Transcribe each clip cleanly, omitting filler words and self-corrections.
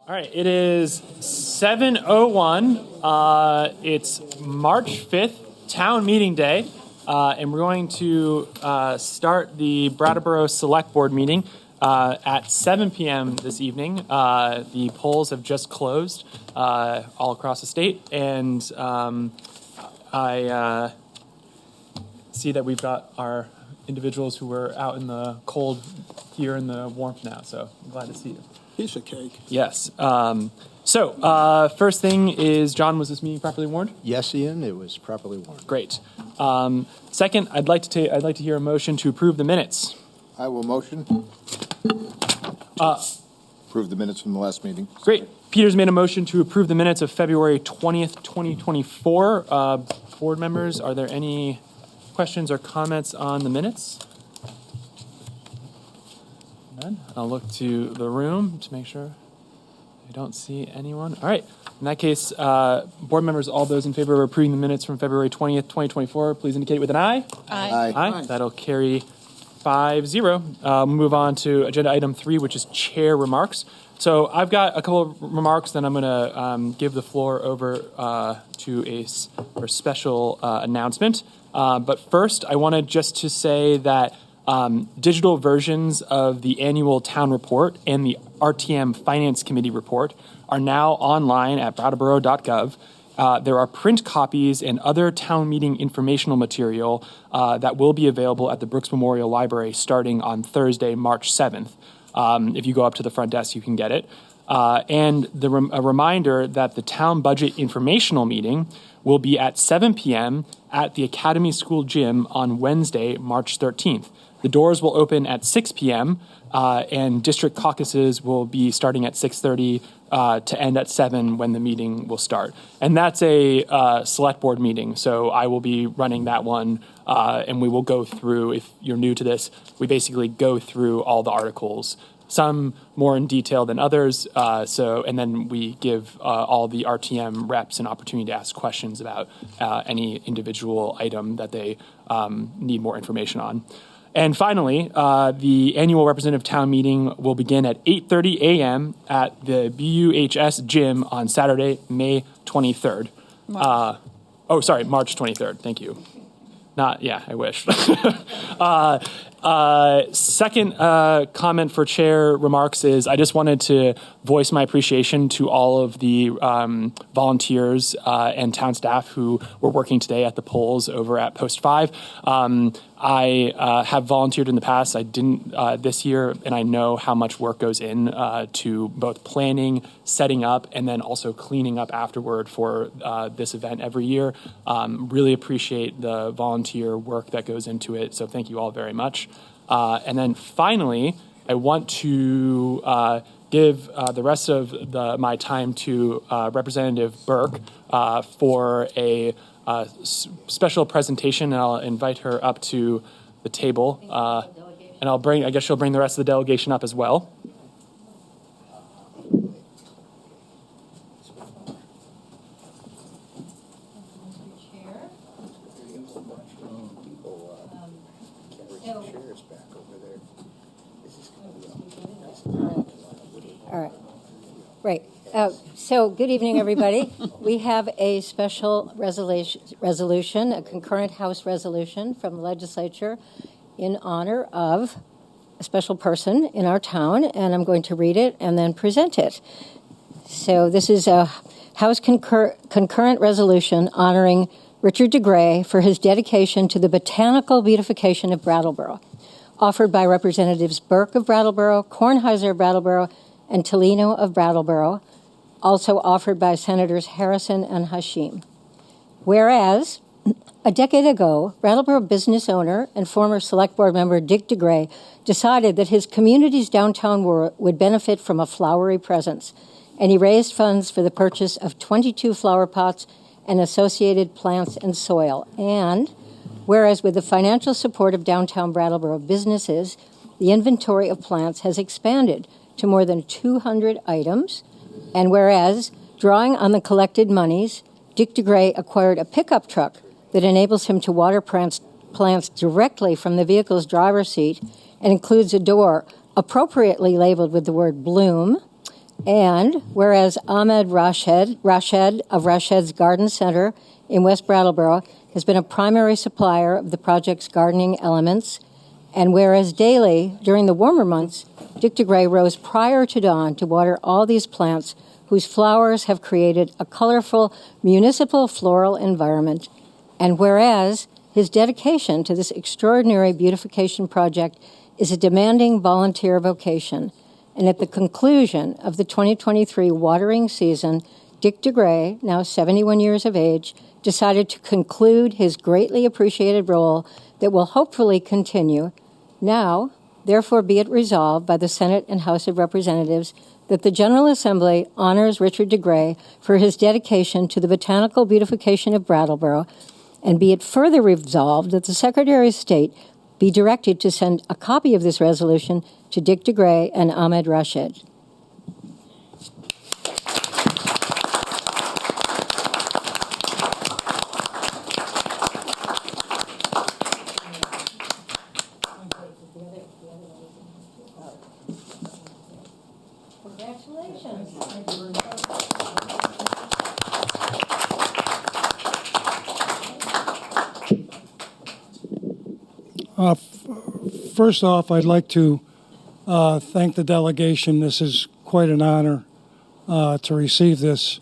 All right, it is 7:01. It's March 5th, town meeting day, and we're going to start the Brattleboro Selectboard meeting at 7 p.m. this evening. The polls have just closed all across the state, and I see that we've got our individuals who were out in the cold here in the warmth now, so I'm glad to see you. Piece of cake. Yes. First thing is, John, was this meeting properly warned? Yes, Ian, it was properly warned. Great. Second, I'd like to hear a motion to approve the minutes. I will motion. Approve the minutes from the last meeting. Great. Peter's made a motion to approve the minutes of February 20th, 2024. Board members, are there any questions or comments on the minutes? None. I'll look to the room to make sure I don't see anyone. All right. In that case, board members, all those in favor of approving the minutes from February 20th, 2024, please indicate with an aye. Aye. Aye. That'll carry 5-0. Move on to agenda item 3, which is chair remarks. So I've got a couple of remarks, then I'm going to give the floor over to a special announcement. But first, I wanted just to say that digital versions of the annual town report and the RTM Finance Committee report are now online at brattleboro.gov. There are print copies and other town meeting informational material that will be available at the Brooks Memorial Library starting on Thursday, March 7th. If you go up to the front desk, you can get it. And a reminder that the town budget informational meeting will be at 7 p.m. at the Academy School Gym on Wednesday, March 13th. The doors will open at 6 p.m. And district caucuses will be starting at 6:30 to end at 7 when the meeting will start. And that's a select board meeting, so I will be running that one, and we will go through, if you're new to this, we basically go through all the articles, some more in detail than others, and then we give all the RTM reps an opportunity to ask questions about any individual item that they need more information on. And finally, the annual representative town meeting will begin at 8:30 a.m. at the BUHS gym on Saturday, May 23rd. March 23rd. Thank you. I wish. Second comment for chair remarks is I just wanted to voice my appreciation to all of the volunteers and town staff who were working today at the polls over at Post 5. I have volunteered in the past. I didn't this year, and I know how much work goes in to both planning, setting up, and then also cleaning up afterward for this event every year. Really appreciate the volunteer work that goes into it, so thank you all very much. And then finally, I want to give the rest of my time to Representative Burke for a special presentation, and I'll invite her up to the table, and I guess she'll bring the rest of the delegation up as well. All right. Right. So good evening, everybody. We have a special resolution, a concurrent House resolution from the legislature in honor of a special person in our town, and I'm going to read it and then present it. So this is a House concurrent resolution honoring Richard DeGray for his dedication to the botanical beautification of Brattleboro, offered by Representatives Burke of Brattleboro, Kornheiser of Brattleboro, and Tolino of Brattleboro, also offered by Senators Harrison and Hashim. Whereas, a decade ago, Brattleboro business owner and former Select Board member Dick DeGray decided that his community's downtown would benefit from a flowery presence, and he raised funds for the purchase of 22 flower pots and associated plants and soil. And whereas with the financial support of downtown Brattleboro businesses, the inventory of plants has expanded to more than 200 items. And whereas, drawing on the collected monies, Dick DeGray acquired a pickup truck that enables him to water plants directly from the vehicle's driver's seat and includes a door appropriately labeled with the word bloom And whereas Ahmed Rashed of Rashed's Garden Center in West Brattleboro has been a primary supplier of the project's gardening elements, and whereas daily, during the warmer months, Dick DeGray rose prior to dawn to water all these plants whose flowers have created a colorful municipal floral environment, and whereas his dedication to this extraordinary beautification project is a demanding volunteer vocation, and at the conclusion of the 2023 watering season, Dick DeGray, now 71 years of age, decided to conclude his greatly appreciated role that will hopefully continue. Now, therefore, be it resolved by the Senate and House of Representatives that the General Assembly honors Richard DeGray for his dedication to the botanical beautification of Brattleboro, and be it further resolved that the Secretary of State be directed to send a copy of this resolution to Dick DeGray and Ahmed Rashed. Congratulations. First off, I'd like to thank the delegation. This is quite an honor to receive this.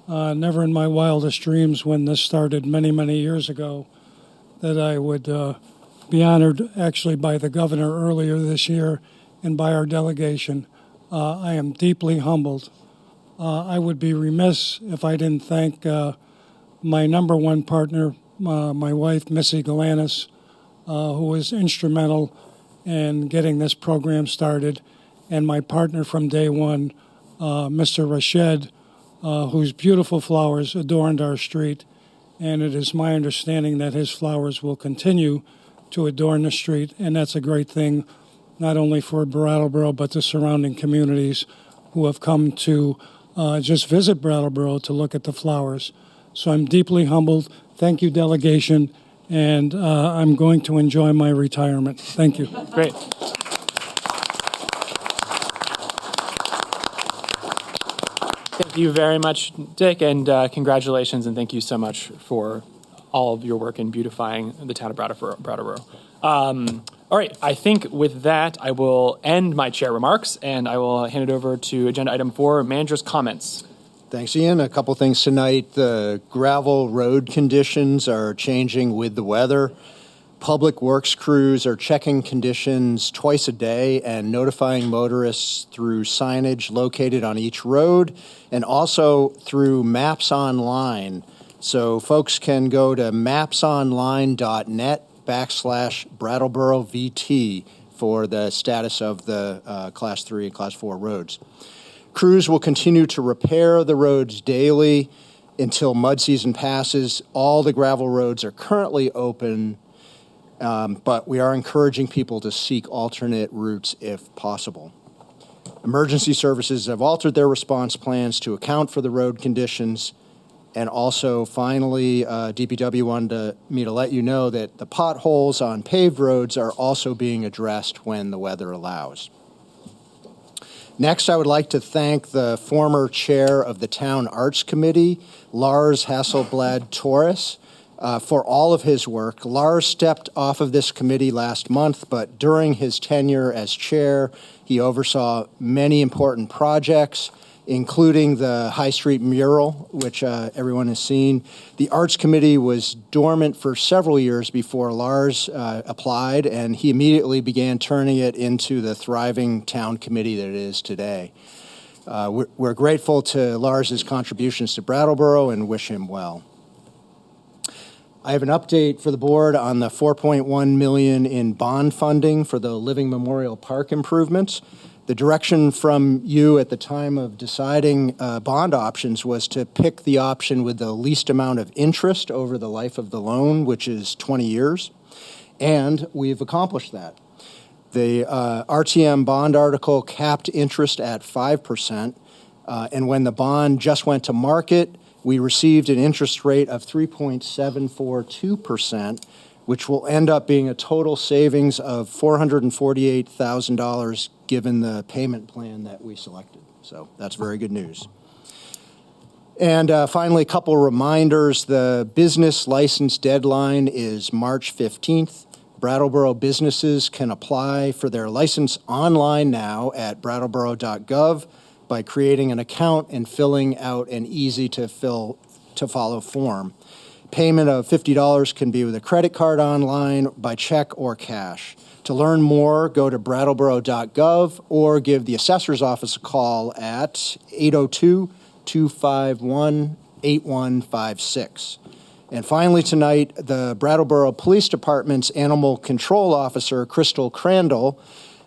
Never in my wildest dreams when this started many, many years ago that I would be honored actually by the governor earlier this year and by our delegation. I am deeply humbled. I would be remiss if I didn't thank my number one partner, my wife, Missy Galanis, who was instrumental in getting this program started, and my partner from day one, Mr. Rashed, whose beautiful flowers adorned our street, and it is my understanding that his flowers will continue to adorn the street, and that's a great thing, not only for Brattleboro, but the surrounding communities who have come to just visit Brattleboro to look at the flowers. So I'm deeply humbled. Thank you, delegation. And I'm going to enjoy my retirement. Thank you. Great. Thank you very much, Dick, and congratulations, and thank you so much for all of your work in beautifying the town of Brattleboro. All right, I think with that, I will end my chair remarks, and I will hand it over to agenda item 4, manager's comments. Thanks, Ian. A couple things tonight. The gravel road conditions are changing with the weather. Public works crews are checking conditions twice a day and notifying motorists through signage located on each road and also through Maps Online. So folks can go to mapsonline.net/Brattleboro VT for the status of the Class 3 and Class 4 roads. Crews will continue to repair the roads daily until mud season passes. All the gravel roads are currently open, but we are encouraging people to seek alternate routes if possible. Emergency services have altered their response plans to account for the road conditions. And also, finally, DPW wanted me to let you know that the potholes on paved roads are also being addressed when the weather allows. Next, I would like to thank the former chair of the Town Arts Committee, Lars Hasselblad Torres, for all of his work. Lars stepped off of this committee last month, but during his tenure as chair, he oversaw many important projects, including the High Street mural, which everyone has seen. The Arts Committee was dormant for several years before Lars applied, and he immediately began turning it into the thriving town committee that it is today. We're grateful to Lars's contributions to Brattleboro and wish him well. I have an update for the board on the $4.1 million in bond funding for the Living Memorial Park improvements. The direction from you at the time of deciding bond options was to pick the option with the least amount of interest over the life of the loan, which is 20 years, and we've accomplished that. The RTM bond article capped interest at 5%, and when the bond just went to market, we received an interest rate of 3.742%, which will end up being a total savings of $448,000 given the payment plan that we selected. So that's very good news. And finally, a couple reminders. The business license deadline is March 15th. Brattleboro businesses can apply for their license online now at brattleboro.gov by creating an account and filling out an easy-to-follow form. Payment of $50 can be with a credit card online, by check, or cash. To learn more, go to brattleboro.gov or give the assessor's office a call at 802-251-8156. And finally tonight, the Brattleboro Police Department's Animal Control Officer, Crystal Crandall,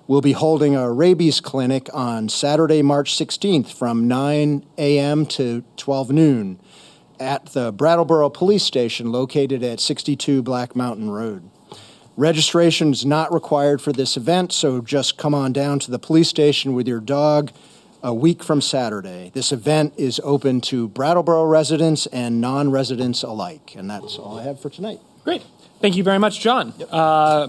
will be holding a rabies clinic on Saturday, March 16th from 9 a.m. to 12 noon at the Brattleboro Police Station located at 62 Black Mountain Road. Registration is not required for this event, so just come on down to the police station with your dog a week from Saturday. This event is open to Brattleboro residents and non-residents alike. And that's all I have for tonight. Great. Thank you very much, John.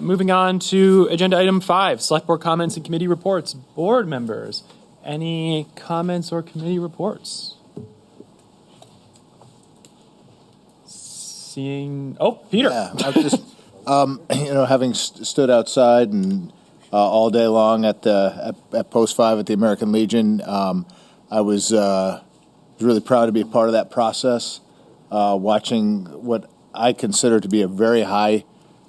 Moving on to agenda item 5, select board comments and committee reports. Board members, any comments or committee reports? Seeing, Peter. Yeah, I was just, having stood outside and all day long at Post 5 at the American Legion, I was really proud to be a part of that process, watching what I consider to be a very high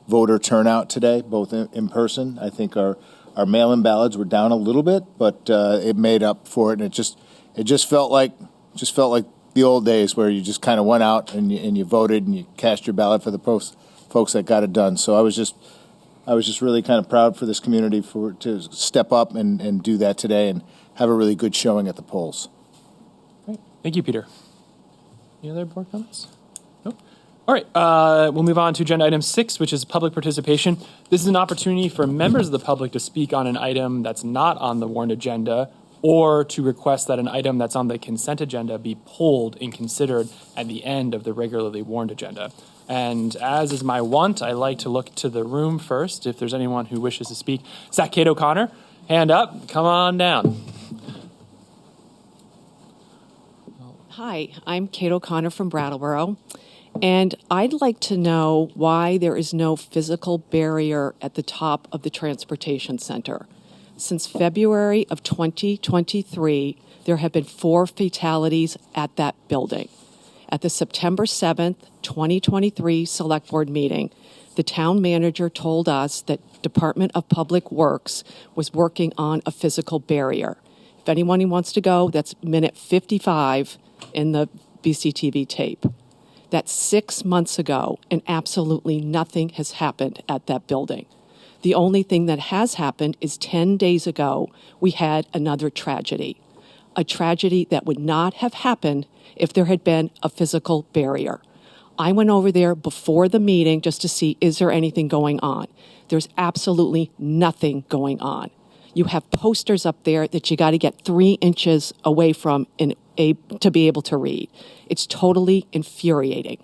voter turnout today, both in person. I think our mail-in ballots were down a little bit, but it made up for it, and it just felt like the old days where you just kind of went out and you voted and you cast your ballot for the folks that got it done. So I was just really kind of proud for this community to step up and do that today and have a really good showing at the polls. Great. Thank you, Peter. Any other board comments? Nope. All right, we'll move on to agenda item 6, which is public participation. This is an opportunity for members of the public to speak on an item that's not on the warrant agenda, or to request that an item that's on the consent agenda be pulled and considered at the end of the regularly warned agenda. And as is my wont, I like to look to the room first if there's anyone who wishes to speak. Is that Kate O'Connor? Hand up, come on down. Hi, I'm Kate O'Connor from Brattleboro, and I'd like to know why there is no physical barrier at the top of the transportation center. Since February of 2023, there have been 4 fatalities at that building. At the September 7th, 2023 Select Board meeting, the town manager told us that Department of Public Works was working on a physical barrier. If anyone wants to go, that's minute 55 in the BCTV tape. That's 6 months ago, and absolutely nothing has happened at that building. The only thing that has happened is 10 days ago, we had another tragedy. A tragedy that would not have happened if there had been a physical barrier. I went over there before the meeting just to see, is there anything going on? There's absolutely nothing going on. You have posters up there that you got to get 3 inches away from to be able to read. It's totally infuriating.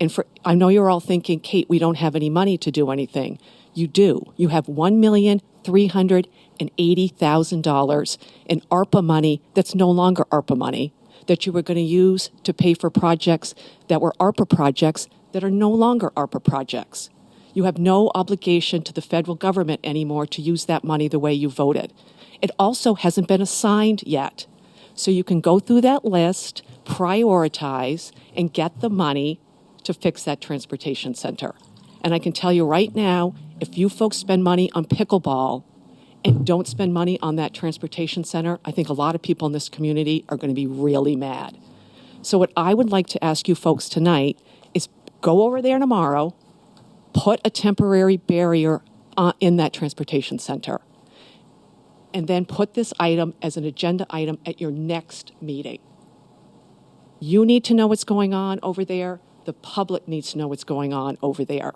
And I know you're all thinking, Kate, we don't have any money to do anything. You do. You have $1,380,000 in ARPA money that's no longer ARPA money, that you were going to use to pay for projects that were ARPA projects that are no longer ARPA projects. You have no obligation to the federal government anymore to use that money the way you voted. It also hasn't been assigned yet. So you can go through that list, prioritize, and get the money to fix that transportation center. And I can tell you right now, if you folks spend money on pickleball and don't spend money on that transportation center, I think a lot of people in this community are going to be really mad. So what I would like to ask you folks tonight is go over there tomorrow, put a temporary barrier in that transportation center, and then put this item as an agenda item at your next meeting. You need to know what's going on over there. The public needs to know what's going on over there.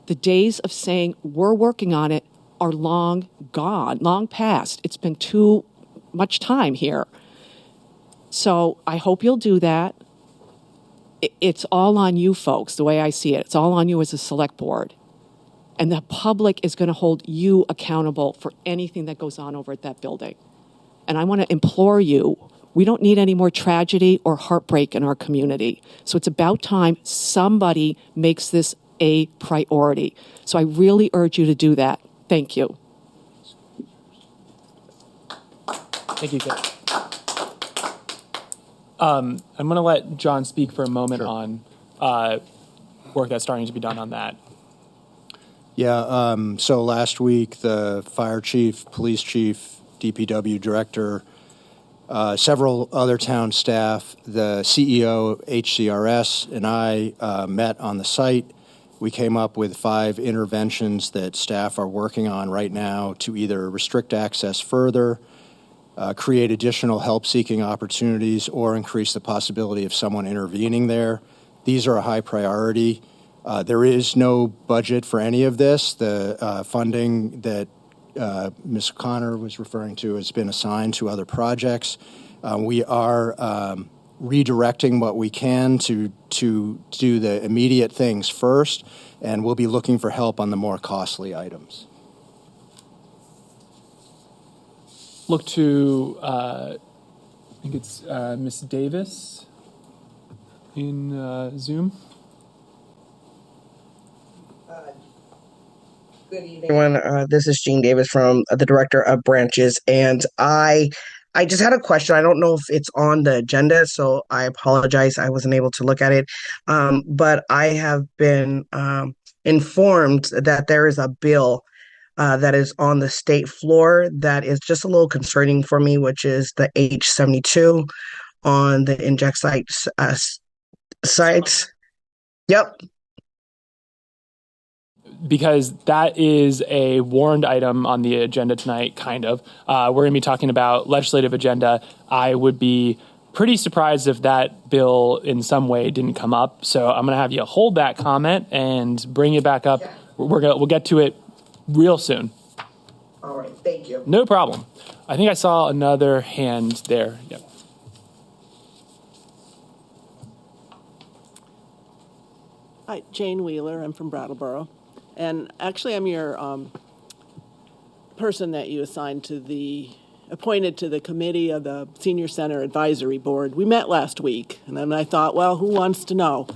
The days of saying we're working on it are long gone, long past. It's been too much time here. So I hope you'll do that. It's all on you folks, the way I see it. It's all on you as a select board. And the public is going to hold you accountable for anything that goes on over at that building. And I want to implore you, we don't need any more tragedy or heartbreak in our community. So it's about time somebody makes this a priority. So I really urge you to do that. Thank you. Thank you, Kate. I'm going to let John speak for a moment on work that's starting to be done on that. Yeah, so last week, the fire chief, police chief, DPW director, several other town staff, the CEO, HCRS, and I met on the site. We came up with 5 interventions that staff are working on right now to either restrict access further, create additional help-seeking opportunities, or increase the possibility of someone intervening there. These are a high priority. There is no budget for any of this. The funding that Ms. Connor was referring to has been assigned to other projects. We are redirecting what we can to do the immediate things first, and we'll be looking for help on the more costly items. Look to, I think it's Ms. Davis in Zoom. Good evening, everyone. This is Jean Davis from the Director of Branches, and I just had a question. I don't know if it's on the agenda, so I apologize. I wasn't able to look at it, but I have been informed that there is a bill that is on the state floor that is just a little concerning for me, which is the H-72 on the inject sites. Yep. Because that is a warned item on the agenda tonight, kind of. We're going to be talking about legislative agenda. I would be pretty surprised if that bill in some way didn't come up. So I'm going to have you hold that comment and bring it back up. We'll get to it real soon. All right. Thank you. No problem. I think I saw another hand there. Yep. Hi, Jane Wheeler. I'm from Brattleboro. And actually, I'm your person that you assigned to appointed to the committee of the Senior Center Advisory Board. We met last week, and then I thought, well, who wants to know?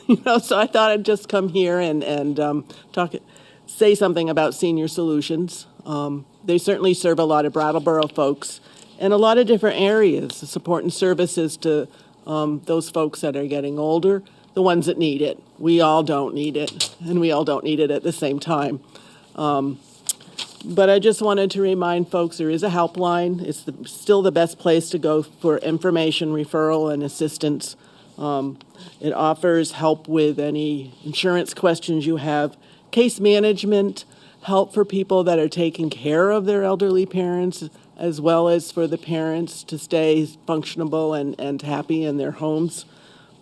So I thought I'd just come here and say something about senior solutions. They certainly serve a lot of Brattleboro folks in a lot of different areas, support and services to those folks that are getting older, the ones that need it. We all don't need it, and we all don't need it at the same time. But I just wanted to remind folks there is a helpline. It's still the best place to go for information, referral, and assistance. It offers help with any insurance questions you have, case management, help for people that are taking care of their elderly parents, as well as for the parents to stay functionable and happy in their homes.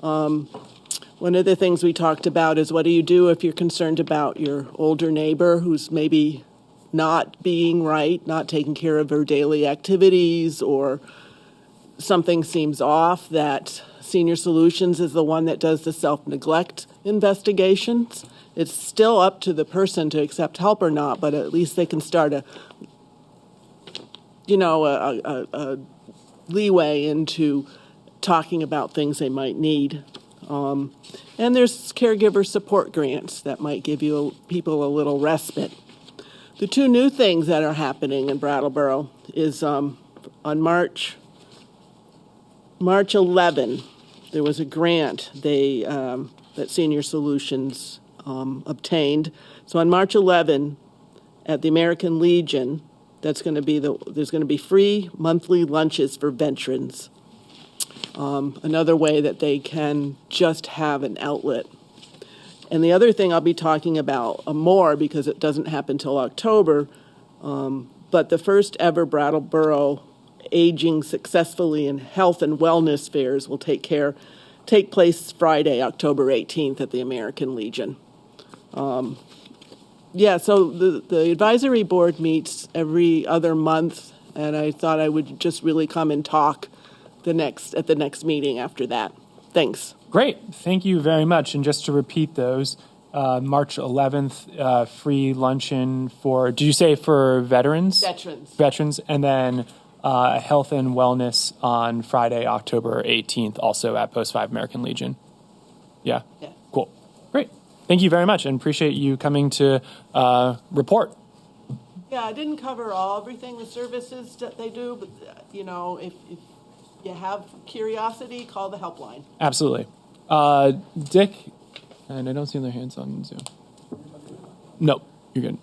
One of the things we talked about is what do you do if you're concerned about your older neighbor who's maybe not being right, not taking care of her daily activities, or something seems off. That Senior Solutions is the one that does the self-neglect investigations. It's still up to the person to accept help or not, but at least they can start a leeway into talking about things they might need. And there's caregiver support grants that might give people a little respite. The 2 new things that are happening in Brattleboro is on March 11, there was a grant that Senior Solutions obtained. So on March 11, at the American Legion, there's going to be free monthly lunches for veterans. Another way that they can just have an outlet. And the other thing I'll be talking about more, because it doesn't happen till October, but the first ever Brattleboro Aging Successfully in Health and Wellness fairs will take place Friday, October 18th at the American Legion. So the advisory board meets every other month, and I thought I would just really come and talk at the next meeting after that. Thanks. Great. Thank you very much. And just to repeat those, March 11th, free luncheon for, did you say for veterans? Veterans. Veterans, and then health and wellness on Friday, October 18th, also at Post 5 American Legion. Yeah? Yeah. Cool. Great. Thank you very much, and appreciate you coming to report. Yeah, I didn't cover everything, the services that they do, but, if you have curiosity, call the helpline. Absolutely. Dick, and I don't see their hands on Zoom. No, you're good.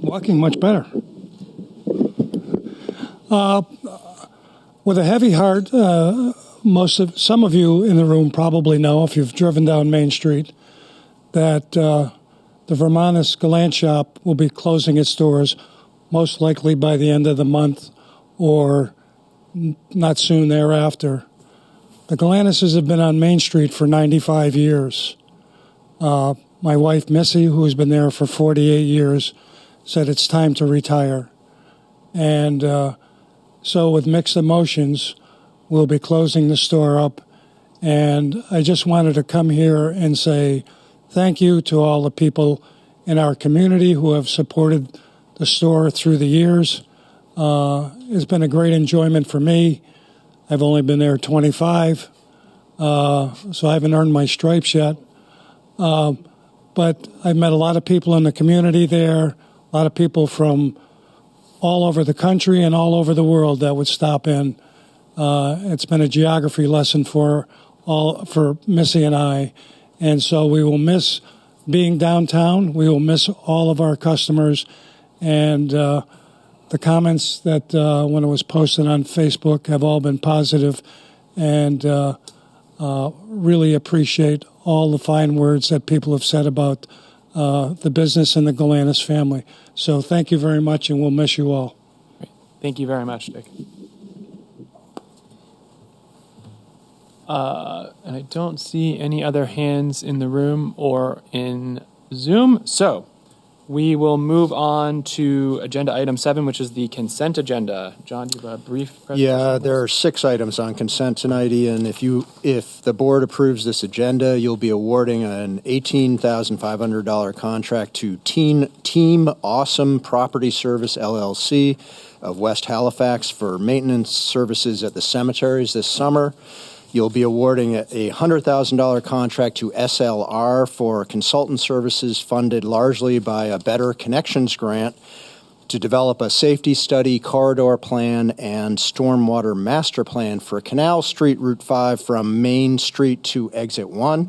Walking much better. With a heavy heart, some of you in the room probably know, if you've driven down Main Street, that the Vermontis Galant Shop will be closing its doors most likely by the end of the month or not soon thereafter. The Galantises have been on Main Street for 95 years. My wife, Missy, who has been there for 48 years, said it's time to retire. And so with mixed emotions, we'll be closing the store up. And I just wanted to come here and say thank you to all the people in our community who have supported the store through the years. It's been a great enjoyment for me. I've only been there 25, so I haven't earned my stripes yet. But I've met a lot of people in the community there, a lot of people from all over the country and all over the world that would stop in. It's been a geography lesson for Missy and I. And so we will miss being downtown. We will miss all of our customers. And the comments that when it was posted on Facebook have all been positive, and really appreciate all the fine words that people have said about the business and the Galantis family. So thank you very much, and we'll miss you all. Great. Thank you very much, Dick. And I don't see any other hands in the room or in Zoom. So we will move on to agenda item 7, which is the consent agenda. John, do you have a brief presentation? Yeah, there are 6 items on consent tonight, Ian. If the board approves this agenda, you'll be awarding an $18,500 contract to Team Awesome Property Service, LLC of West Halifax for maintenance services at the cemeteries this summer. You'll be awarding a $100,000 contract to SLR for consultant services funded largely by a Better Connections grant to develop a safety study, corridor plan, and stormwater master plan for Canal Street Route 5 from Main Street to Exit 1.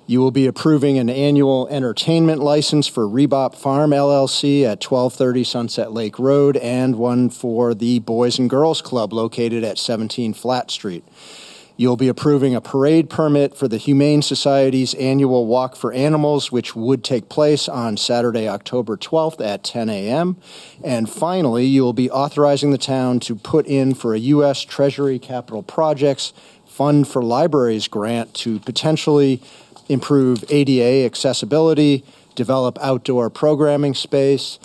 You will be approving an annual entertainment license for Rebop Farm LLC at 1230 Sunset Lake Road and one for the Boys and Girls Club located at 17 Flat Street. You'll be approving a parade permit for the Humane Society's annual Walk for Animals, which would take place on Saturday, October 12th at 10 a.m. And finally, you'll be authorizing the town to put in for a U.S. Treasury Capital Projects Fund for Libraries grant to potentially improve ADA accessibility, develop outdoor programming space,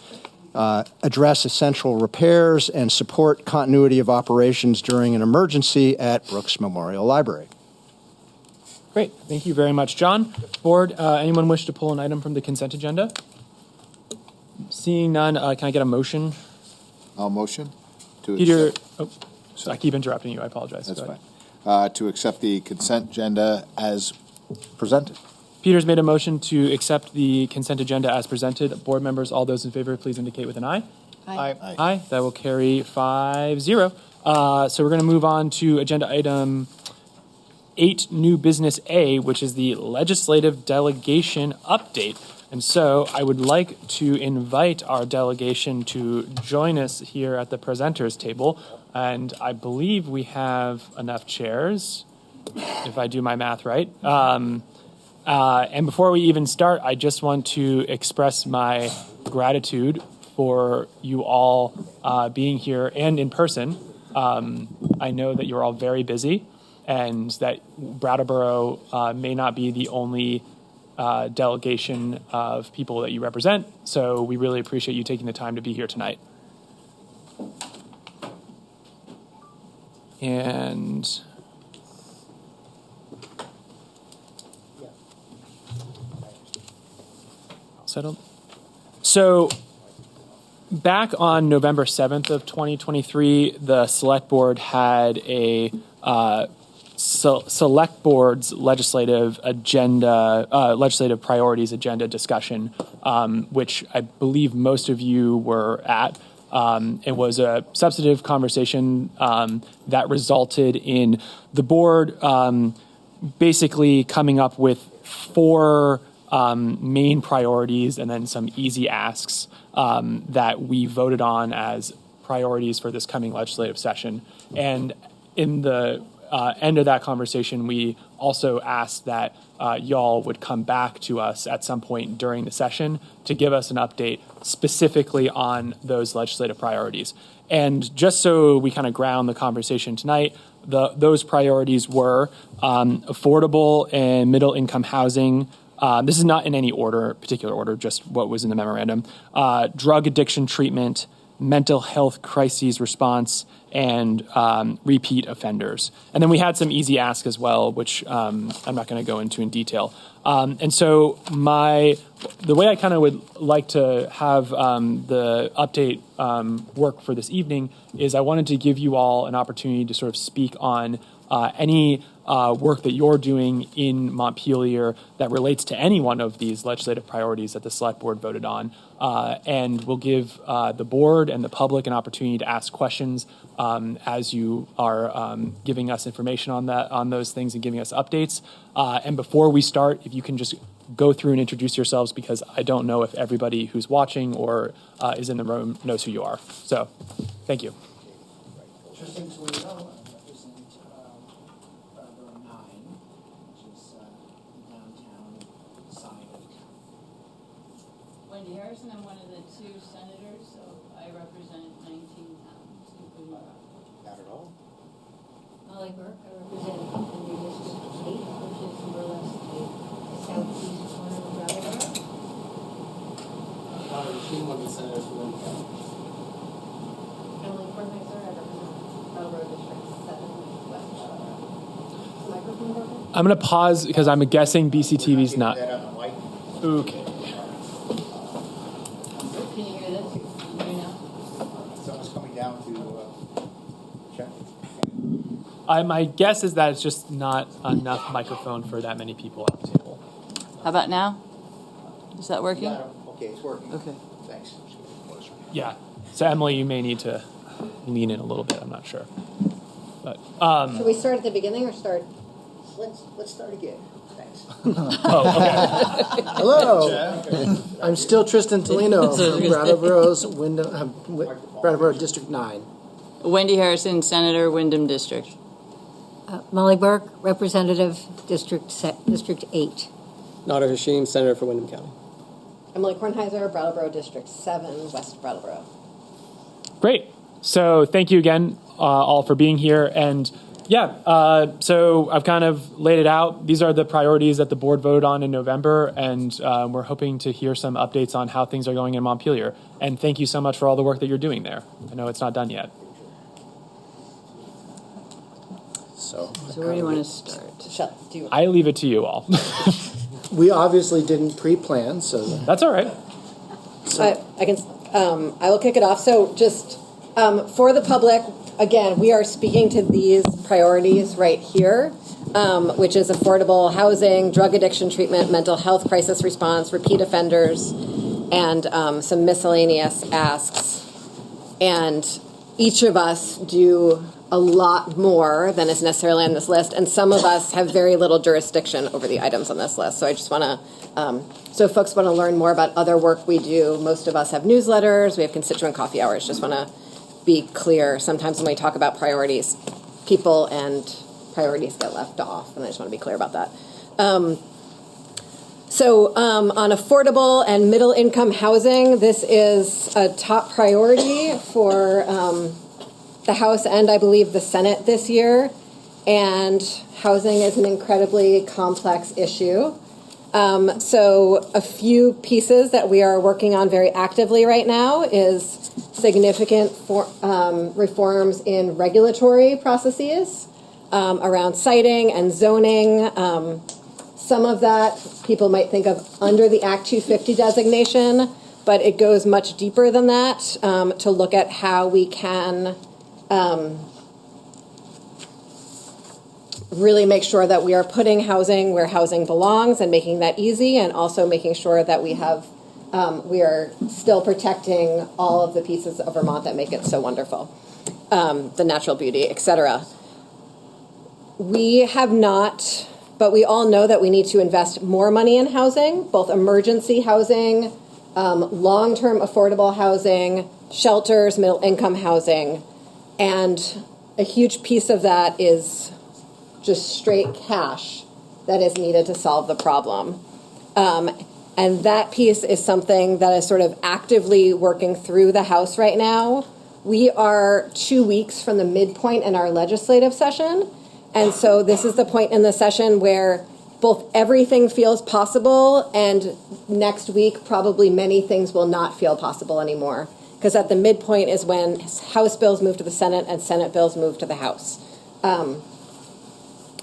address essential repairs, and support continuity of operations during an emergency at Brooks Memorial Library. Great. Thank you very much, John. Board, anyone wish to pull an item from the consent agenda? Seeing none, can I get a motion? I'll motion to Peter, accept. I keep interrupting you. I apologize. That's Go ahead. fine. To accept the consent agenda as presented. Peter's made a motion to accept the consent agenda as presented. Board members, all those in favor, please indicate with an aye. Aye. Aye. That will carry 5-0. So we're going to move on to agenda item 8, new business A, which is the legislative delegation update. And so I would like to invite our delegation to join us here at the presenters table. And I believe we have enough chairs, if I do my math right. And before we even start, I just want to express my gratitude for you all being here and in person. I know that you're all very busy and that Brattleboro may not be the only delegation of people that you represent. So we really appreciate you taking the time to be here tonight. And settled. So back on November 7th of 2023, the Select Board had a Select Board's legislative agenda, legislative priorities agenda discussion, which I believe most of you were at. It was a substantive conversation that resulted in the board basically coming up with 4 main priorities and then some easy asks that we voted on as priorities for this coming legislative session. And in the end of that conversation, we also asked that y'all would come back to us at some point during the session to give us an update specifically on those legislative priorities. And just so we kind of ground the conversation tonight, those priorities were affordable and middle-income housing. This is not in any particular order, just what was in the memorandum. Drug addiction treatment, mental health crises response, and repeat offenders. And then we had some easy asks as well, which I'm not going to go into in detail. And so the way I kind of would like to have the update work for this evening is I wanted to give you all an opportunity to sort of speak on any work that you're doing in Montpelier that relates to any one of these legislative priorities that the Select Board voted on. And we'll give the board and the public an opportunity to ask questions as you are giving us information on those things and giving us updates. And before we start, if you can just go through and introduce yourselves, because I don't know if everybody who's watching or is in the room knows who you are. So, thank you. Tristan Toledo, I represent Brattleboro 9, which is the downtown side of town. Wendy Harrison, I'm one of the 2 senators, so I represent 19 towns, including Not at all. Molly Burke, I represent New District 8, which is more or less the southeast corner of Brattleboro. She's one of the senators for Wyndham County. Emily Kornheiser, I represent Brattleboro District 7, West Brattleboro. Is the microphone broken? I'm going to pause because I'm guessing BCTV's not. That on the mic. Okay. Can you hear this? Can you hear now? Someone's coming down to check. My guess is that it's just not enough microphone for that many people at the table. How about now? Is that working? Okay, it's working. Okay. Thanks. Yeah. So Emily, you may need to lean in a little bit. I'm not sure. But Should we start at the beginning or start? Let's start again. Thanks. Hello, I'm still Tristan Tolino from Brattleboro District 9. Wendy Harrison, Senator, Wyndham District. Molly Burke, Representative, District 8. Nader Hashim, Senator for Wyndham County. Emily Kornheiser, Brattleboro District 7, West Brattleboro. Great. So thank you again, all, for being here. And so I've kind of laid it out. These are the priorities that the board voted on in November, and we're hoping to hear some updates on how things are going in Montpelier. And thank you so much for all the work that you're doing there. I know it's not done yet. So where do you want to start? I leave it to you all. we obviously didn't pre-plan, so That's all right. I will kick it off. So just for the public, again, we are speaking to these priorities right here, which is affordable housing, drug addiction treatment, mental health crisis response, repeat offenders, and some miscellaneous asks. And each of us do a lot more than is necessarily on this list, and some of us have very little jurisdiction over the items on this list. So I just want to, so if folks want to learn more about other work we do, most of us have newsletters, we have constituent coffee hours. Just want to be clear. Sometimes when we talk about priorities, people and priorities get left off, and I just want to be clear about that. So on affordable and middle-income housing, this is a top priority for the House and, I believe, the Senate this year. And housing is an incredibly complex issue. So a few pieces that we are working on very actively right now is significant reforms in regulatory processes around siting and zoning. Some of that people might think of under the Act 250 designation, but it goes much deeper than that to look at how we can really make sure that we are putting housing where housing belongs and making that easy, and also making sure that we are still protecting all of the pieces of Vermont that make it so wonderful, the natural beauty, etc. We have not, but we all know that we need to invest more money in housing, both emergency housing, long-term affordable housing, shelters, middle-income housing, and a huge piece of that is just straight cash that is needed to solve the problem. And that piece is something that is sort of actively working through the House right now. We are 2 weeks from the midpoint in our legislative session, and so this is the point in the session where both everything feels possible, and next week probably many things will not feel possible anymore, because at the midpoint is when House bills move to the Senate and Senate bills move to the House.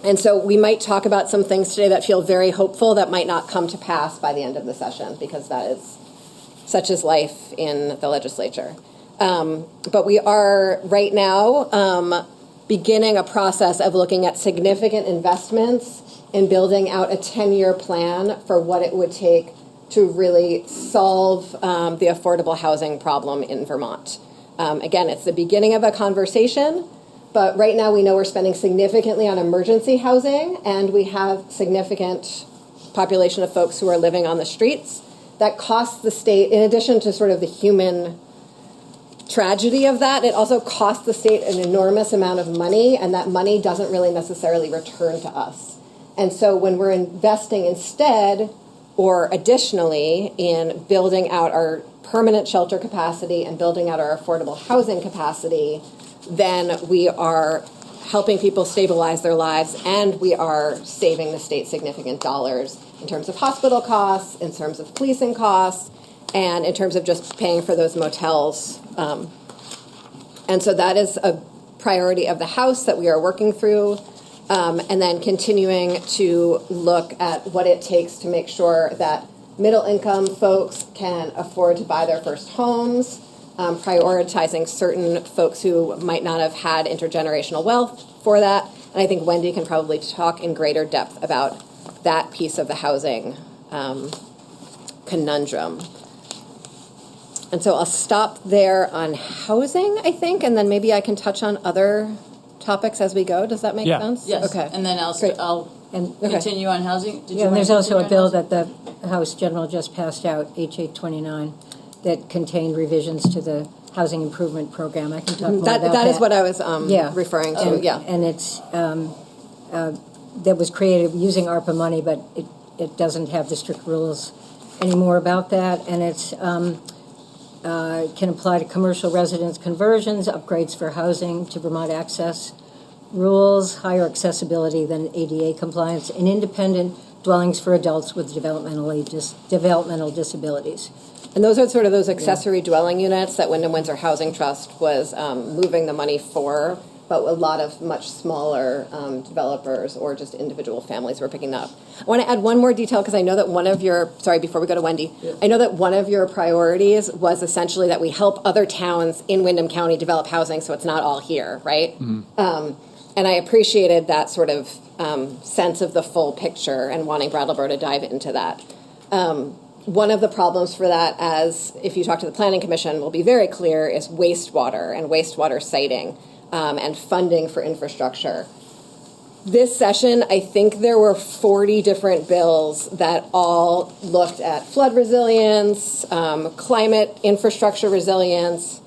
And so we might talk about some things today that feel very hopeful that might not come to pass by the end of the session, because that is such is life in the legislature. But we are right now beginning a process of looking at significant investments in building out a 10-year plan for what it would take to really solve the affordable housing problem in Vermont. Again, it's the beginning of a conversation. But right now we know we're spending significantly on emergency housing, and we have significant population of folks who are living on the streets. That costs the state, in addition to sort of the human tragedy of that, it also costs the state an enormous amount of money, and that money doesn't really necessarily return to us. And so when we're investing instead or additionally in building out our permanent shelter capacity and building out our affordable housing capacity, then we are helping people stabilize their lives, and we are saving the state significant dollars in terms of hospital costs, in terms of policing costs, and in terms of just paying for those motels. And so that is a priority of the House that we are working through, and then continuing to look at what it takes to make sure that middle-income folks can afford to buy their first homes, prioritizing certain folks who might not have had intergenerational wealth for that. And I think Wendy can probably talk in greater depth about that piece of the housing conundrum. And so I'll stop there on housing, I think, and then maybe I can touch on other topics as we go. Does that make sense? Yes. Okay. And then I'll continue on housing. Yeah, and there's also a bill that the House General just passed out, H.8 29, that contained revisions to the housing improvement program. I can talk more about that. That is what I was referring to, And it's, that was created using ARPA money, but it doesn't have the strict rules anymore about that. And it's can apply to commercial residence conversions, upgrades for housing to Vermont access rules, higher accessibility than ADA compliance, and independent dwellings for adults with developmental disabilities. And those are sort of those accessory dwelling units that Wyndham Windsor Housing Trust was moving the money for, but a lot of much smaller developers or just individual families were picking that up. I want to add one more detail, because I know that one of your, before we go to Wendy, I know that one of your priorities was essentially that we help other towns in Wyndham County develop housing so it's not all here, right? Mm-hmm. And I appreciated that sort of sense of the full picture and wanting Brattleboro to dive into that. One of the problems for that, as if you talk to the Planning Commission, will be very clear, is wastewater and wastewater siting and funding for infrastructure. This session, I think there were 40 different bills that all looked at flood resilience, climate infrastructure resilience,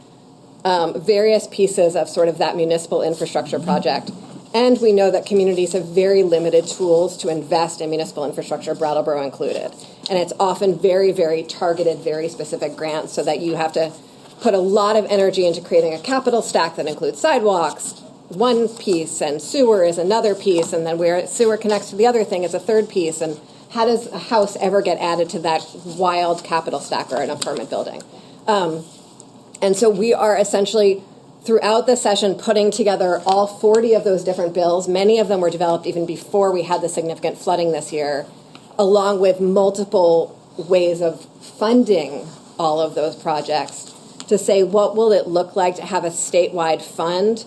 various pieces of sort of that municipal infrastructure project. And we know that communities have very limited tools to invest in municipal infrastructure, Brattleboro included. And it's often very, very targeted, very specific grants, so that you have to put a lot of energy into creating a capital stack that includes sidewalks, one piece, and sewer is another piece, and then where sewer connects to the other thing is a third piece, and how does a house ever get added to that wild capital stacker in an apartment building? And so we are essentially, throughout the session, putting together all 40 of those different bills. Many of them were developed even before we had the significant flooding this year, along with multiple ways of funding all of those projects, to say, what will it look like to have a statewide fund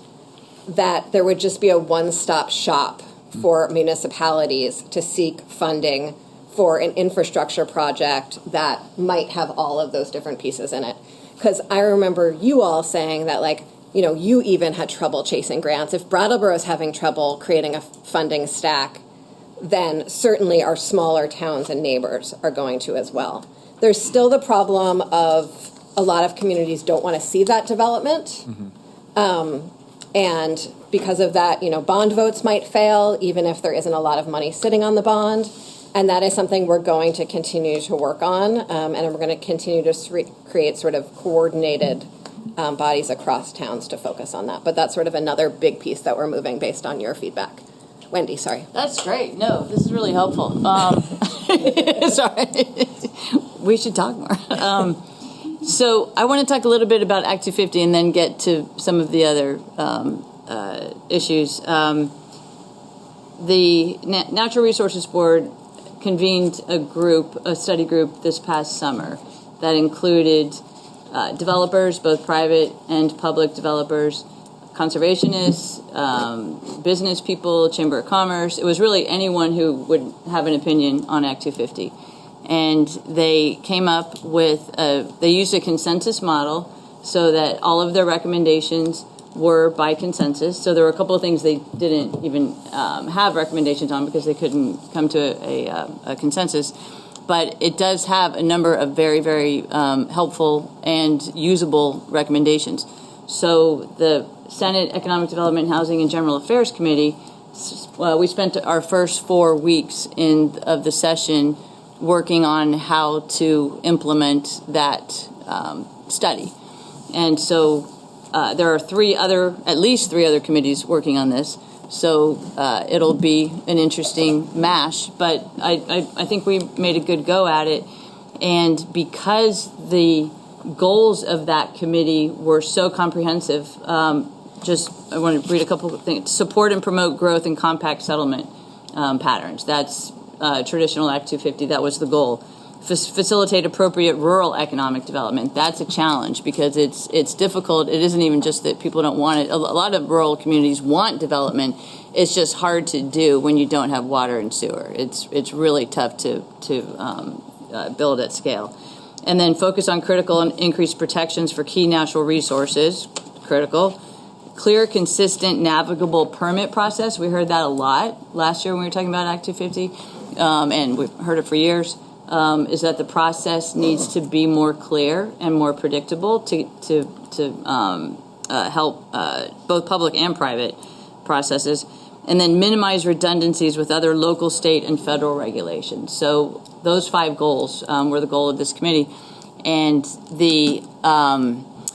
that there would just be a one-stop shop for municipalities to seek funding for an infrastructure project that might have all of those different pieces in it. Because I remember you all saying that, like, you know, you even had trouble chasing grants. If Brattleboro is having trouble creating a funding stack, then certainly our smaller towns and neighbors are going to as well. There's still the problem of a lot of communities don't want to see that development. And because of that, you know, bond votes might fail, even if there isn't a lot of money sitting on the bond. And that is something we're going to continue to work on. And we're going to continue to create sort of coordinated bodies across towns to focus on that. But that's sort of another big piece that we're moving based on your feedback. Wendy, sorry. That's great. No, this is really helpful. Sorry. We should talk more. So I want to talk a little bit about Act 250 and then get to some of the other issues. The Natural Resources Board convened a study group this past summer that included developers, both private and public developers, conservationists, business people, Chamber of Commerce. It was really anyone who would have an opinion on Act 250. And they came up with, they used a consensus model so that all of their recommendations were by consensus. So there were a couple of things they didn't even have recommendations on because they couldn't come to a consensus. But it does have a number of very, very helpful and usable recommendations. So the Senate Economic Development, Housing, and General Affairs Committee, we spent our first 4 weeks of the session working on how to implement that study. And so there are at least three other committees working on this. So it'll be an interesting mash, but I think we made a good go at it. And because the goals of that committee were so comprehensive, I want to read a couple of things. Support and promote growth in compact settlement patterns. That's traditional Act 250. That was the goal. Facilitate appropriate rural economic development. That's a challenge because it's difficult. It isn't even just that people don't want it. A lot of rural communities want development. It's just hard to do when you don't have water and sewer. It's really tough to build at scale. And then focus on critical and increased protections for key natural resources. Critical. Clear, consistent, navigable permit process. We heard that a lot last year when we were talking about Act 250, and we've heard it for years. Is that the process needs to be more clear and more predictable to help both public and private processes, and then minimize redundancies with other local, state, and federal regulations. So those 5 goals were the goal of this committee, and the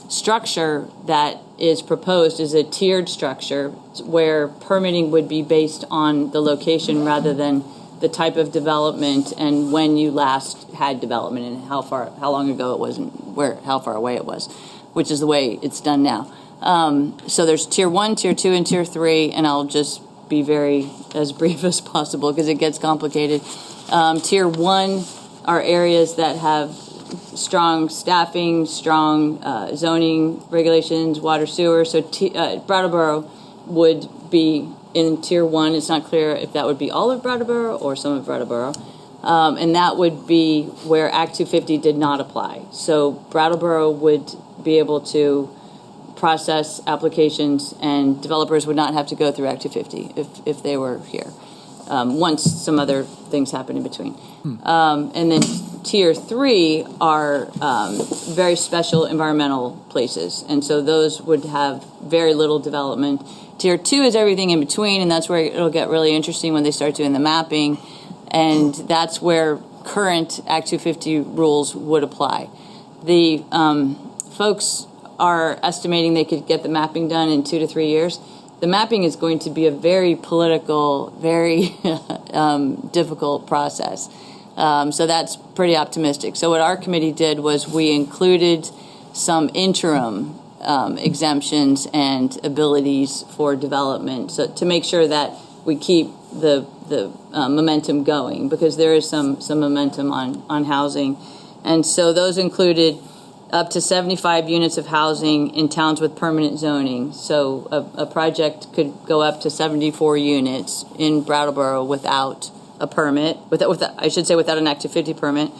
structure that is proposed is a tiered structure where permitting would be based on the location rather than the type of development and when you last had development and how long ago it was and how far away it was, which is the way it's done now. So there's Tier 1, Tier 2, and Tier 3, and I'll just be as brief as possible because it gets complicated. Tier 1 are areas that have strong staffing, strong zoning regulations, water, sewer. So Brattleboro would be in Tier 1. It's not clear if that would be all of Brattleboro or some of Brattleboro. And that would be where Act 250 did not apply. So Brattleboro would be able to process applications and developers would not have to go through Act 250 if they were here, once some other things happen in between. And then Tier 3 are very special environmental places, and so those would have very little development. Tier 2 is everything in between, and that's where it'll get really interesting when they start doing the mapping, and that's where current Act 250 rules would apply. The folks are estimating they could get the mapping done in 2 to 3 years. The mapping is going to be a very political, very difficult process. So that's pretty optimistic. So what our committee did was we included some interim exemptions and abilities for development, so to make sure that we keep the momentum going, because there is some momentum on housing. And so those included up to 75 units of housing in towns with permanent zoning. So a project could go up to 74 units in Brattleboro without a permit, without an Act 250 permit.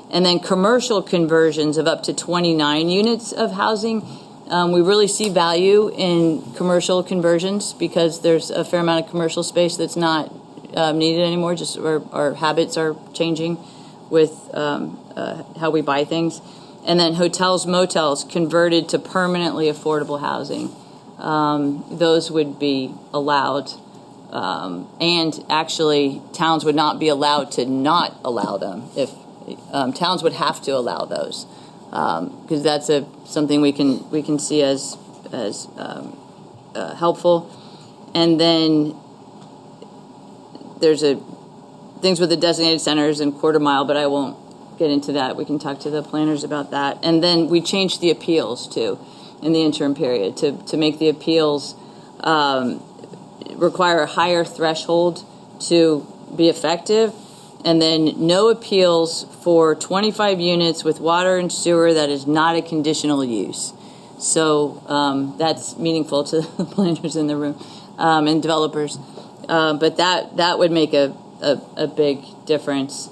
And then commercial conversions of up to 29 units of housing. We really see value in commercial conversions because there's a fair amount of commercial space that's not needed anymore, just our habits are changing with how we buy things. And then hotels, motels converted to permanently affordable housing. Those would be allowed. And actually, towns would not be allowed to not allow them. If towns would have to allow those, because that's something we can see as helpful. And then there's things with the designated centers and quarter mile, but I won't get into that. We can talk to the planners about that. And then we changed the appeals too in the interim period to make the appeals require a higher threshold to be effective, and then no appeals for 25 units with water and sewer that is not a conditional use. So that's meaningful to the planners in the room and developers. But that would make a big difference.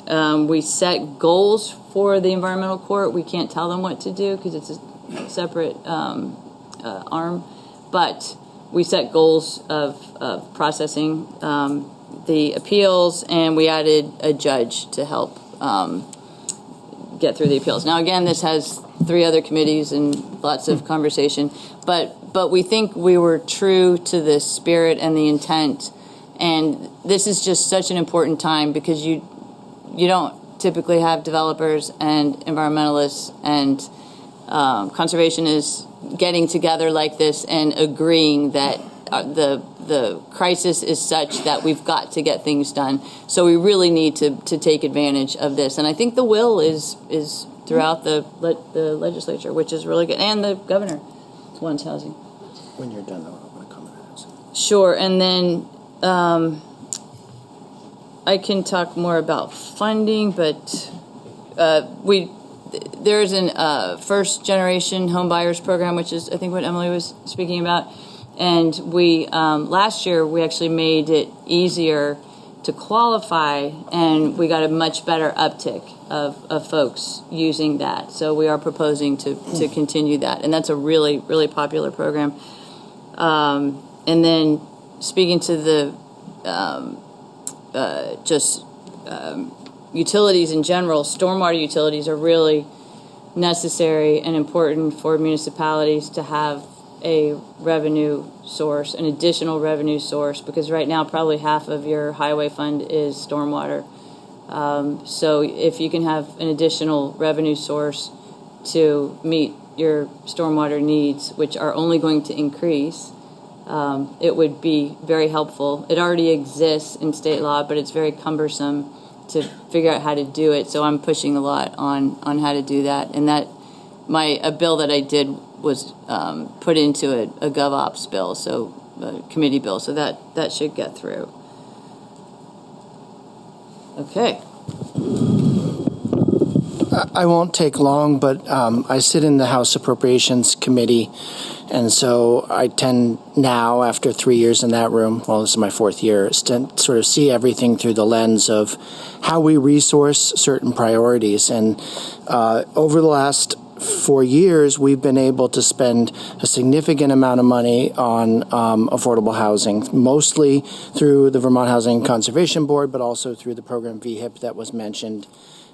We set goals for the environmental court. We can't tell them what to do because it's a separate arm, but we set goals of processing the appeals, and we added a judge to help get through the appeals. Now, again, this has 3 other committees and lots of conversation, but we think we were true to the spirit and the intent. And this is just such an important time because you don't typically have developers and environmentalists and conservationists getting together like this and agreeing that the crisis is such that we've got to get things done. So we really need to take advantage of this. And I think the will is throughout the legislature, which is really good, and the governor wants housing. When you're done, though, I want to comment on this. Sure, and then I can talk more about funding, but there's an first generation home buyers program, which is I think what Emily was speaking about, and we last year we actually made it easier to qualify, and we got a much better uptick of folks using that. So we are proposing to continue that, and that's a really, really popular program. And then speaking to the utilities in general, stormwater utilities are really necessary and important for municipalities to have a revenue source, an additional revenue source, because right now probably half of your highway fund is stormwater. So if you can have an additional revenue source to meet your stormwater needs, which are only going to increase, it would be very helpful. It already exists in state law, but it's very cumbersome to figure out how to do it. So I'm pushing a lot on how to do that. And that a bill that I did was put into a GovOps bill, so a committee bill. So that should get through. Okay. I won't take long, but I sit in the House Appropriations Committee, and so I tend now, after 3 years in that room, well, this is my 4th year, to sort of see everything through the lens of how we resource certain priorities. And over the last 4 years, we've been able to spend a significant amount of money on affordable housing, mostly through the Vermont Housing Conservation Board, but also through the program VHIP that was mentioned.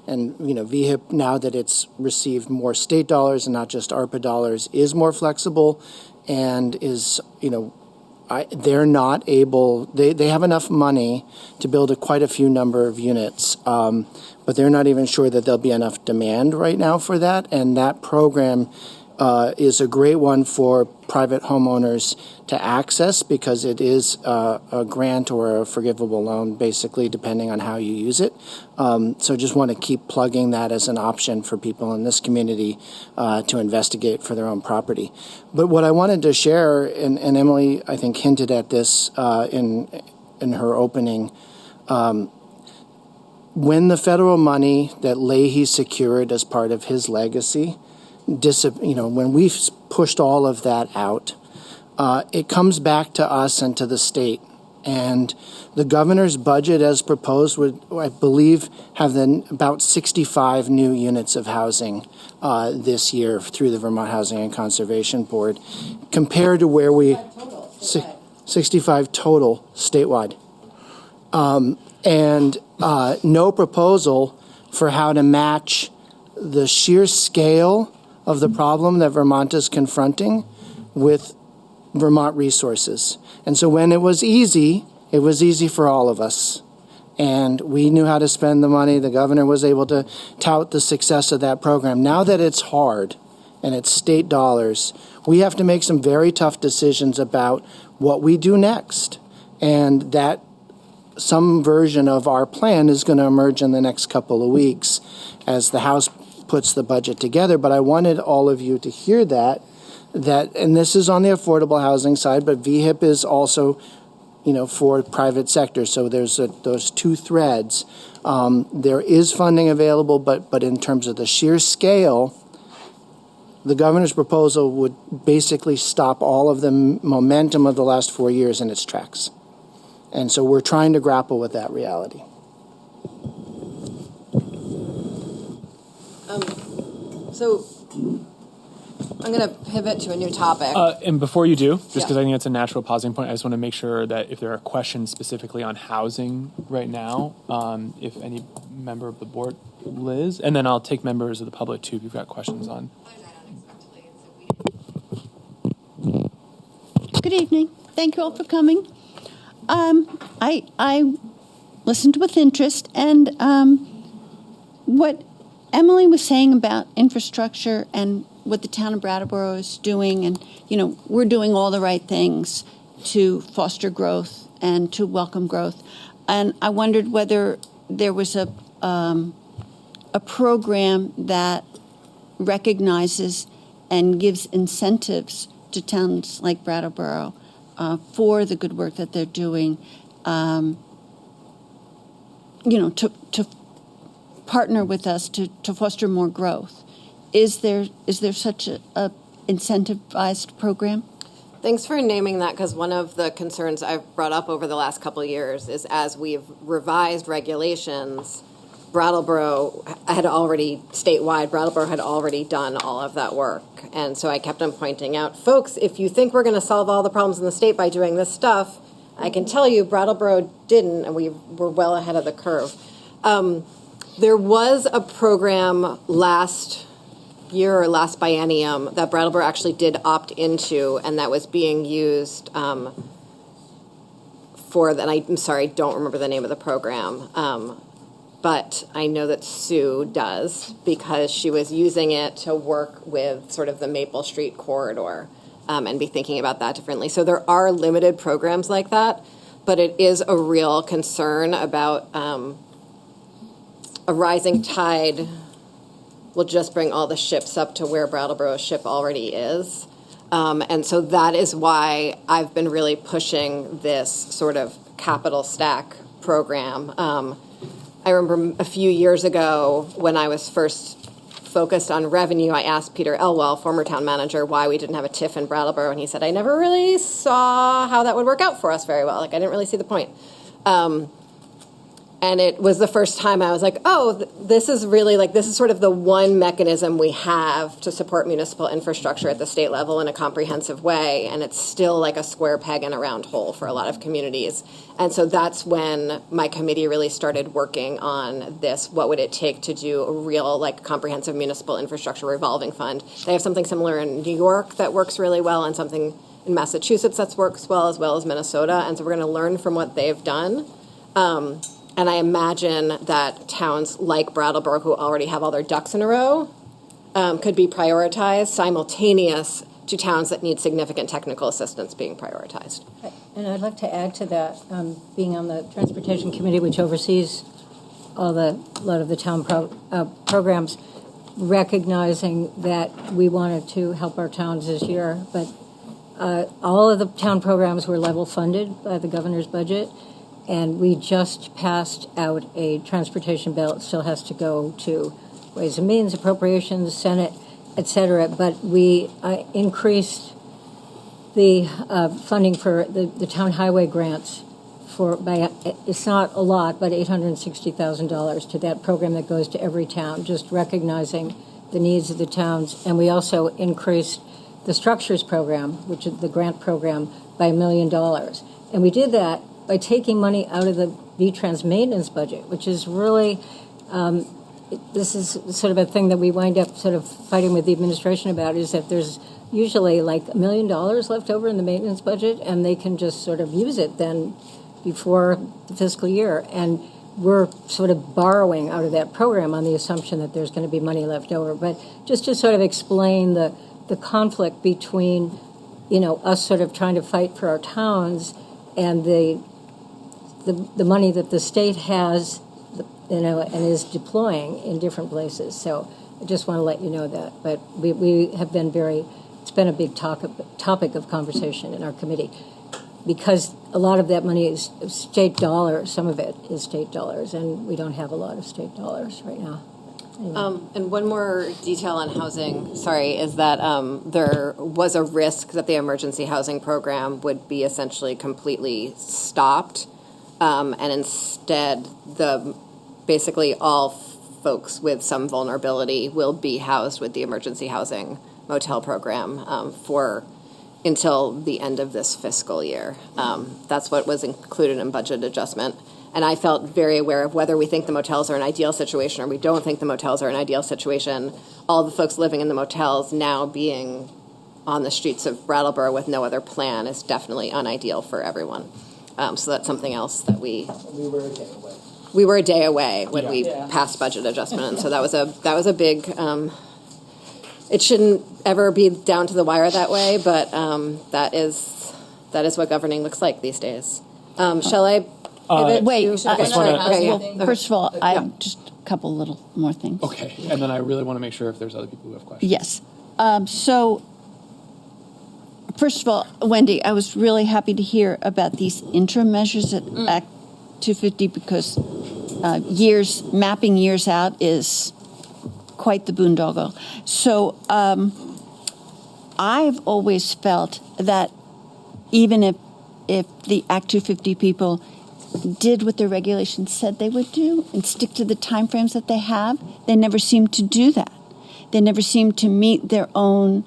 And, VHIP, now that it's received more state dollars and not just ARPA dollars, is more flexible and is, they're not able, they have enough money to build quite a few number of units, but they're not even sure that there'll be enough demand right now for that. And that program is a great one for private homeowners to access because it is a grant or a forgivable loan, basically, depending on how you use it. So just want to keep plugging that as an option for people in this community to investigate for their own property. But what I wanted to share, and Emily, I think, hinted at this in her opening, when the federal money that Leahy secured as part of his legacy, when we've pushed all of that out, it comes back to us and to the state. And the governor's budget as proposed would, I believe, have about 65 new units of housing this year through the Vermont Housing and Conservation Board, compared to where we... 65 total statewide. And no proposal for how to match the sheer scale of the problem that Vermont is confronting with Vermont resources. And so when it was easy for all of us. And we knew how to spend the money. The governor was able to tout the success of that program. Now that it's hard and it's state dollars, we have to make some very tough decisions about what we do next. And that some version of our plan is going to emerge in the next couple of weeks as the House puts the budget together. But I wanted all of you to hear that, and this is on the affordable housing side, but VHIP is also, for private sector. So there's those two threads. There is funding available, but in terms of the sheer scale, the governor's proposal would basically stop all of the momentum of the last 4 years in its tracks. And so we're trying to grapple with that reality. So I'm going to pivot to a new topic. And before you do, just because I think it's a natural pausing point, I just want to make sure that if there are questions specifically on housing right now, if any member of the board, Liz, and then I'll take members of the public too if you've got questions on. Good evening. Thank you all for coming. I listened with interest, and what Emily was saying about infrastructure and what the town of Brattleboro is doing, and we're doing all the right things to foster growth and to welcome growth. And I wondered whether there was a program that recognizes and gives incentives to towns like Brattleboro for the good work that they're doing, to partner with us to foster more growth. Is there such a incentivized program? Thanks for naming that, because one of the concerns I've brought up over the last couple of years is as we've revised regulations, Brattleboro had already done all of that work. And so I kept on pointing out, folks, if you think we're going to solve all the problems in the state by doing this stuff, I can tell you Brattleboro didn't, and we were well ahead of the curve. There was a program last year or last biennium that Brattleboro actually did opt into, and that was being used for that. I'm sorry, I don't remember the name of the program. But I know that Sue does, because she was using it to work with sort of the Maple Street corridor and be thinking about that differently. So there are limited programs like that, but it is a real concern about a rising tide will just bring all the ships up to where Brattleboro's ship already is. And so that is why I've been really pushing this sort of capital stack program. I remember a few years ago when I was first focused on revenue, I asked Peter Elwell, former town manager, why we didn't have a TIF in Brattleboro, and he said, I never really saw how that would work out for us very well. I didn't really see the point. And it was the first time I was like, oh, this is really this is sort of the one mechanism we have to support municipal infrastructure at the state level in a comprehensive way. And it's still like a square peg in a round hole for a lot of communities. And so that's when my committee really started working on this. What would it take to do a real comprehensive municipal infrastructure revolving fund? They have something similar in New York that works really well, and something in Massachusetts that works well as Minnesota. And so we're going to learn from what they've done. And I imagine that towns like Brattleboro, who already have all their ducks in a row, could be prioritized simultaneous to towns that need significant technical assistance being prioritized. And I'd like to add to that, being on the Transportation Committee, which oversees a lot of the town programs, recognizing that we wanted to help our towns this year, but all of the town programs were level funded by the governor's budget, and we just passed out a transportation bill. It still has to go to Ways and Means, Appropriations, Senate, et cetera, but we increased the funding for the town highway grants by, it's not a lot, but $860,000 to that program that goes to every town, just recognizing the needs of the towns. And we also increased the structures program, which is the grant program, by $1 million. And we did that by taking money out of the VTrans maintenance budget, which is really, this is sort of a thing that we wind up sort of fighting with the administration about, is that there's usually like $1 million left over in the maintenance budget, and they can just sort of use it then before the fiscal year. And we're sort of borrowing out of that program on the assumption that there's going to be money left over. But just to sort of explain the conflict between, us sort of trying to fight for our towns and the money that the state has, and is deploying in different places. So I just want to let you know that. But we have been it's been a big topic of conversation in our committee, because a lot of that money is state dollars. Some of it is state dollars, and we don't have a lot of state dollars right now. Anyway. And one more detail on housing, is that there was a risk that the emergency housing program would be essentially completely stopped, and instead basically all folks with some vulnerability will be housed with the emergency housing motel program until the end of this fiscal year. That's what was included in budget adjustment. And I felt very aware of whether we think the motels are an ideal situation or we don't think the motels are an ideal situation. All the folks living in the motels now being on the streets of Brattleboro with no other plan is definitely unideal for everyone. So that's something else that we were a day away when we passed budget adjustment, and so that was a big. It shouldn't ever be down to the wire that way, but that is what governing looks like these days. Shall I? Wait. Okay. First of all, I have just a couple little more things. Okay, and then I really want to make sure if there's other people who have questions. Yes. So, first of all, Wendy, I was really happy to hear about these interim measures at Act 250, because mapping years out is quite the boondoggle. So I've always felt that even if the Act 250 people did what their regulations said they would do and stick to the timeframes that they have, they never seem to do that. They never seem to meet their own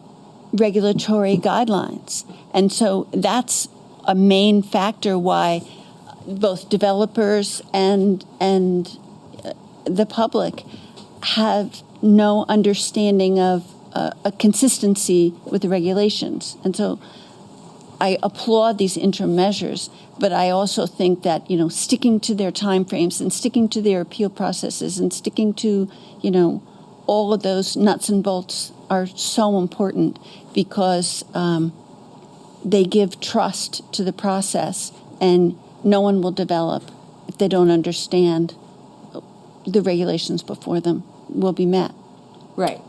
regulatory guidelines. And so that's a main factor why both developers and the public have no understanding of a consistency with the regulations. And so I applaud these interim measures, but I also think that, sticking to their timeframes and sticking to their appeal processes and sticking to, all of those nuts and bolts are so important, because they give trust to the process, and no one will develop if they don't understand the regulations before them will be met. Right.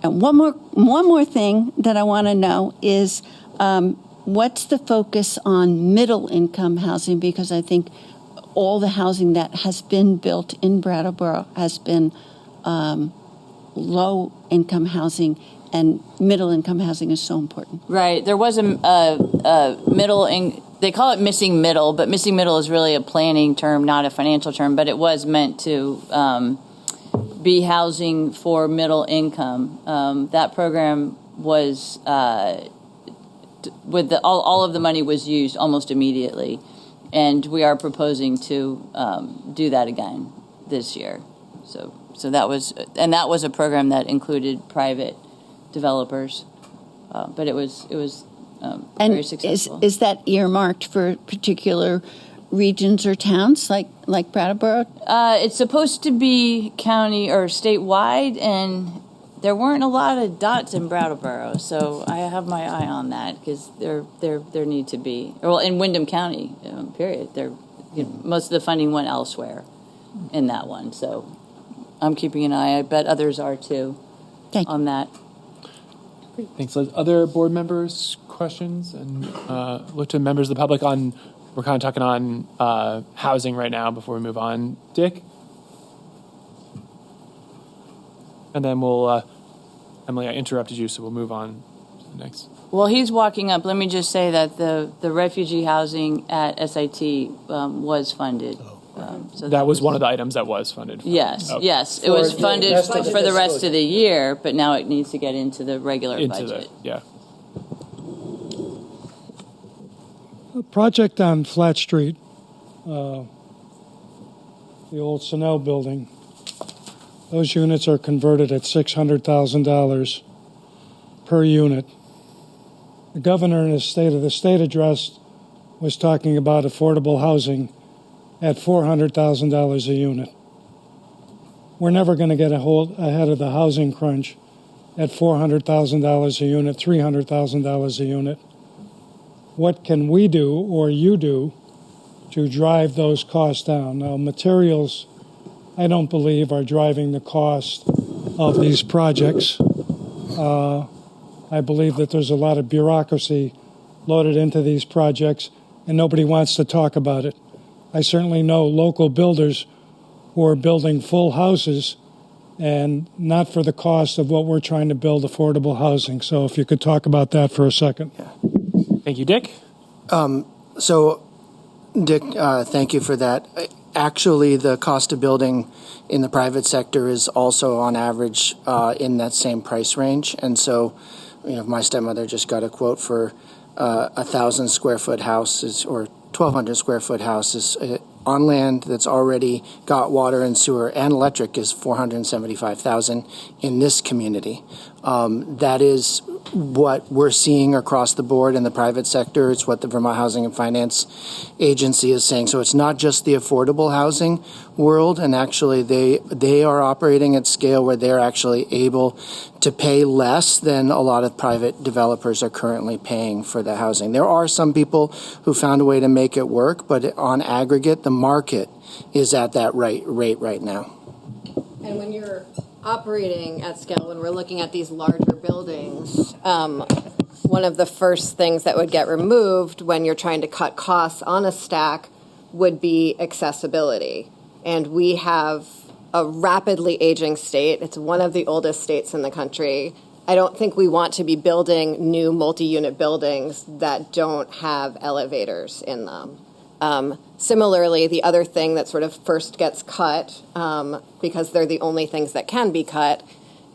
And one more thing that I want to know is what's the focus on middle income housing? Because I think all the housing that has been built in Brattleboro has been low income housing, and middle income housing is so important. Right. There was a middle they call it missing middle, but missing middle is really a planning term, not a financial term, but it was meant to be housing for middle income. That program was, with all of the money was used almost immediately, and we are proposing to do that again this year. So that was a program that included private developers, but it was very successful. Is that earmarked for particular regions or towns like Brattleboro? It's supposed to be county or statewide, and there weren't a lot of dots in Brattleboro, so I have my eye on that because there need to be. Well, in Windham County, period. Most of the funding went elsewhere in that one, so I'm keeping an eye. I bet others are too on that. Great. Thanks, Liz. Other board members, questions? And look to members of the public on, we're kind of talking on housing right now before we move on. Dick? And then we'll, Emily, I interrupted you, so we'll move on to the next. Well, he's walking up. Let me just say that the refugee housing at SIT was funded. So that was one of the items that was funded. Yes, okay. Yes. It was funded for the rest of the year, but now it needs to get into the regular budget. A project on Flat Street, the old Sonell building. Those units are converted at $600,000 per unit. The governor in his State of the State address was talking about affordable housing at $400,000 a unit. We're never going to get ahead of the housing crunch at $400,000 a unit, $300,000 a unit. What can we do, or you do, to drive those costs down? Now, materials, I don't believe, are driving the cost of these projects. I believe that there's a lot of bureaucracy loaded into these projects, and nobody wants to talk about it. I certainly know local builders who are building full houses and not for the cost of what we're trying to build, affordable housing. So if you could talk about that for a second. Yeah. Thank you, Dick. So, Dick, thank you for that. Actually, the cost of building in the private sector is also on average in that same price range. And so, my stepmother just got a quote for 1,000 square foot houses or 1,200 square foot houses on land that's already got water and sewer and electric is $475,000 in this community. That is what we're seeing across the board in the private sector. It's what the Vermont Housing and Finance Agency is saying. So it's not just the affordable housing world, and actually they are operating at scale where they're actually able to pay less than a lot of private developers are currently paying for the housing. There are some people who found a way to make it work, but on aggregate, the market is at that rate right now. And when you're operating at scale, when we're looking at these larger buildings, one of the first things that would get removed when you're trying to cut costs on a stack would be accessibility. And we have a rapidly aging state. It's one of the oldest states in the country. I don't think we want to be building new multi-unit buildings that don't have elevators in them. Similarly, the other thing that sort of first gets cut, because they're the only things that can be cut,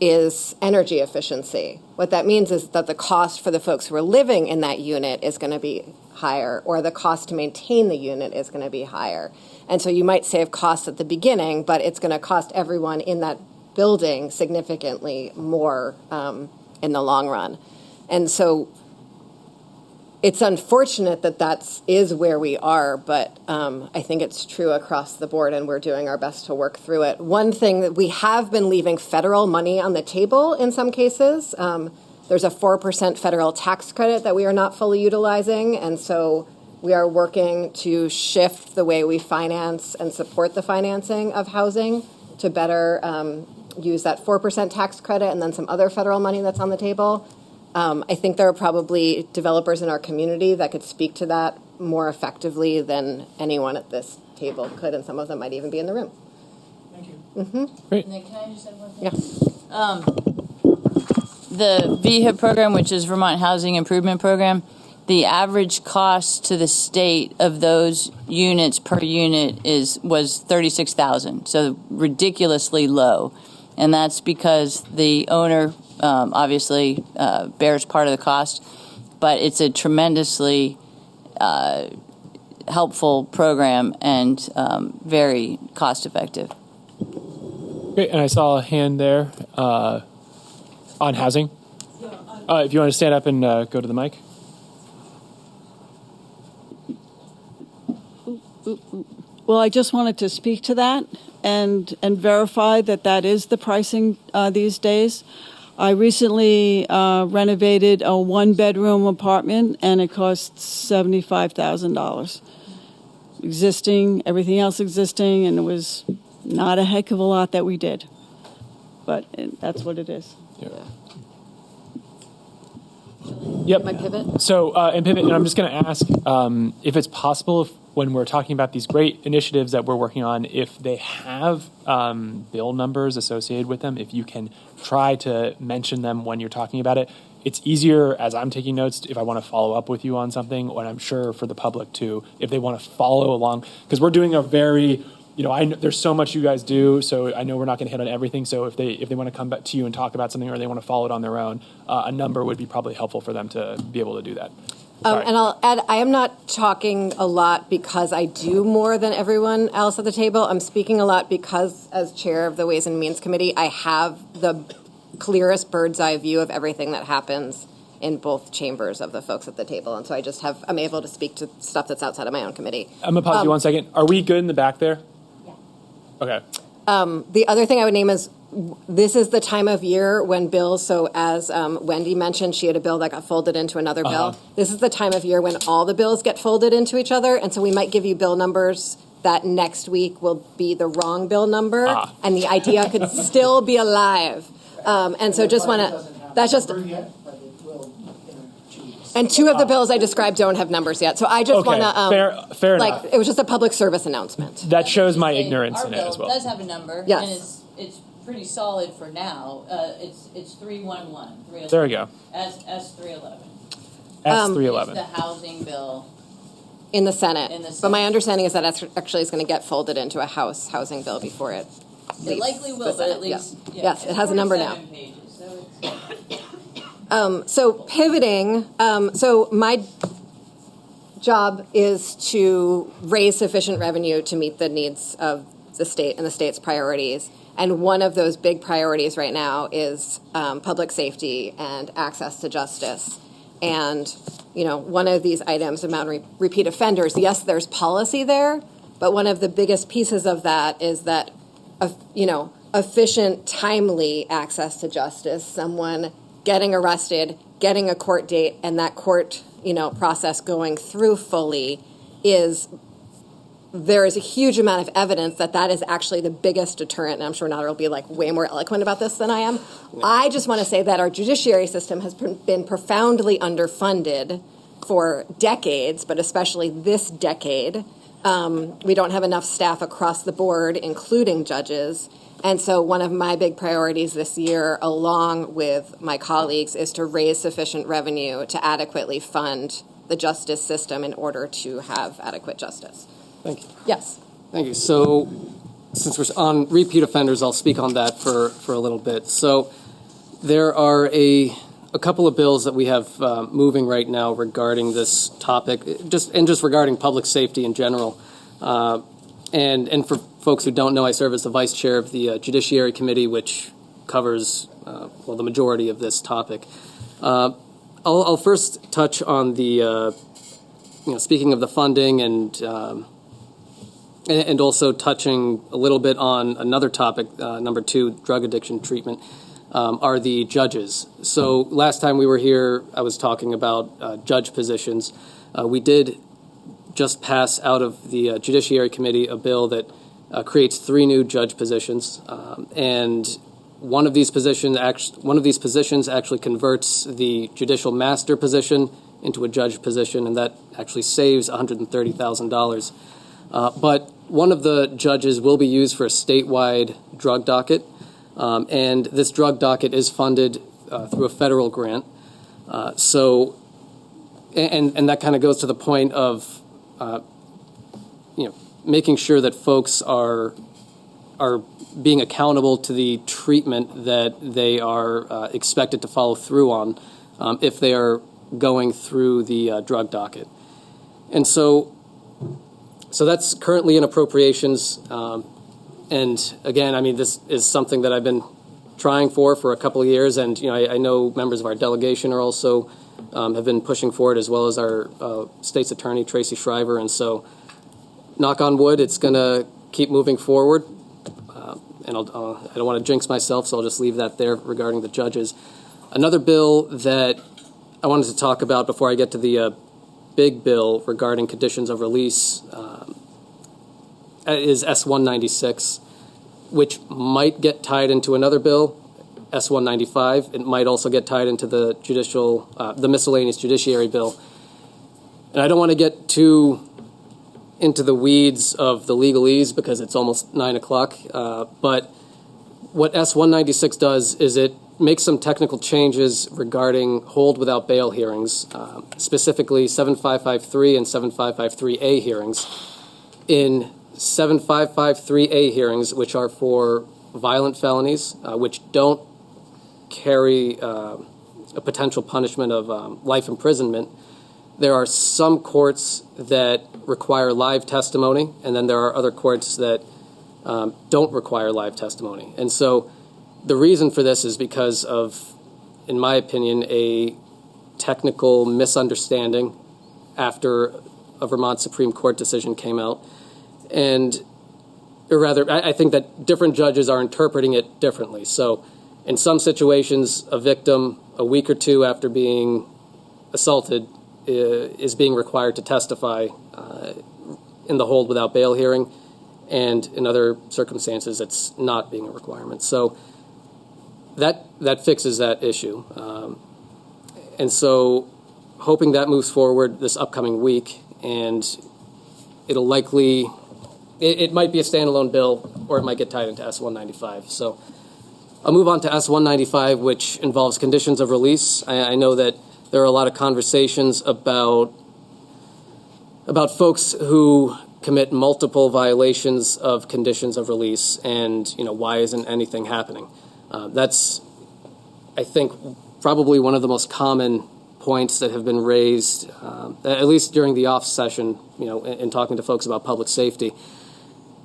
is energy efficiency. What that means is that the cost for the folks who are living in that unit is going to be higher, or the cost to maintain the unit is going to be higher. And so you might save costs at the beginning, but it's going to cost everyone in that building significantly more in the long run. And so it's unfortunate that that is where we are, but I think it's true across the board, and we're doing our best to work through it. One thing that we have been leaving federal money on the table in some cases. There's a 4% federal tax credit that we are not fully utilizing, and so we are working to shift the way we finance and support the financing of housing to better use that 4% tax credit and then some other federal money that's on the table. I think there are probably developers in our community that could speak to that more effectively than anyone at this table could, and some of them might even be in the room. Thank you. Mm-hmm. Great. Nick, can I just add one thing? Yeah. The VHIP program, which is Vermont Housing Improvement Program, the average cost to the state of those units per unit was $36,000, so ridiculously low. And that's because the owner obviously bears part of the cost, but it's a tremendously helpful program and very cost effective. Great, and I saw a hand there on housing. If you want to stand up and go to the mic. Well, I just wanted to speak to that and verify that that is the pricing these days. I recently renovated a one-bedroom apartment, and it cost $75,000. Existing, everything else existing, and it was not a heck of a lot that we did. But that's what it is. Yep. My pivot? So, and pivot, and I'm just going to ask if it's possible, when we're talking about these great initiatives that we're working on, if they have bill numbers associated with them, if you can try to mention them when you're talking about it. It's easier as I'm taking notes if I want to follow up with you on something, and I'm sure for the public too, if they want to follow along, because we're doing a very, there's so much you guys do, so I know we're not going to hit on everything. So if they want to come back to you and talk about something, or they want to follow it on their own, a number would be probably helpful for them to be able to do that. And I'll add, I am not talking a lot because I do more than everyone else at the table. I'm speaking a lot because, as chair of the Ways and Means Committee, I have the clearest bird's eye view of everything that happens in both chambers of the folks at the table. And so I'm able to speak to stuff that's outside of my own committee. I'm going to pause you 1 second. Are we good in the back there? Yeah. Okay. The other thing I would name is, this is the time of year when bills, so as Wendy mentioned, she had a bill that got folded into another bill. This is the time of year when all the bills get folded into each other, and so we might give you bill numbers that next week will be the wrong bill number, and the idea could still be alive. And so just want to, that's just, and two of the bills I described don't have numbers yet. So I just want to, fair enough. It was just a public service announcement. That shows my ignorance in it as well. Our bill does have a number. Yes. And it's pretty solid for now. It's 311. There we go. S311. S311. It's the housing bill. In the Senate. In the Senate. But my understanding is that actually is going to get folded into a House housing bill before it It likely will, but at least... Yeah. Yes, it has a number now. Pages, so So pivoting, so my job is to raise sufficient revenue to meet the needs of the state and the state's priorities. And one of those big priorities right now is public safety and access to justice. And, one of these items, amount of repeat offenders, yes, there's policy there, but one of the biggest pieces of that is that, efficient, timely access to justice, someone getting arrested, getting a court date, and that court, process going through fully there is a huge amount of evidence that is actually the biggest deterrent, and I'm sure Nader will be way more eloquent about this than I am. Yeah. I just want to say that our judiciary system has been profoundly underfunded for decades, but especially this decade. We don't have enough staff across the board, including judges. And so one of my big priorities this year, along with my colleagues, is to raise sufficient revenue to adequately fund the justice system in order to have adequate justice. Thank you. Yes. Thank you. So since we're on repeat offenders, I'll speak on that for a little bit. So there are a couple of bills that we have moving right now regarding this topic, just regarding public safety in general. And for folks who don't know, I serve as the vice chair of the Judiciary Committee, which covers the majority of this topic. I'll first touch on the speaking of the funding and also touching a little bit on another topic, number 2, drug addiction treatment, are the judges. So last time we were here, I was talking about judge positions. We did just pass out of the Judiciary Committee a bill that creates 3 new judge positions, and one of these positions actually converts the judicial master position into a judge position, and that actually saves $130,000. But one of the judges will be used for a statewide drug docket, and this drug docket is funded through a federal grant. And that kind of goes to the point of making sure that folks are being accountable to the treatment that they are expected to follow through on if they are going through the drug docket. And so that's currently in appropriations. And again, this is something that I've been trying for a couple of years. And, I know members of our delegation are also have been pushing for it, as well as our state's attorney, Tracy Shriver. And so, knock on wood, it's going to keep moving forward. and I don't want to jinx myself, so I'll just leave that there regarding the judges. Another bill that I wanted to talk about before I get to the big bill regarding conditions of release is S-196, which might get tied into another bill, S-195. It might also get tied into the the miscellaneous judiciary bill. And I don't want to get too into the weeds of the legalese because it's almost 9 o'clock. But what S-196 does is it makes some technical changes regarding hold without bail hearings, specifically 7553 and 7553A hearings. In 7553A hearings, which are for violent felonies, which don't carry a potential punishment of life imprisonment, there are some courts that require live testimony, and then there are other courts that don't require live testimony. And so the reason for this is because of, in my opinion, a technical misunderstanding after a Vermont Supreme Court decision came out. And, or rather, I think that different judges are interpreting it differently. So in some situations, a victim, a week or two after being assaulted, is being required to testify in the hold without bail hearing, and in other circumstances, it's not being a requirement. So that fixes that issue. And so hoping that moves forward this upcoming week, and it'll likely, it might be a standalone bill, or it might get tied into S-195. So I'll move on to S-195, which involves conditions of release. I know that there are a lot of conversations about folks who commit multiple violations of conditions of release, and why isn't anything happening? That's, I think, probably one of the most common points that have been raised, at least during the off session, in talking to folks about public safety.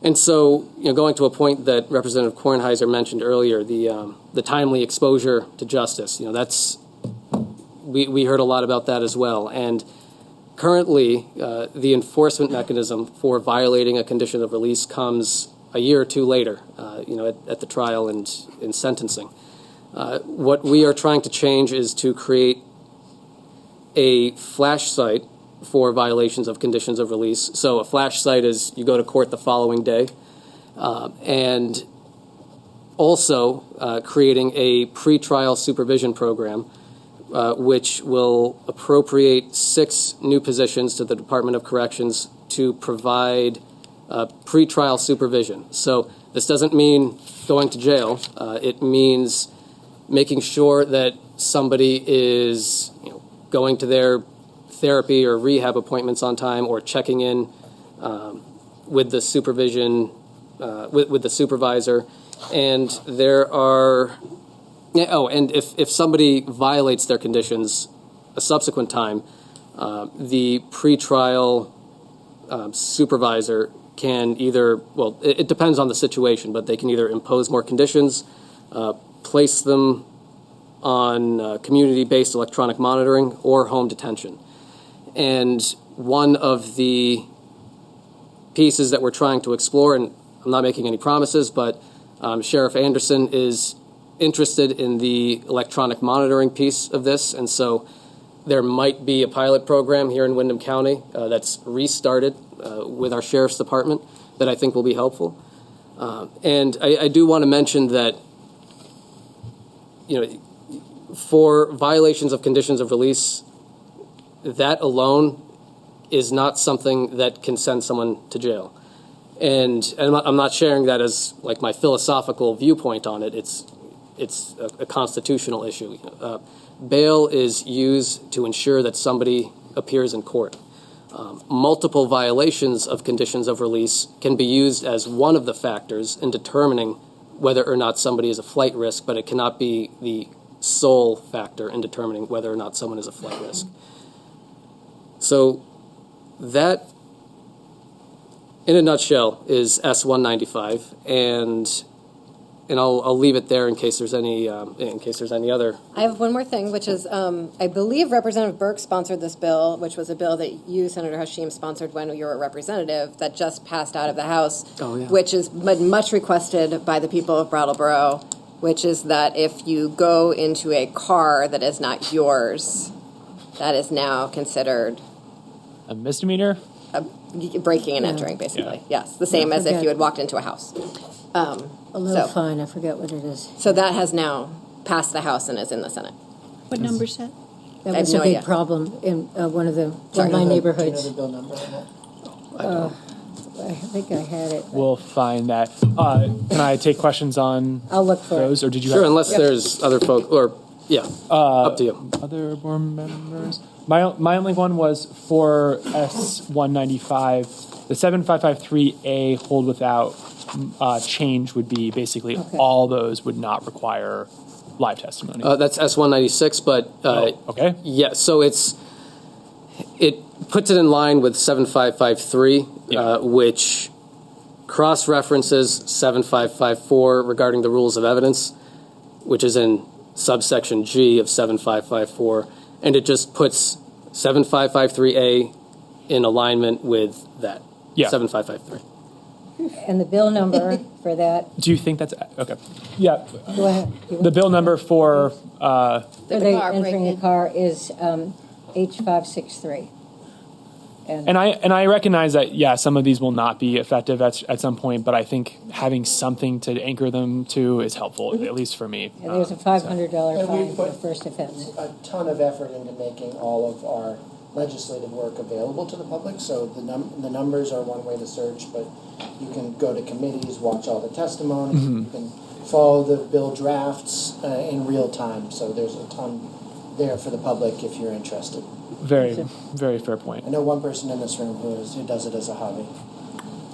And so, going to a point that Representative Kornheiser mentioned earlier, the timely exposure to justice. That's we heard a lot about that as well. And currently, the enforcement mechanism for violating a condition of release comes a year or two later, at the trial and in sentencing. What we are trying to change is to create a flash site for violations of conditions of release. So a flash site is you go to court the following day, and also creating a pretrial supervision program, which will appropriate 6 new positions to the Department of Corrections to provide pretrial supervision. So this doesn't mean going to jail. It means making sure that somebody is going to their therapy or rehab appointments on time, or checking in with the supervision, with the supervisor. And there are, and if somebody violates their conditions a subsequent time, the pretrial supervisor can either, well, it depends on the situation, but they can either impose more conditions, place them on community-based electronic monitoring, or home detention. And one of the pieces that we're trying to explore, and I'm not making any promises, but Sheriff Anderson is interested in the electronic monitoring piece of this, and so there might be a pilot program here in Windham County that's restarted with our Sheriff's Department that I think will be helpful. And I do want to mention that, for violations of conditions of release, that alone is not something that can send someone to jail. And I'm not sharing that as like my philosophical viewpoint on it. It's a constitutional issue. Bail is used to ensure that somebody appears in court. Multiple violations of conditions of release can be used as one of the factors in determining whether or not somebody is a flight risk, but it cannot be the sole factor in determining whether or not someone is a flight risk. So that, in a nutshell, is S-195. And and I'll leave it there in case there's any other. I have one more thing, which is I believe Representative Burke sponsored this bill, which was a bill that you, Senator Hashim, sponsored when you were a representative that just passed out of the House, which is much requested by the people of Brattleboro, which is that if you go into a car that is not yours, that is now considered a misdemeanor? Breaking and entering, basically. Yes, the same as if you had walked into a house. A little fine, I forget what it is. So that has now passed the House and is in the Senate. What number is that? That I was have a no big idea. problem in one of my neighborhoods. I think I had it. We'll find that. Can I take questions on I'll look for those, it. or did you? Sure, unless there's other folk, or up to you. Other board members. My only one was for S195. The 7553A hold without change would be basically all those would not require live testimony. That's S196, but okay. Yeah, so it puts it in line with 7553, which cross-references 7554 regarding the rules of evidence, which is in subsection G of 7554, and it just puts 7553A in alignment with that. 7553. And the bill number for that. Do you think that's okay? Yeah. Go ahead. The bill number for entering the car is H563. And I recognize that some of these will not be effective at some point, but I think having something to anchor them to is helpful, at least for me. And there's a $500 fine for the first offense. A ton of effort into making all of our legislative work available to the public. So the numbers are one way to search, but you can go to committees, watch all the testimony, you can follow the bill drafts in real time. So there's a ton there for the public if you're interested. Very, very fair point. I know one person in this room who does it as a hobby.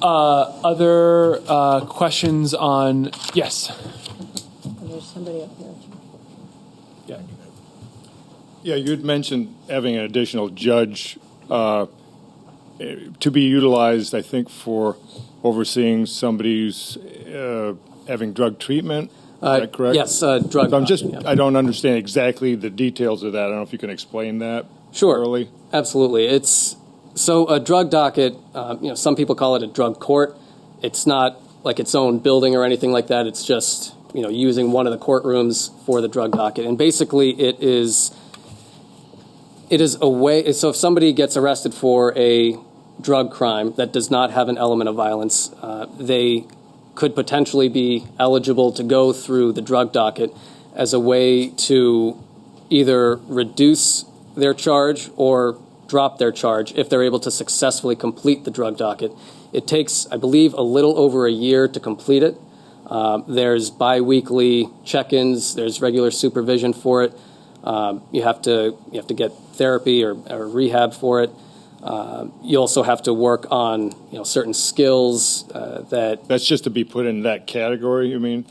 Other questions on? Yes. There's somebody up here. Yeah. Yeah, you'd mentioned having an additional judge to be utilized, I think, for overseeing somebody who's having drug treatment. Is that correct? Yes, drug. So I don't understand exactly the details of that. I don't know if you can explain that. Sure. Thoroughly. Absolutely. It's so a drug docket. Some people call it a drug court. It's not like its own building or anything like that. It's just using one of the courtrooms for the drug docket, and basically it is a way. So if somebody gets arrested for a drug crime that does not have an element of violence, they could potentially be eligible to go through the drug docket as a way to either reduce their charge or drop their charge if they're able to successfully complete the drug docket. It takes, I believe, a little over a year to complete it. There's biweekly check-ins. There's regular supervision for it. You have to get therapy or rehab for it. You also have to work on certain skills That's just to be put in that category. You mean?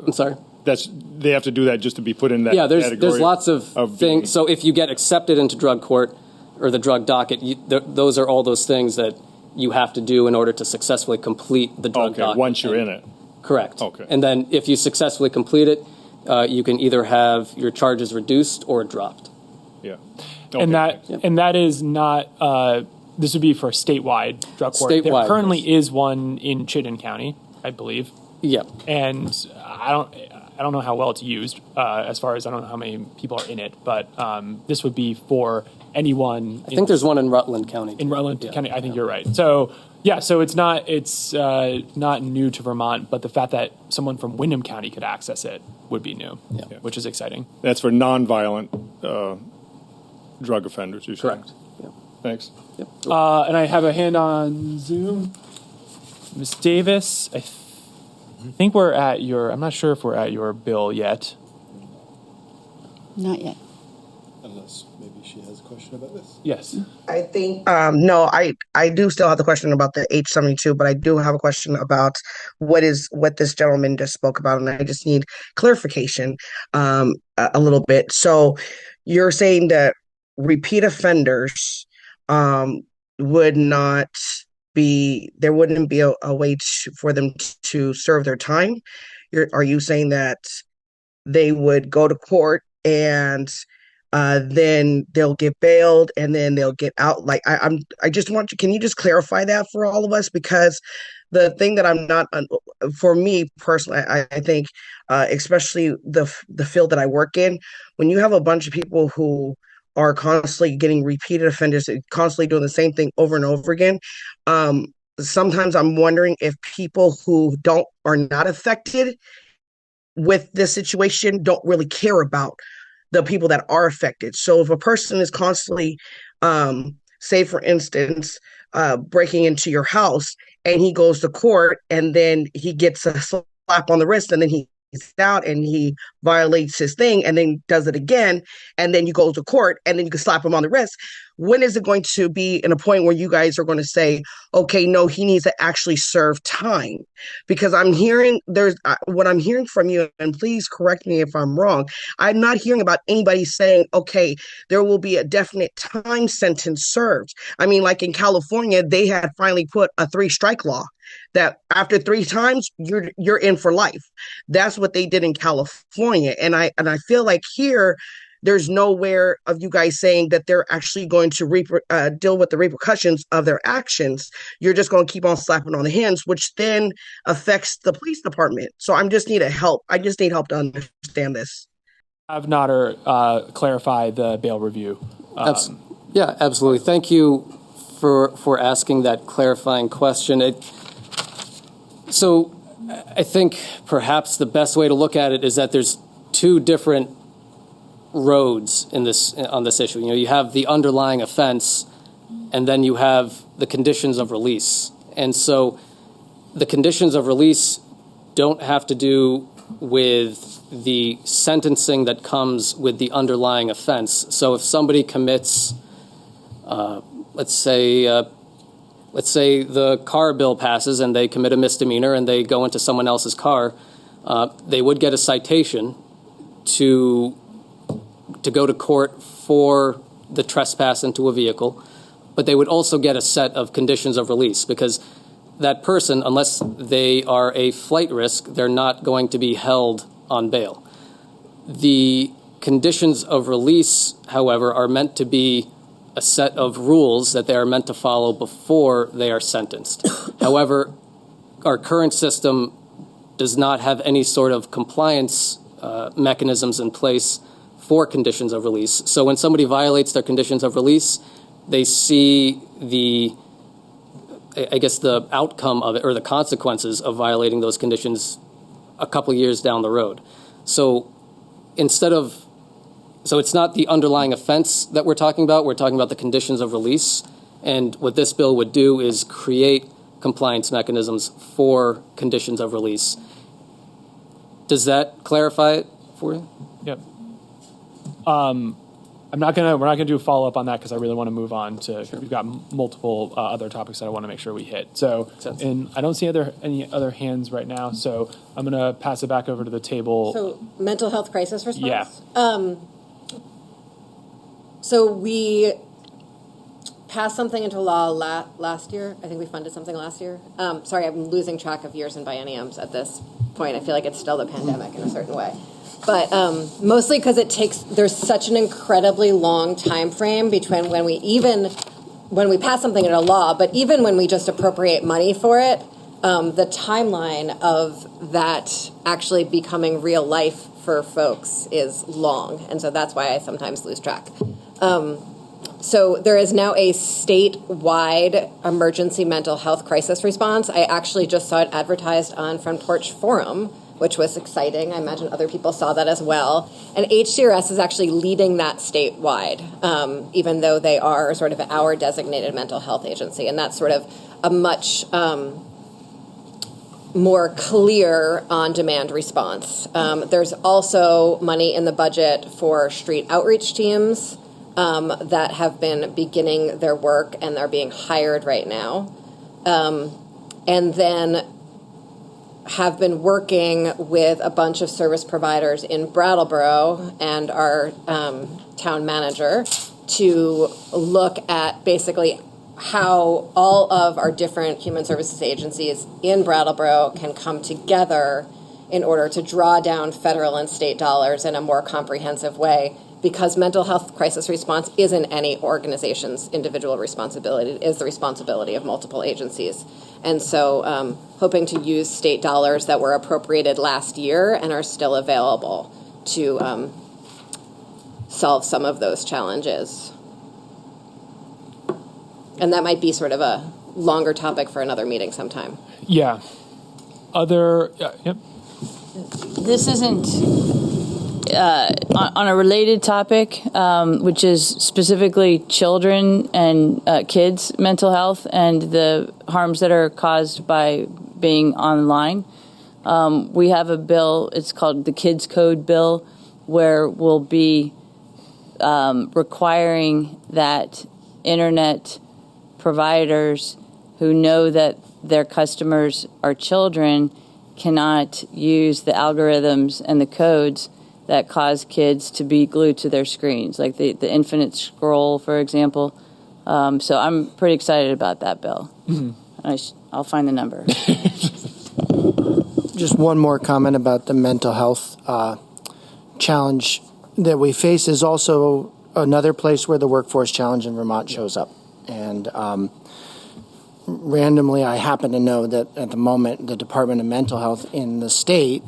I'm sorry. They have to do that just to be put in that category. There's lots of things. So if you get accepted into drug court or the drug docket, those are all those things that you have to do in order to successfully complete the drug docket. Once you're in it. Correct. Okay. And then if you successfully complete it, you can either have your charges reduced or dropped. Yeah. And that is not. This would be for a statewide drug court. Statewide, There currently is one in Chittenden County, I believe. Yeah. And I don't know how well it's used. As far as I don't know how many people are in it, but this would be for anyone. I think there's one in Rutland County. In Rutland County, I think you're right. So so it's not new to Vermont, but the fact that someone from Windham County could access it would be new, which is exciting. That's for nonviolent drug offenders. You're saying? Correct. Yeah. Thanks. Yep. And I have a hand on Zoom. Ms. Davis, I think we're at your. I'm not sure if we're at your bill yet. Not yet. Unless maybe she has a question about this. Yes. I think no, I do still have the question about the H72, but I do have a question about what this gentleman just spoke about, and I just need clarification a little bit. So you're saying that repeat offenders would not there wouldn't be a way for them to serve their time? Are you saying that they would go to court and then they'll get bailed and then they'll get out? Like I just want you, can you just clarify that for all of us? Because the thing that I'm not, for me personally, I think, especially the field that I work in, when you have a bunch of people who are constantly getting repeated offenders, constantly doing the same thing over and over again, sometimes I'm wondering if people who are not affected with this situation don't really care about the people that are affected. So if a person is constantly, say for instance, breaking into your house and he goes to court and then he gets a slap on the wrist and then he's out and he violates his thing and then does it again, and then you go to court and then you can slap him on the wrist. When is it going to be in a point where you guys are going to say, okay, no, he needs to actually serve time? Because I'm hearing what I'm hearing from you, and please correct me if I'm wrong, I'm not hearing about anybody saying, okay, there will be a definite time sentence served. I mean, like in California, they had finally put a 3-strike law that after 3 times you're in for life. That's what they did in California. And I feel like here there's nowhere of you guys saying that they're actually going to deal with the repercussions of their actions. You're just going to keep on slapping on the hands, which then affects the police department. So I just need help to understand this. Have Notter clarify the bail review. Yeah, absolutely. Thank you for asking that clarifying question. So I think perhaps the best way to look at it is that there's 2 different roads on this issue. You have the underlying offense, and then you have the conditions of release. And so the conditions of release don't have to do with the sentencing that comes with the underlying offense. So if somebody commits, let's say the car bill passes and they commit a misdemeanor and they go into someone else's car, they would get a citation to go to court for the trespass into a vehicle, but they would also get a set of conditions of release, because that person, unless they are a flight risk, they're not going to be held on bail. The conditions of release, however, are meant to be a set of rules that they are meant to follow before they are sentenced. However, our current system does not have any sort of compliance mechanisms in place for conditions of release. So when somebody violates their conditions of release, they see the outcome of it, or the consequences of violating those conditions, a couple years down the road. So it's not the underlying offense that we're talking about the conditions of release. And what this bill would do is create compliance mechanisms for conditions of release. Does that clarify it for you? Yep. We're not gonna do a follow up on that because I really want to move on to. Sure. We've got multiple other topics that I want to make sure we hit. So, and I don't see any other hands right now. So I'm gonna pass it back over to the table. So mental health crisis response. Yeah. So we passed something into law last year. I think we funded something last year. Sorry, I'm losing track of years and bienniums at this point. I feel like it's still the pandemic in a certain way. But mostly because there's such an incredibly long time frame between when we pass something into law, but even when we just appropriate money for it, the timeline of that actually becoming real life for folks is long. And so that's why I sometimes lose track. So there is now a statewide emergency mental health crisis response. I actually just saw it advertised on Front Porch Forum, which was exciting. I imagine other people saw that as well. And HCRS is actually leading that statewide, even though they are sort of our designated mental health agency. And that's sort of a much more clear on-demand response. There's also money in the budget for street outreach teams that have been beginning their work, and they're being hired right now. And then have been working with a bunch of service providers in Brattleboro and our town manager to look at basically how all of our different human services agencies in Brattleboro can come together in order to draw down federal and state dollars in a more comprehensive way, because mental health crisis response isn't any organization's individual responsibility. It is the responsibility of multiple agencies. And so hoping to use state dollars that were appropriated last year and are still available to solve some of those challenges. And that might be sort of a longer topic for another meeting sometime. Yeah. Yep. This isn't on a related topic, which is specifically children and kids' mental health and the harms that are caused by being online. We have a bill, it's called the Kids Code Bill, where we'll be requiring that internet providers who know that their customers are children cannot use the algorithms and the codes that cause kids to be glued to their screens, like the infinite scroll, for example. So I'm pretty excited about that bill. Mm-hmm. I'll find the number. Just one more comment about the mental health challenge that we face is also another place where the workforce challenge in Vermont shows up. And randomly, I happen to know that at the moment, the Department of Mental Health in the state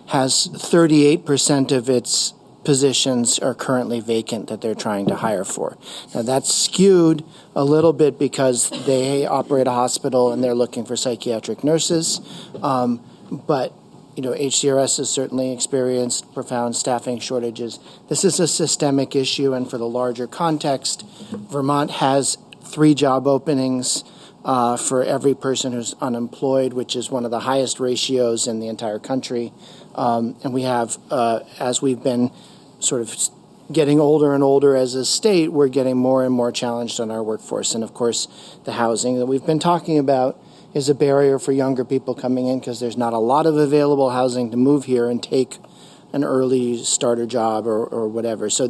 has 38% of its positions are currently vacant that they're trying to hire for. Now, that's skewed a little bit because they operate a hospital and they're looking for psychiatric nurses. But HCRS has certainly experienced profound staffing shortages. This is a systemic issue, and for the larger context, Vermont has 3 job openings for every person who's unemployed, which is one of the highest ratios in the entire country. And we have, as we've been sort of getting older and older as a state, we're getting more and more challenged on our workforce. And of course, the housing that we've been talking about is a barrier for younger people coming in because there's not a lot of available housing to move here and take an early starter job or whatever. So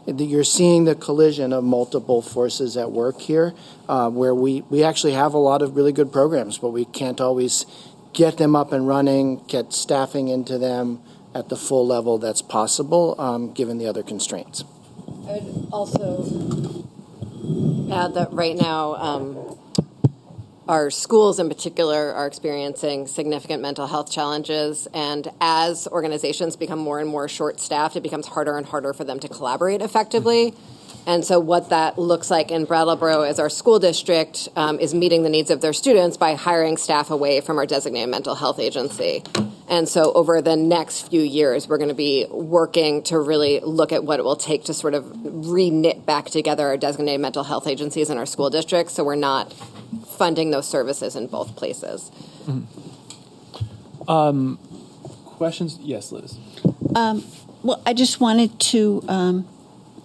you're seeing the collision of multiple forces at work here, where we actually have a lot of really good programs, but we can't always get them up and running, get staffing into them at the full level that's possible, given the other constraints. I would also add that right now, our schools in particular are experiencing significant mental health challenges, and as organizations become more and more short-staffed, it becomes harder and harder for them to collaborate effectively. And so what that looks like in Brattleboro is our school district is meeting the needs of their students by hiring staff away from our designated mental health agency. And so over the next few years, we're going to be working to really look at what it will take to sort of re-knit back together our designated mental health agencies in our school districts, so we're not funding those services in both places. Mm-hmm. Questions? Yes, Liz. Well, I just wanted to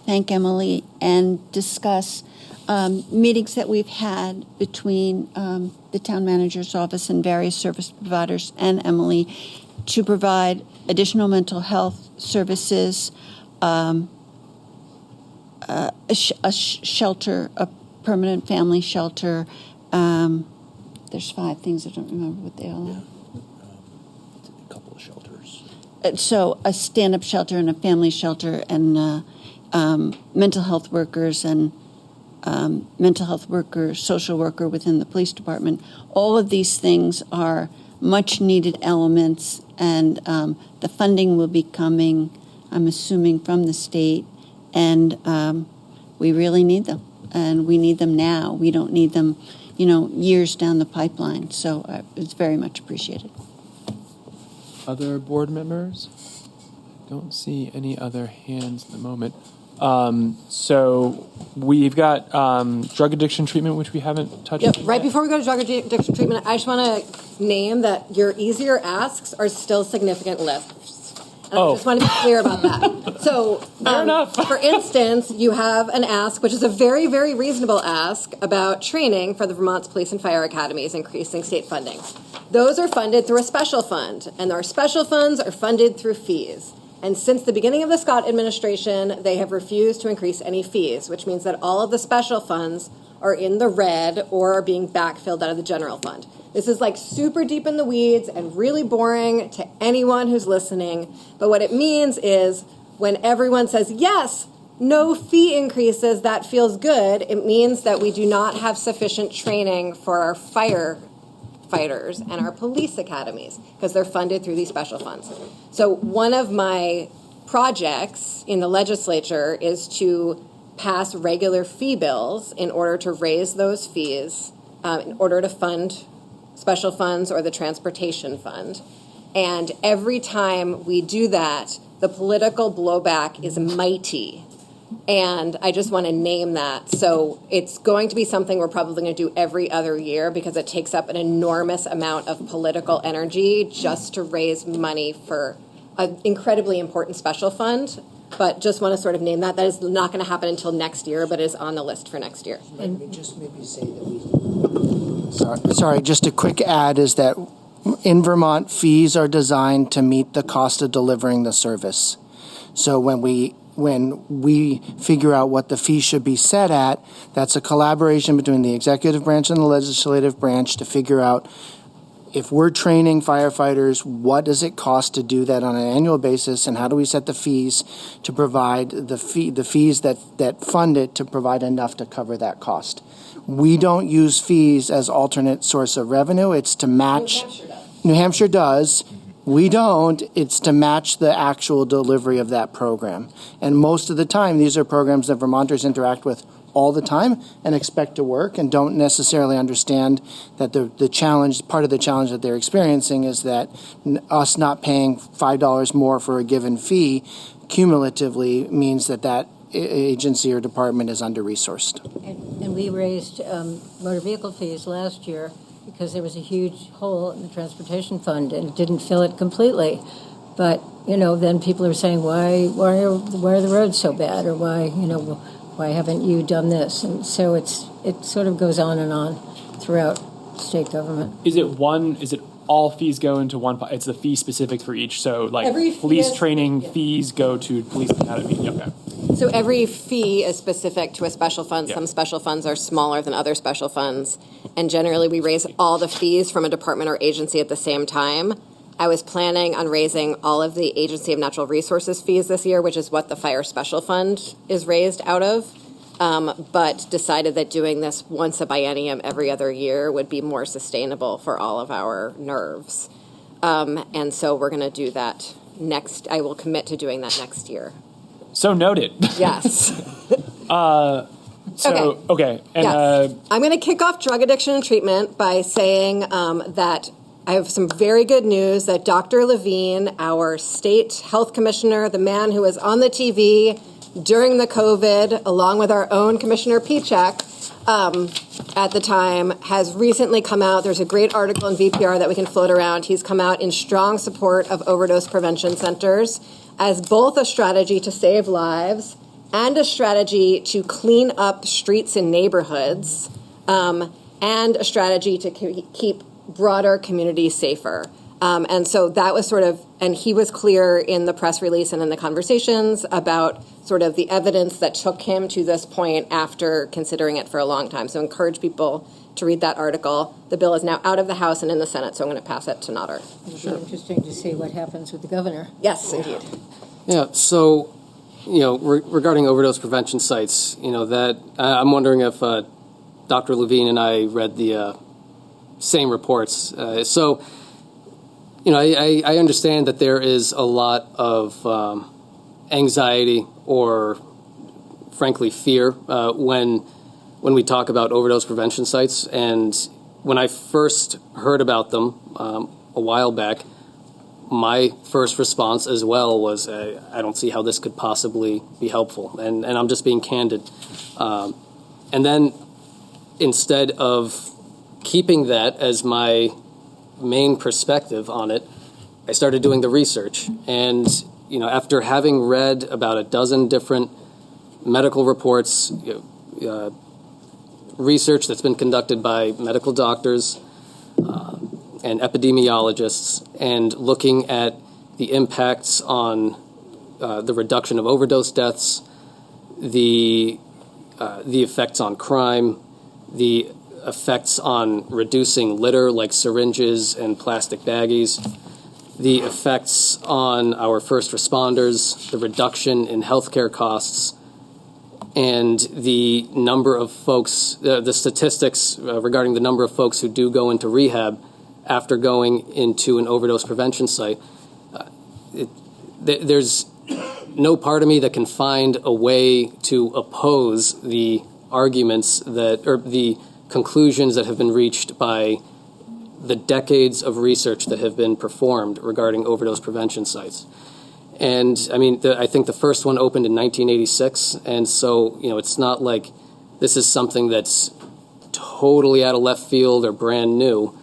thank Emily and discuss meetings that we've had between the town manager's office and various service providers and Emily to provide additional mental health services, a shelter, a permanent family shelter. There's 5 things, I don't remember what they all are. A couple of shelters. So a stand-up shelter and a family shelter and mental health workers and mental health worker, social worker within the police department. All of these things are much needed elements, and the funding will be coming, I'm assuming, from the state, and we really need them, and we need them now. We don't need them, years down the pipeline. So it's very much appreciated. Other board members? Don't see any other hands at the moment. So we've got drug addiction treatment, which we haven't touched on. Right before we go to drug addiction treatment, I just want to name that your easier asks are still significant lifts. And I just want to be clear about that. So, fair enough. For instance, you have an ask, which is a very, very reasonable ask, about training for the Vermont's Police and Fire Academies, increasing state funding. Those are funded through a special fund, and our special funds are funded through fees. And since the beginning of the Scott administration, they have refused to increase any fees, which means that all of the special funds are in the red or are being backfilled out of the general fund. This is like super deep in the weeds and really boring to anyone who's listening. But what it means is when everyone says, yes, no fee increases, that feels good, it means that we do not have sufficient training for our firefighters and our police academies because they're funded through these special funds. So one of my projects in the legislature is to pass regular fee bills in order to raise those fees in order to fund special funds or the transportation fund. And every time we do that, the political blowback is mighty. And I just want to name that. So it's going to be something we're probably going to do every other year because it takes up an enormous amount of political energy just to raise money for an incredibly important special fund. But just want to sort of name that. That is not going to happen until next year, but is on the list for next year. And just maybe say that we... Sorry, just a quick add is that in Vermont, fees are designed to meet the cost of delivering the service. So when we figure out what the fee should be set at, that's a collaboration between the executive branch and the legislative branch to figure out if we're training firefighters, what does it cost to do that on an annual basis, and how do we set the fees to provide the fees that fund it to provide enough to cover that cost. We don't use fees as alternate source of revenue. It's to match. New Hampshire does. We don't. It's to match the actual delivery of that program. And most of the time, these are programs that Vermonters interact with all the time and expect to work and don't necessarily understand that the challenge, part of the challenge that they're experiencing is that us not paying $5 more for a given fee cumulatively means that agency or department is under-resourced. And we raised motor vehicle fees last year because there was a huge hole in the transportation fund and didn't fill it completely. But, then people are saying, why are the roads so bad? Or why haven't you done this? And so it sort of goes on and on throughout state government. Is it all fees go into one pot? It's the fee specific for each. So like police training fees go to police academy. Okay. So every fee is specific to a special fund. Some special funds are smaller than other special funds. And generally we raise all the fees from a department or agency at the same time. I was planning on raising all of the Agency of Natural Resources fees this year, which is what the Fire Special Fund is raised out of, but decided that doing this once a biennium every other year would be more sustainable for all of our nerves. And so we're going to do that next. I will commit to doing that next year. So noted. Yes. Okay. And, yes. I'm going to kick off drug addiction and treatment by saying that I have some very good news that Dr. Levine, our state health commissioner, the man who was on the TV during the COVID, along with our own Commissioner Pichek at the time, has recently come out. There's a great article in VPR that we can float around. He's come out in strong support of overdose prevention centers as both a strategy to save lives and a strategy to clean up streets and neighborhoods, and a strategy to keep broader communities safer. And so that was and he was clear in the press release and in the conversations about sort of the evidence that took him to this point after considering it for a long time. So encourage people to read that article. The bill is now out of the House and in the Senate, so I'm going to pass it to Notter. It'll be interesting to see what happens with the governor. Yes, indeed. Yeah, so, regarding overdose prevention sites, that I'm wondering if Dr. Levine and I read the same reports. I understand that there is a lot of anxiety or, frankly, fear when we talk about overdose prevention sites. And when I first heard about them a while back, my first response as well was, I don't see how this could possibly be helpful. And I'm just being candid. And then instead of keeping that as my main perspective on it, I started doing the research. And, after having read about a dozen different medical reports, research that's been conducted by medical doctors and epidemiologists, and looking at the impacts on the reduction of overdose deaths, the effects on crime, the effects on reducing litter like syringes and plastic baggies, the effects on our first responders, the reduction in healthcare costs, and the number of folks, the statistics regarding the number of folks who do go into rehab after going into an overdose prevention site. There's no part of me that can find a way to oppose the arguments or the conclusions that have been reached by the decades of research that have been performed regarding overdose prevention sites. And I mean, I think the first one opened in 1986, and so, it's not like this is something that's totally out of left field or brand new.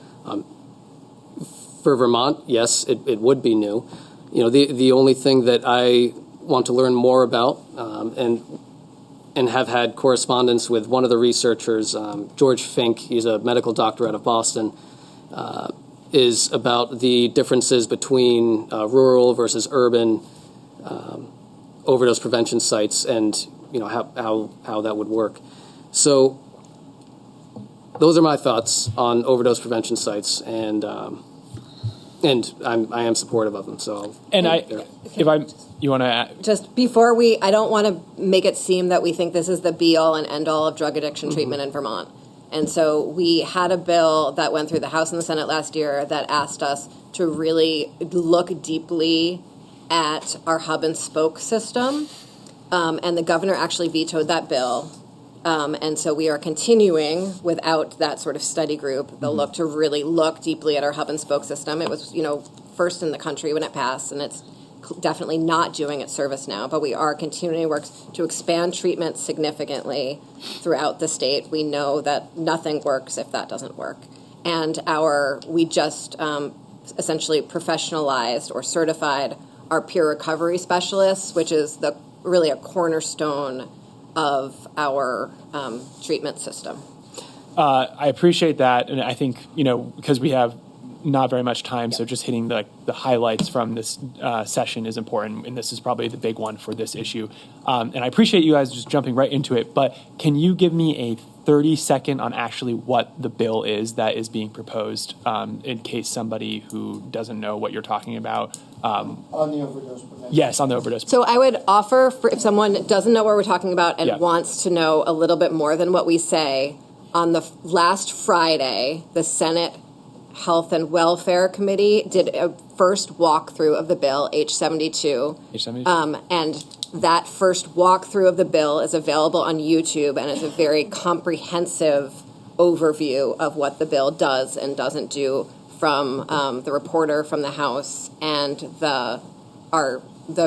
For Vermont, yes, it would be new. The only thing that I want to learn more about, and have had correspondence with one of the researchers, George Fink, he's a medical doctor out of Boston, is about the differences between rural versus urban overdose prevention sites, and how that would work. So those are my thoughts on overdose prevention sites, and I am supportive of them. So you want to just before I don't want to make it seem that we think this is the be all and end all of drug addiction treatment in Vermont. And so we had a bill that went through the House and the Senate last year that asked us to really look deeply at our hub and spoke system. And the governor actually vetoed that bill. And so we are continuing without that sort of study group. They'll look to really look deeply at our hub and spoke system. It was, first in the country when it passed, and it's definitely not doing its service now, but we are continuing work to expand treatment significantly throughout the state. We know that nothing works if that doesn't work. And we just essentially professionalized or certified our peer recovery specialists, which is really a cornerstone of our treatment system. I appreciate that, and I think, because we have not very much time, so just hitting the highlights from this session is important, and this is probably the big one for this issue. And I appreciate you guys just jumping right into it, but can you give me a 30-second on actually what the bill is that is being proposed, in case somebody who doesn't know what you're talking about? On the overdose prevention. Yes, on the overdose. So I would offer, if someone doesn't know what we're talking about and wants to know a little bit more than what we say, on the last Friday, the Senate Health and Welfare Committee did a first walkthrough of the bill, H-72. And that first walkthrough of the bill is available on YouTube, and it's a very comprehensive overview of what the bill does and doesn't do from the reporter from the House and the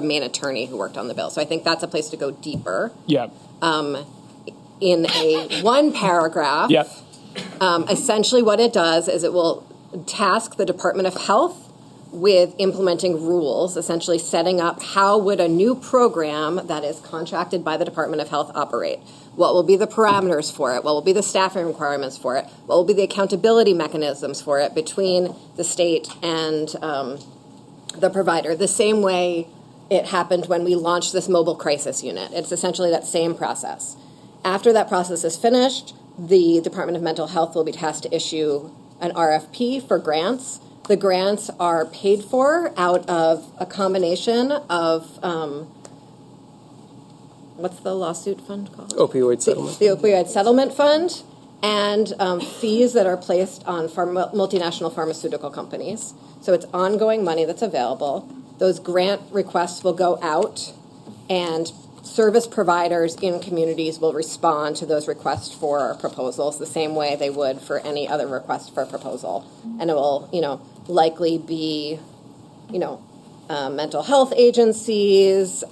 main attorney who worked on the bill. So I think that's a place to go deeper. Yeah. In one paragraph, essentially what it does is it will task the Department of Health with implementing rules, essentially setting up how would a new program that is contracted by the Department of Health operate. What will be the parameters for it? What will be the staffing requirements for it? What will be the accountability mechanisms for it between the state and the provider? The same way it happened when we launched this mobile crisis unit. It's essentially that same process. After that process is finished, the Department of Mental Health will be tasked to issue an RFP for grants. The grants are paid for out of a combination of, what's the lawsuit fund called? Opioid settlement. The Opioid Settlement Fund, and fees that are placed on multinational pharmaceutical companies. So it's ongoing money that's available. Those grant requests will go out, and service providers in communities will respond to those requests for proposals the same way they would for any other request for a proposal. And it will, likely be, mental health agencies,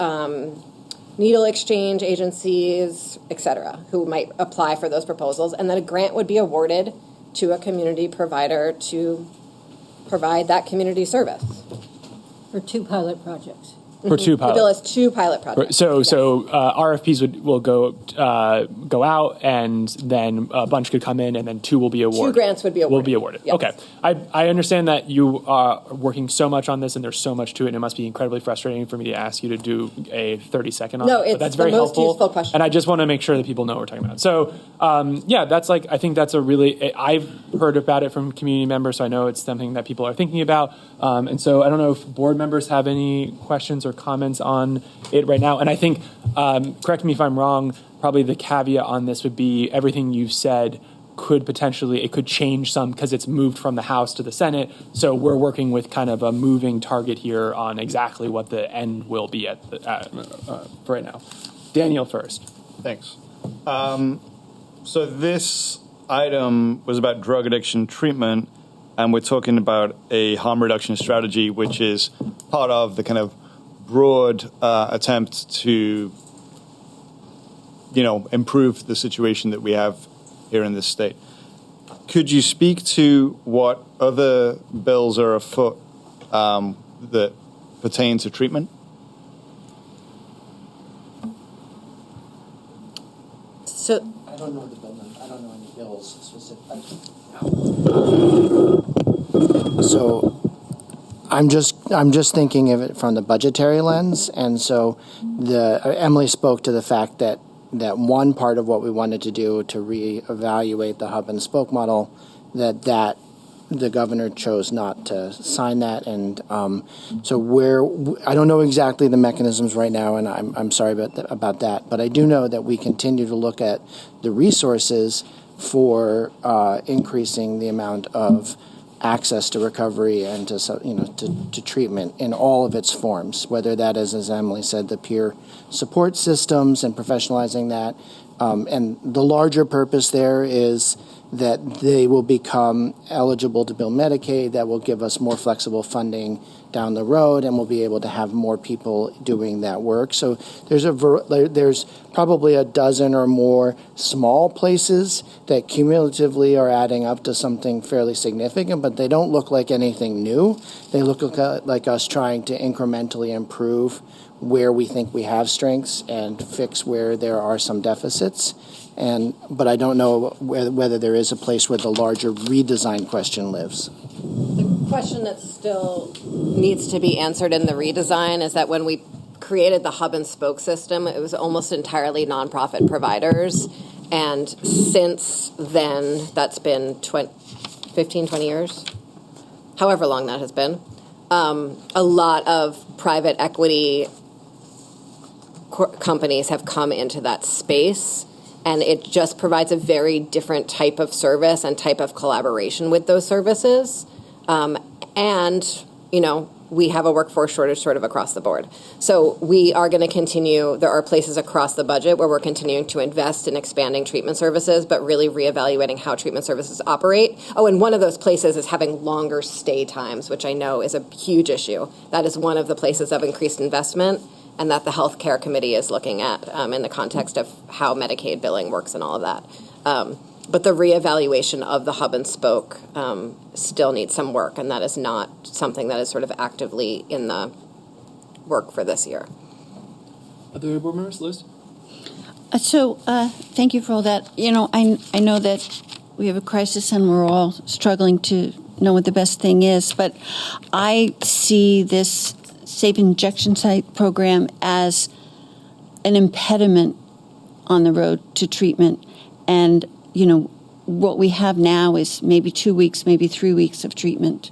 needle exchange agencies, et cetera, who might apply for those proposals. And then a grant would be awarded to a community provider to provide that community service. For 2 pilot projects. For 2 pilot. The bill has 2 pilot projects. So RFPs will go go out, and then a bunch could come in, and then 2 will be awarded. 2 grants would be awarded. Yes. Okay. I understand that you are working so much on this, and there's so much to it, and it must be incredibly frustrating for me to ask you to do a 30-second on it. No, But it's that's the very most helpful, useful question. and I just want to make sure that people know what we're talking about. So, that's like, I think that's a really, I've heard about it from community members, so I know it's something that people are thinking about. And so I don't know if board members have any questions or comments on it right now. And I think, correct me if I'm wrong, probably the caveat on this would be everything you've said could potentially, it could change some because it's moved from the House to the Senate. So we're working with kind of a moving target here on exactly what the end will be at for right now. Daniel first. Thanks. So this item was about drug addiction treatment, and we're talking about a harm reduction strategy, which is part of the kind of broad attempt to, improve the situation that we have here in this state. Could you speak to what other bills are afoot that pertain to treatment? So I don't know the bill. I don't know any bills specifically. So I'm just thinking of it from the budgetary lens, and so Emily spoke to the fact that one part of what we wanted to do to reevaluate the hub and spoke model, that the governor chose not to sign that, and so I don't know exactly the mechanisms right now, and I'm sorry about that, but I do know that we continue to look at the resources for increasing the amount of access to recovery and to treatment in all of its forms, whether that is, as Emily said, the peer support systems and professionalizing that. And the larger purpose there is that they will become eligible to bill Medicaid. That will give us more flexible funding down the road, and we'll be able to have more people doing that work. So there's probably a dozen or more small places that cumulatively are adding up to something fairly significant, but they don't look like anything new. They look like us trying to incrementally improve where we think we have strengths and fix where there are some deficits. But I don't know whether there is a place where the larger redesign question lives. the question that still needs to be answered in the redesign is that when we created the hub and spoke system, it was almost entirely nonprofit providers. And since then, that's been 15, 20 years, however long that has been. A lot of private equity companies have come into that space, and it just provides a very different type of service and type of collaboration with those services. And, you know, we have a workforce shortage sort of across the board. So we are going to continue. There are places across the budget where we're continuing to invest in expanding treatment services, but really reevaluating how treatment services operate. Oh, and one of those places is having longer stay times, which I know is a huge issue. That is one of the places of increased investment, and that the Health Care Committee is looking at in the context of how Medicaid billing works and all of that. But the reevaluation of the hub and spoke still needs some work, and that is not something that is sort of actively in the work for this year. Other board members, Liz? Thank you for all that. You know, I know that we have a crisis and we're all struggling to know what the best thing is, but I see this safe injection site program as an impediment on the road to treatment. And you know, what we have now is maybe 2 weeks, maybe 3 weeks of treatment.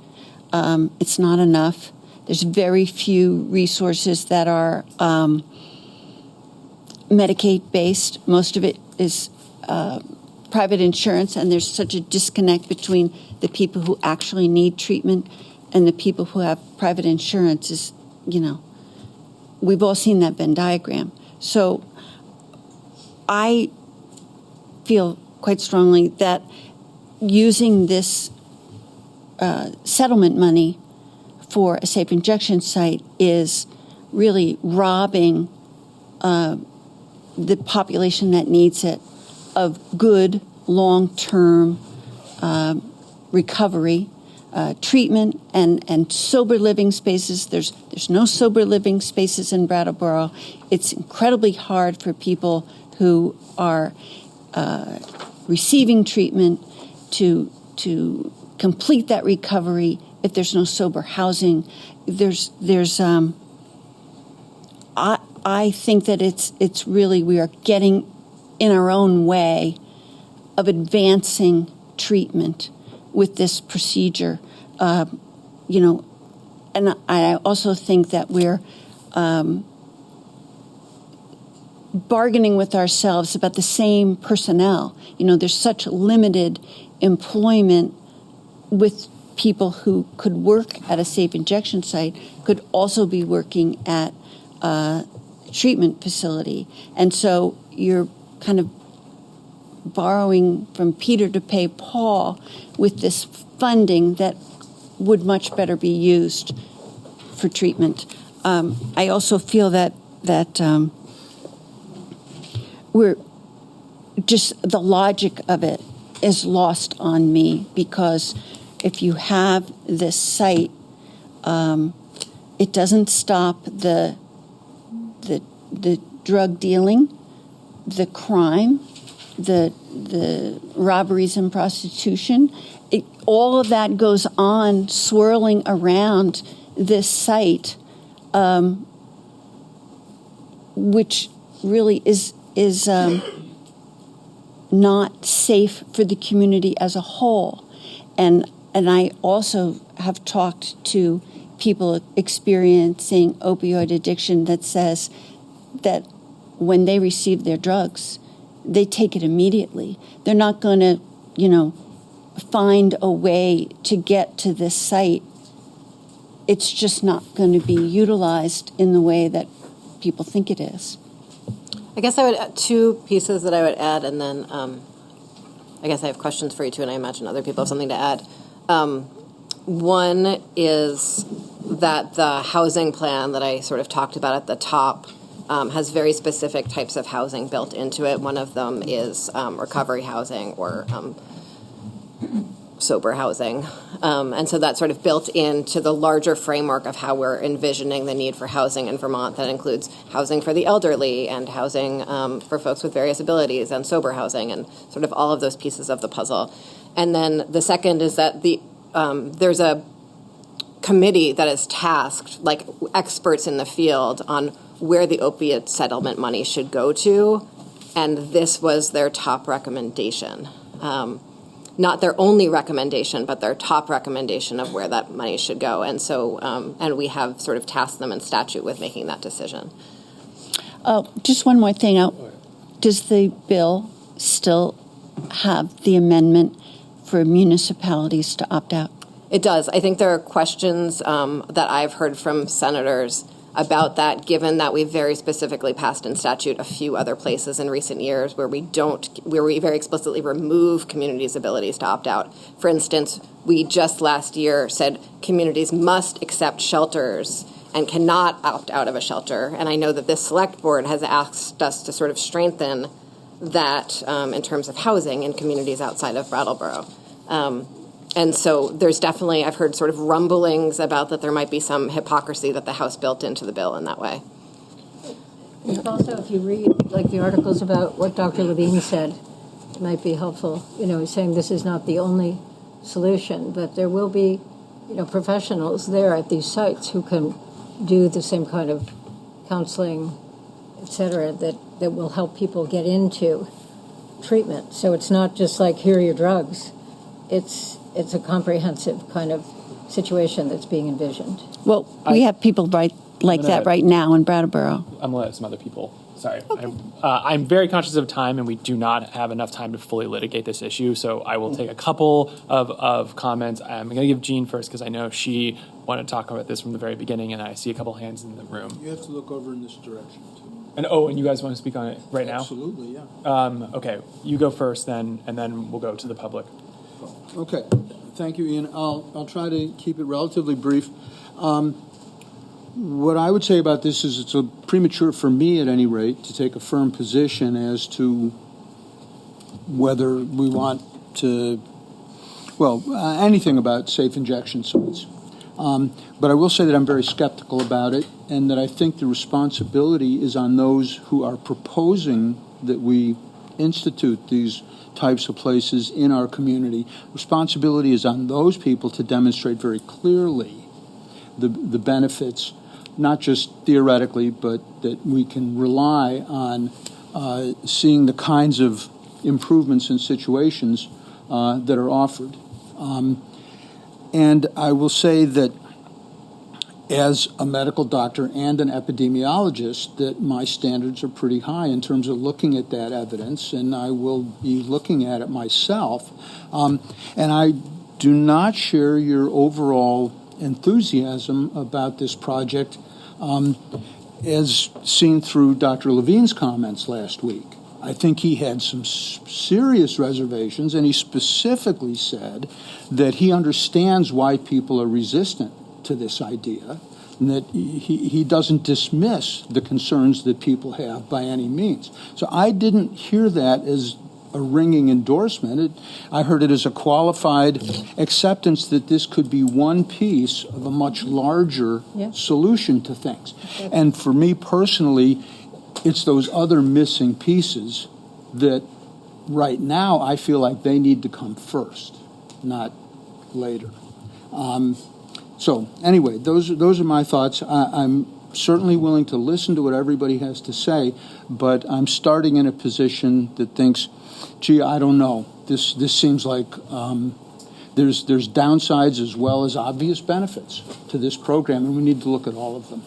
It's not enough. There's very few resources that are Medicaid-based. Most of it is private insurance, and there's such a disconnect between the people who actually need treatment and the people who have private insurance. Is, you know, we've all seen that Venn diagram. So I feel quite strongly that using this settlement money for a safe injection site is really robbing the population that needs it of good long-term recovery, treatment, and sober living spaces. There's no sober living spaces in Brattleboro. It's incredibly hard for people who are receiving treatment to complete that recovery. If there's no sober housing, I think that it's really, we are getting in our own way of advancing treatment with this procedure. And I also think that we're bargaining with ourselves about the same personnel. There's such limited employment with people who could work at a safe injection site, could also be working at a treatment facility. And so you're kind of borrowing from Peter to pay Paul with this funding that would much better be used for treatment. I also feel that we're just, the logic of it is lost on me, because if you have this site, it doesn't stop the drug dealing, the crime, the robberies and prostitution. All of that goes on swirling around this site, which really is not safe for the community as a whole. And I also have talked to people experiencing opioid addiction that says that when they receive their drugs, they take it immediately. They're not going to, find a way to get to this site. It's just not going to be utilized in the way that people think it is. I guess I would add two pieces that I would add, and then I guess I have questions for you too, and I imagine other people have something to add. One is that the housing plan that I sort of talked about at the top has very specific types of housing built into it. One of them is recovery housing or sober housing. And so that's sort of built into the larger framework of how we're envisioning the need for housing in Vermont. That includes housing for the elderly and housing for folks with various abilities and sober housing and sort of all of those pieces of the puzzle. And then the second is that there's a committee that is tasked, like experts in the field, on where the opiate settlement money should go to. And this was their top recommendation. Not their only recommendation, but their top recommendation of where that money should go. And so, and we have sort of tasked them in statute with making that decision. Just one more thing. Does the bill still have the amendment for municipalities to opt out? It does. I think there are questions that I've heard from senators about that, given that we've very specifically passed in statute a few other places in recent years where we very explicitly remove communities' abilities to opt out. For instance, we just last year said communities must accept shelters and cannot opt out of a shelter. And I know that this Selectboard has asked us to sort of strengthen that in terms of housing in communities outside of Brattleboro. And so there's definitely, I've heard sort of rumblings about that there might be some hypocrisy that the House built into the bill in that way. Also, if you read like the articles about what Dr. Levine said, it might be helpful. He's saying this is not the only solution, but there will be, professionals there at these sites who can do the same kind of counseling, et cetera, that will help people get into treatment. So it's not just like, here are your drugs. It's a comprehensive kind of situation that's being envisioned. Well, we have people like that right now in Brattleboro. I'm going to let some other people. Sorry. Okay. I'm very conscious of time, and we do not have enough time to fully litigate this issue, so I will take a couple of comments. I'm going to give Jean first because I know she wanted to talk about this from the very beginning, and I see a couple hands in the room. You have to look over in this direction, too. And you guys want to speak on it right now? Absolutely, yeah. Okay, you go first then, and then we'll go to the public. Okay, thank you, Ian. I'll try to keep it relatively brief. What I would say about this is it's premature for me, at any rate, to take a firm position as to whether we want to, anything about safe injection sites. But I will say that I'm very skeptical about it, and that I think the responsibility is on those who are proposing that we institute these types of places in our community. Responsibility is on those people to demonstrate very clearly the benefits, not just theoretically, but that we can rely on seeing the kinds of improvements in situations that are offered. And I will say that as a medical doctor and an epidemiologist, that my standards are pretty high in terms of looking at that evidence, and I will be looking at it myself. And I do not share your overall enthusiasm about this project as seen through Dr. Levine's comments last week. I think he had some serious reservations, and he specifically said that he understands why people are resistant to this idea, and that he doesn't dismiss the concerns that people have by any means. So I didn't hear that as a ringing endorsement. I heard it as a qualified acceptance that this could be one piece of a much larger solution to things. And for me personally, it's those other missing pieces that right now I feel like they need to come first, not later. So anyway, those are my thoughts. I'm certainly willing to listen to what everybody has to say, but I'm starting in a position that thinks, gee, I don't know. This seems like there's downsides as well as obvious benefits to this program, and we need to look at all of them.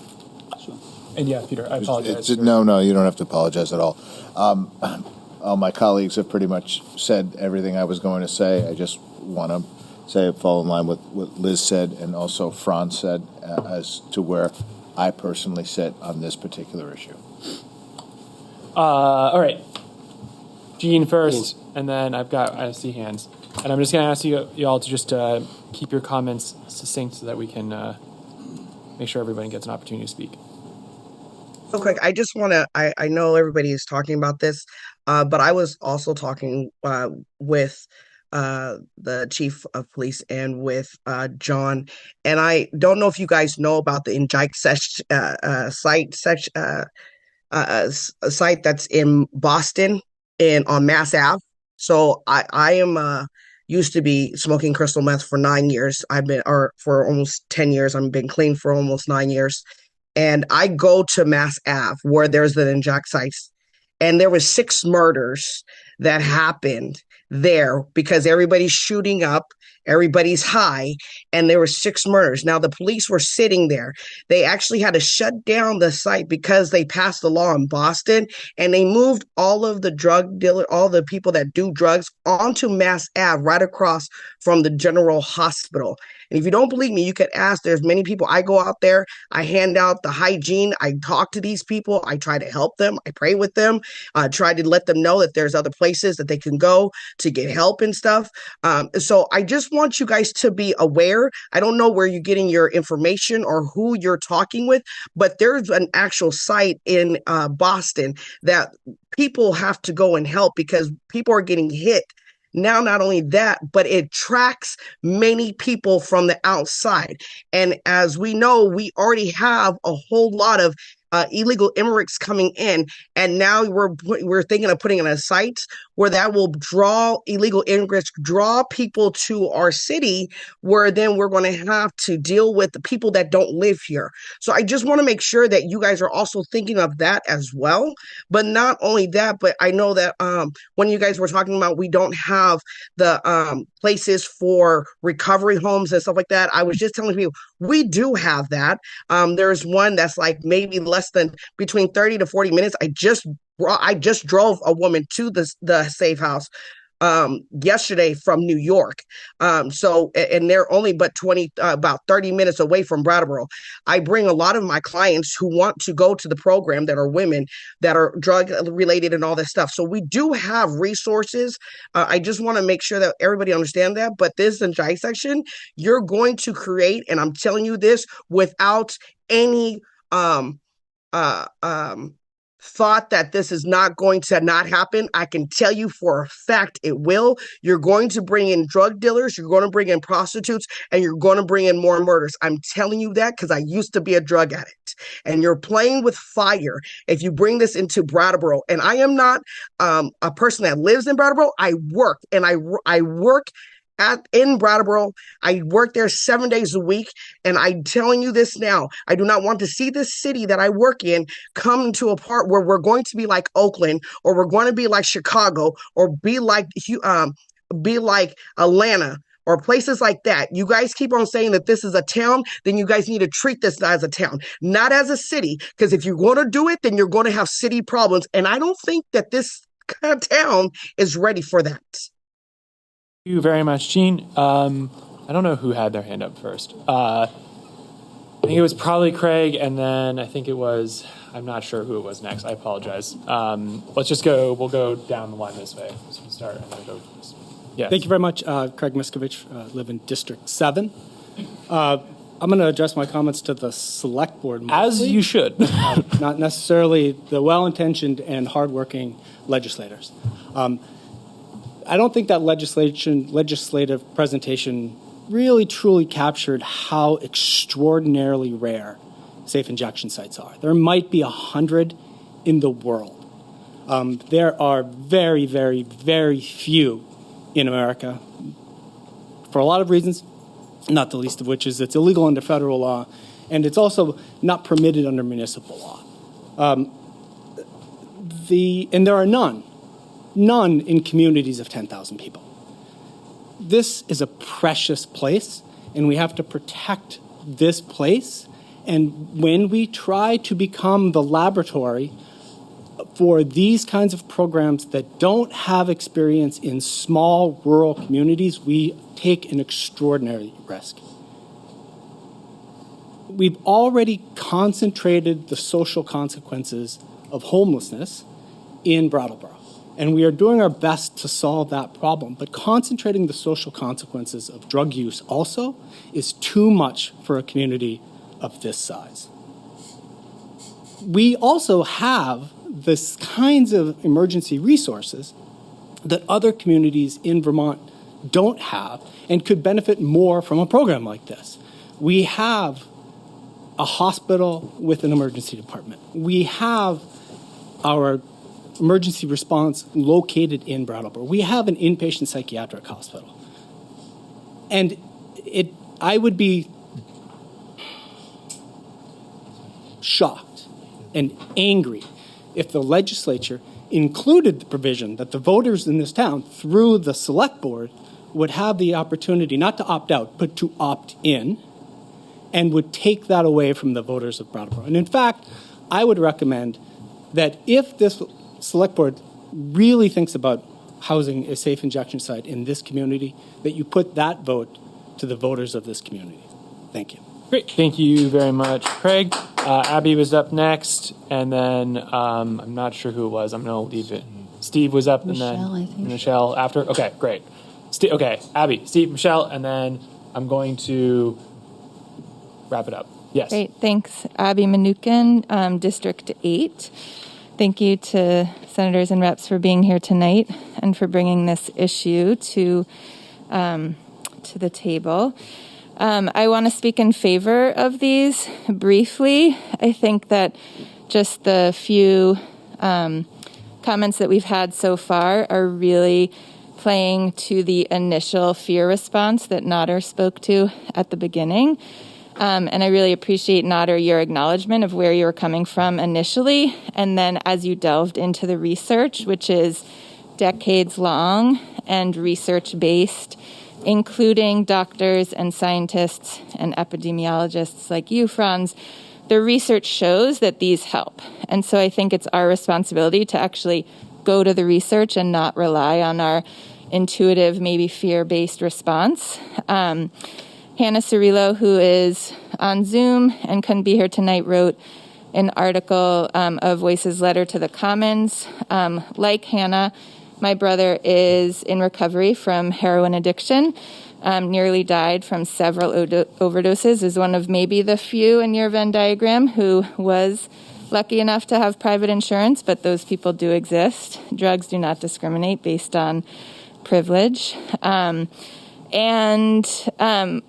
So. And yeah, Peter, I apologize. No, you don't have to apologize at all. All my colleagues have pretty much said everything I was going to say. I just want to say fall in line with what Liz said and also Franz said as to where I personally sit on this particular issue. All right. Gene first, and then I see hands. And I'm just going to ask you all to just keep your comments succinct so that we can make sure everybody gets an opportunity to speak. Real quick, I just want to, I know everybody is talking about this, but I was also talking with the chief of police and with John, and I don't know if you guys know about the site that's in Boston and on Mass Ave. So I am used to be smoking crystal meth for 9 years. For almost 10 years. I've been clean for almost 9 years. And I go to Mass Ave where there's the inject sites, and there was 6 murders that happened there because everybody's shooting up, everybody's high, and there were 6 murders. Now the police were sitting there. They actually had to shut down the site because they passed a law in Boston, and they moved all of the drug dealers, all the people that do drugs onto Mass Ave right across from the General Hospital. And if you don't believe me, you could ask. There's many people. I go out there, I hand out the hygiene, I talk to these people, I try to help them, I pray with them, try to let them know that there's other places that they can go to get help and stuff. So I just want you guys to be aware. I don't know where you're getting your information or who you're talking with, but there's an actual site in Boston that people have to go and help because people are getting hit. Now, not only that, but it tracks many people from the outside. And as we know, we already have a whole lot of illegal immigrants coming in, and now we're thinking of putting in a site where that will draw illegal immigrants, draw people to our city, where then we're going to have to deal with the people that don't live here. So I just want to make sure that you guys are also thinking of that as well. But not only that, but I know that when you guys were talking about we don't have the places for recovery homes and stuff like that, I was just telling people we do have that. There's one that's like maybe less than between 30 to 40 minutes. I just drove a woman to the safe house yesterday from New York. So they're only about 30 minutes away from Brattleboro. I bring a lot of my clients who want to go to the program that are women that are drug related and all that stuff. So we do have resources. I just want to make sure that everybody understand that. But this inject section, you're going to create, and I'm telling you this without any thought that this is not going to not happen. I can tell you for a fact it will. You're going to bring in drug dealers, you're going to bring in prostitutes, and you're going to bring in more murders. I'm telling you that because I used to be a drug addict. And you're playing with fire if you bring this into Brattleboro. And I am not a person that lives in Brattleboro. I work, and I work in Brattleboro. I work there 7 days a week, and I'm telling you this now. I do not want to see this city that I work in come to a part where we're going to be like Oakland, or we're going to be like Chicago, or be like Atlanta, or places like that. You guys keep on saying that this is a town, then you guys need to treat this as a town, not as a city, because if you're going to do it, then you're going to have city problems, and I don't think that this kind of town is ready for that. Thank you very much, Gene. I don't know who had their hand up first. I think it was probably Craig, and then I think it was, I'm not sure who it was next. I apologize. Let's just go, we'll go down the line this way. So we'll start and then go. Yes. Thank you very much. Craig Miskovich, live in District 7. I'm going to address my comments to the select board mostly. As you should. Not necessarily the well-intentioned and hardworking legislators. I don't think that legislative presentation really truly captured how extraordinarily rare safe injection sites are. There might be 100 in the world. There are very, very, very few in America for a lot of reasons, not the least of which is it's illegal under federal law, and it's also not permitted under municipal law. And there are none in communities of 10,000 people. This is a precious place, and we have to protect this place. And when we try to become the laboratory for these kinds of programs that don't have experience in small rural communities, we take an extraordinary risk. We've already concentrated the social consequences of homelessness in Brattleboro. And we are doing our best to solve that problem. But concentrating the social consequences of drug use also is too much for a community of this size. We also have this kinds of emergency resources that other communities in Vermont don't have and could benefit more from a program like this. We have a hospital with an emergency department. We have our emergency response located in Brattleboro. We have an inpatient psychiatric hospital. And I would be shocked and angry if the legislature included the provision that the voters in this town, through the select board, would have the opportunity not to opt out, but to opt in, and would take that away from the voters of Brattleboro. And in fact, I would recommend that if this select board really thinks about housing a safe injection site in this community, that you put that vote to the voters of this community. Thank you. Great. Thank you very much, Craig. Abby was up next, and then I'm not sure who it was. I'm going to leave it. Steve was up, Michelle, and then I think. Michelle after. Okay, great. Okay, Abby, Steve, Michelle, and then I'm going to wrap it up. Yes. Great. Thanks, Abby Manukin, District 8. Thank you to senators and reps for being here tonight and for bringing this issue to the table. I want to speak in favor of these briefly. I think that just the few comments that we've had so far are really playing to the initial fear response that Nader spoke to at the beginning. And I really appreciate, Nader, your acknowledgement of where you were coming from initially, and then as you delved into the research, which is decades long and research-based, including doctors and scientists and epidemiologists like you, Franz, the research shows that these help. And so I think it's our responsibility to actually go to the research and not rely on our intuitive, maybe fear-based response. Hannah Cirillo, who is on Zoom and couldn't be here tonight, wrote an article, A Voices Letter to the Commons. Like Hannah, my brother is in recovery from heroin addiction, nearly died from several overdoses, is one of maybe the few in your Venn diagram who was lucky enough to have private insurance, but those people do exist. Drugs do not discriminate based on privilege. I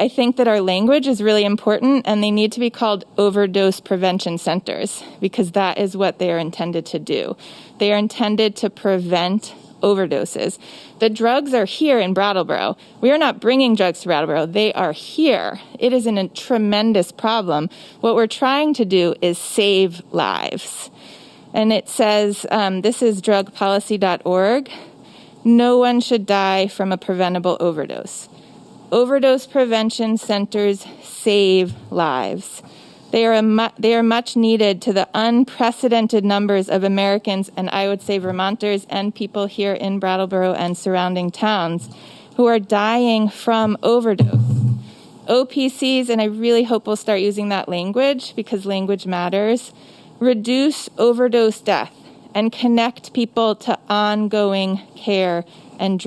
think that our language is really important, and they need to be called overdose prevention centers because that is what they are intended to do. They are intended to prevent overdoses. The drugs are here in Brattleboro. We are not bringing drugs to Brattleboro. They are here. It is a tremendous problem. What we're trying to do is save lives. And it says, this is drugpolicy.org, no one should die from a preventable overdose. Overdose prevention centers save lives. They are much needed to the unprecedented numbers of Americans, and I would say Vermonters and people here in Brattleboro and surrounding towns who are dying from overdose. OPCs, and I really hope we'll start using that language because language matters, reduce overdose death and connect people to ongoing care and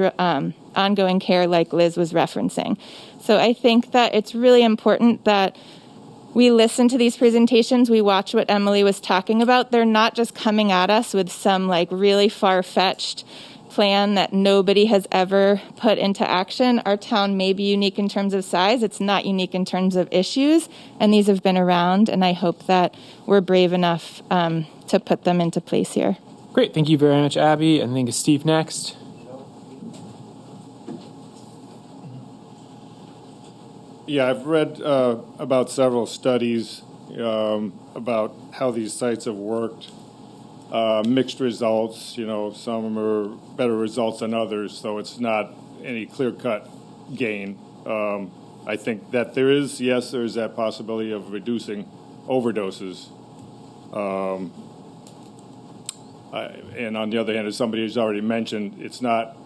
ongoing care like Liz was referencing. So I think that it's really important that we listen to these presentations, we watch what Emily was talking about. They're not just coming at us with some really far-fetched plan that nobody has ever put into action. Our town may be unique in terms of size. It's not unique in terms of issues, and these have been around, and I hope that we're brave enough to put them into place here. Great. Thank you very much, Abby. And I think it's Steve next. Yeah, I've read about several studies about how these sites have worked. Mixed results, some are better results than others, so it's not any clear-cut gain. I think that there's that possibility of reducing overdoses. And on the other hand, as somebody has already mentioned, it's not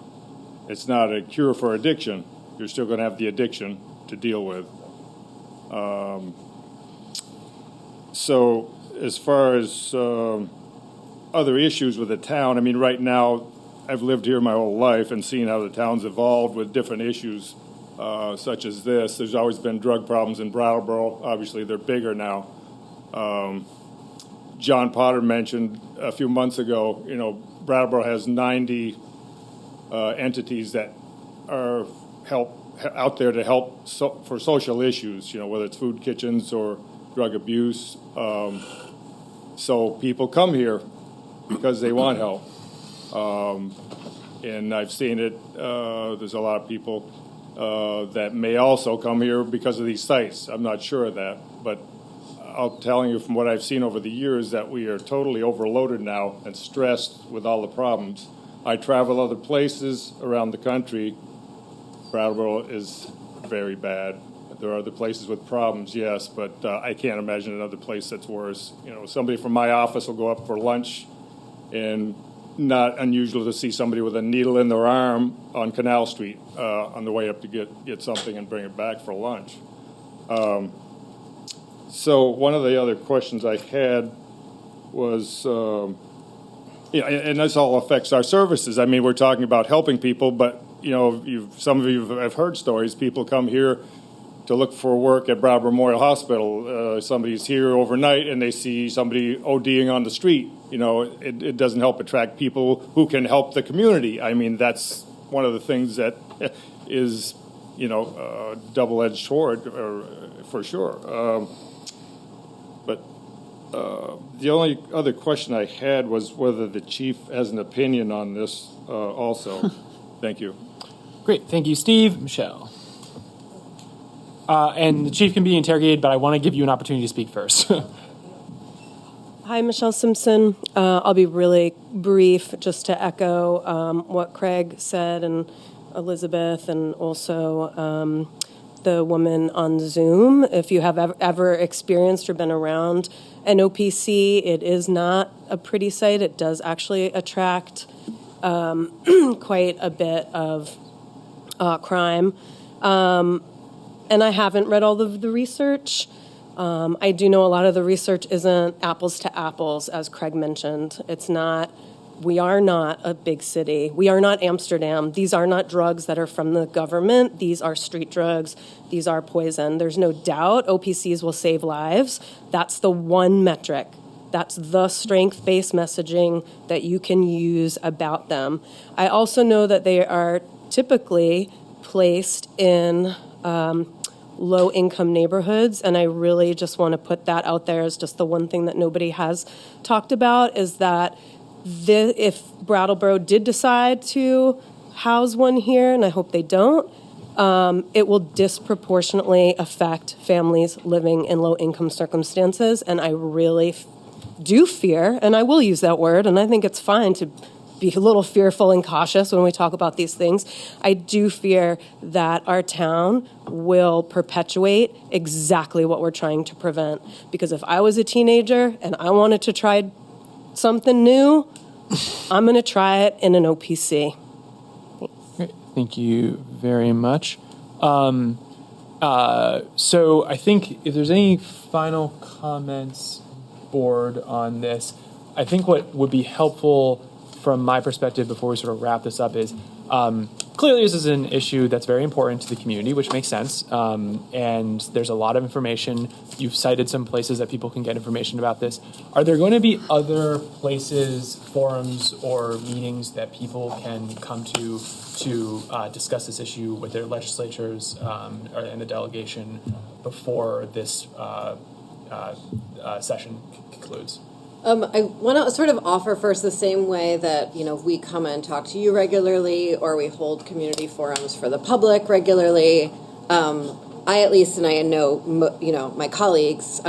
a cure for addiction. You're still going to have the addiction to deal with. So as far as other issues with the town, right now I've lived here my whole life and seen how the town's evolved with different issues such as this. There's always been drug problems in Brattleboro. Obviously, they're bigger now. John Potter mentioned a few months ago, Brattleboro has 90 entities that are out there to help for social issues, whether it's food kitchens or drug abuse. So people come here because they want help. And I've seen it. There's a lot of people that may also come here because of these sites. I'm not sure of that, but I'm telling you from what I've seen over the years that we are totally overloaded now and stressed with all the problems. I travel other places around the country. Brattleboro is very bad. There are other places with problems, yes, but I can't imagine another place that's worse. Somebody from my office will go up for lunch, and not unusual to see somebody with a needle in their arm on Canal Street on the way up to get something and bring it back for lunch. So one of the other questions I had was, and this all affects our services. We're talking about helping people, but some of you have heard stories. People come here to look for work at Brattleboro Memorial Hospital. Somebody's here overnight and they see somebody ODing on the street. It doesn't help attract people who can help the community. That's one of the things that is, a double-edged sword for sure. But the only other question I had was whether the chief has an opinion on this also. Thank you. Great. Thank you, Steve. Michelle. And the chief can be interrogated, but I want to give you an opportunity to speak first. Hi, Michelle Simpson. I'll be really brief just to echo what Craig said and Elizabeth and also the woman on Zoom. If you have ever experienced or been around an OPC, it is not a pretty sight. It does actually attract quite a bit of crime. And I haven't read all of the research. I do know a lot of the research isn't apples to apples, as Craig mentioned. We are not a big city. We are not Amsterdam. These are not drugs that are from the government. These are street drugs. These are poison. There's no doubt OPCs will save lives. That's the one metric That's the strength-based messaging that you can use about them. I also know that they are typically placed in low-income neighborhoods, and I really just want to put that out there as just the one thing that nobody has talked about, is that if Brattleboro did decide to house one here, and I hope they don't, it will disproportionately affect families living in low-income circumstances, and I really do fear, and I will use that word, and I think it's fine to be a little fearful and cautious when we talk about these things. I do fear that our town will perpetuate exactly what we're trying to prevent. Because if I was a teenager and I wanted to try something new, I'm going to try it in an OPC. Great. Thank you very much. So I think if there's any final comments, board, on this, I think what would be helpful from my perspective before we sort of wrap this up is clearly this is an issue that's very important to the community, which makes sense. And there's a lot of information. You've cited some places that people can get information about this. Are there going to be other places, forums, or meetings that people can come to discuss this issue with their legislatures and the delegation before this session concludes? I want to sort of offer first the same way that, we come and talk to you regularly, or we hold community forums for the public regularly. I at least, and I know, my colleagues,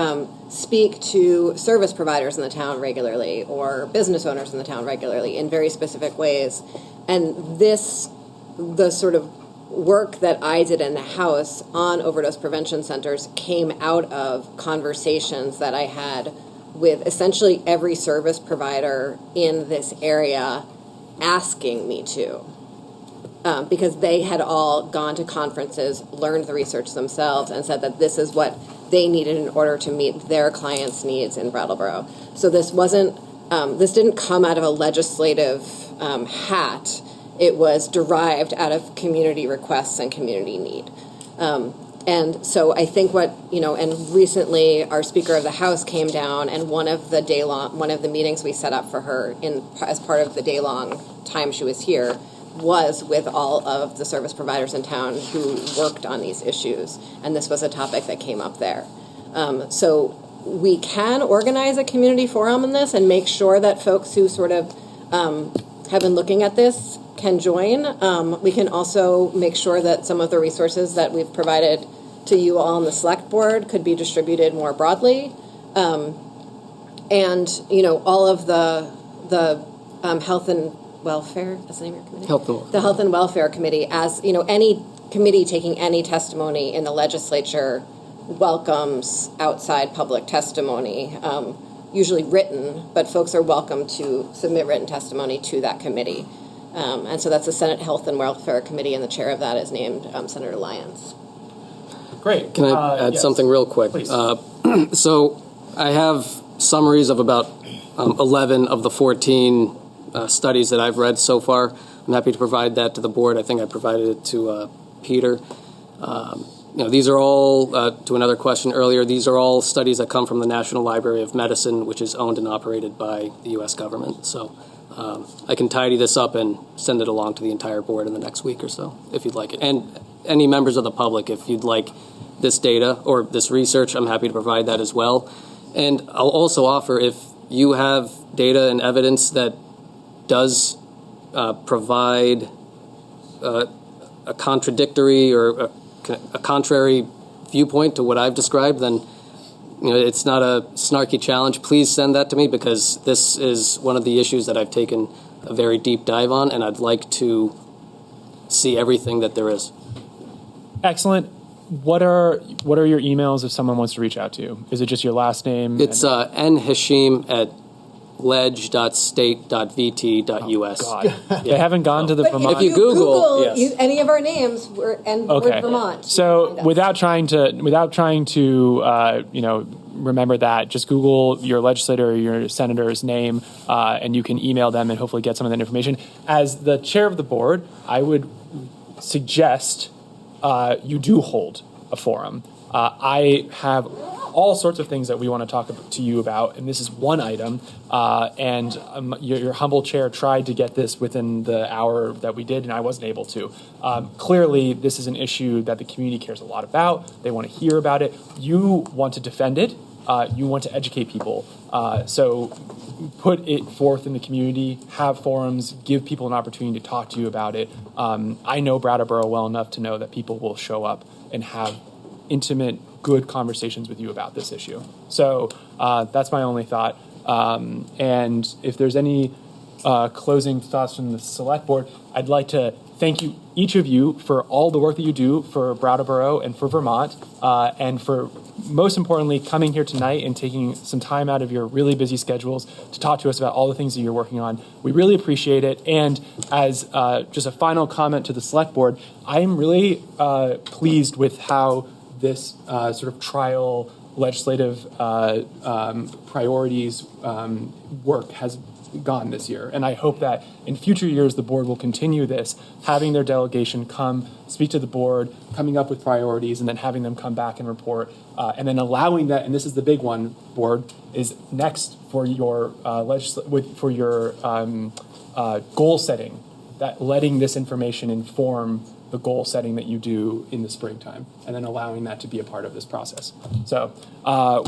speak to service providers in the town regularly, or business owners in the town regularly in very specific ways. And the sort of work that I did in the House on overdose prevention centers came out of conversations that I had with essentially every service provider in this area asking me to. Because they had all gone to conferences, learned the research themselves, and said that this is what they needed in order to meet their clients' needs in Brattleboro. So this didn't come out of a legislative hat. It was derived out of community requests and community need. And so I think and recently our Speaker of the House came down, and one of the meetings we set up for her as part of the day-long time she was here was with all of the service providers in town who worked on these issues, and this was a topic that came up there. So we can organize a community forum on this and make sure that folks who sort of have been looking at this can join. We can also make sure that some of the resources that we've provided to you all on the Selectboard could be distributed more broadly. And, all of the health and welfare, that's the name of your committee? The Health and Welfare Committee, as, any committee taking any testimony in the legislature welcomes outside public testimony, usually written, but folks are welcome to submit written testimony to that committee. And so that's the Senate Health and Welfare Committee, and the chair of that is named Senator Lyons. Great. Can I add something real quick? So I have summaries of about 11 of the 14 studies that I've read so far. I'm happy to provide that to the board. I think I provided it to Peter. These are all, to another question earlier, these are all studies that come from the National Library of Medicine, which is owned and operated by the U.S. government. So I can tidy this up and send it along to the entire board in the next week or so, if you'd like it. And any members of the public, if you'd like this data or this research, I'm happy to provide that as well. And I'll also offer, if you have data and evidence that does provide a contradictory or a contrary viewpoint to what I've described, then it's not a snarky challenge. Please send that to me, because this is one of the issues that I've taken a very deep dive on, and I'd like to see everything that there is. Excellent. What are your emails if someone wants to reach out to you? Is it just your last name? It's nhashim@ledge.state.vt.us. Oh, God. They haven't gone to the Vermont. If you Google yes. any of our names, we're Vermont. So without trying to remember that, just Google your legislator or your senator's name, and you can email them and hopefully get some of that information. As the chair of the board, I would suggest you do hold a forum. I have all sorts of things that we want to talk to you about, and this is one item. Your humble chair tried to get this within the hour that we did, and I wasn't able to. Clearly, this is an issue that the community cares a lot about. They want to hear about it. You want to defend it. You want to educate people. So put it forth in the community, have forums, give people an opportunity to talk to you about it. I know Brattleboro well enough to know that people will show up and have intimate, good conversations with you about this issue. So that's my only thought. And if there's any closing thoughts from the select board, I'd like to thank you, each of you, for all the work that you do for Brattleboro and for Vermont, and for, most importantly, coming here tonight and taking some time out of your really busy schedules to talk to us about all the things that you're working on. We really appreciate it. And as just a final comment to the select board, I'm really pleased with how this sort of trial legislative priorities work has gone this year. And I hope that in future years, the board will continue this, having their delegation come speak to the board, coming up with priorities, and then having them come back and report, and then allowing that, and this is the big one, board, is next for your goal setting, that letting this information inform the goal setting that you do in the springtime, and then allowing that to be a part of this process. So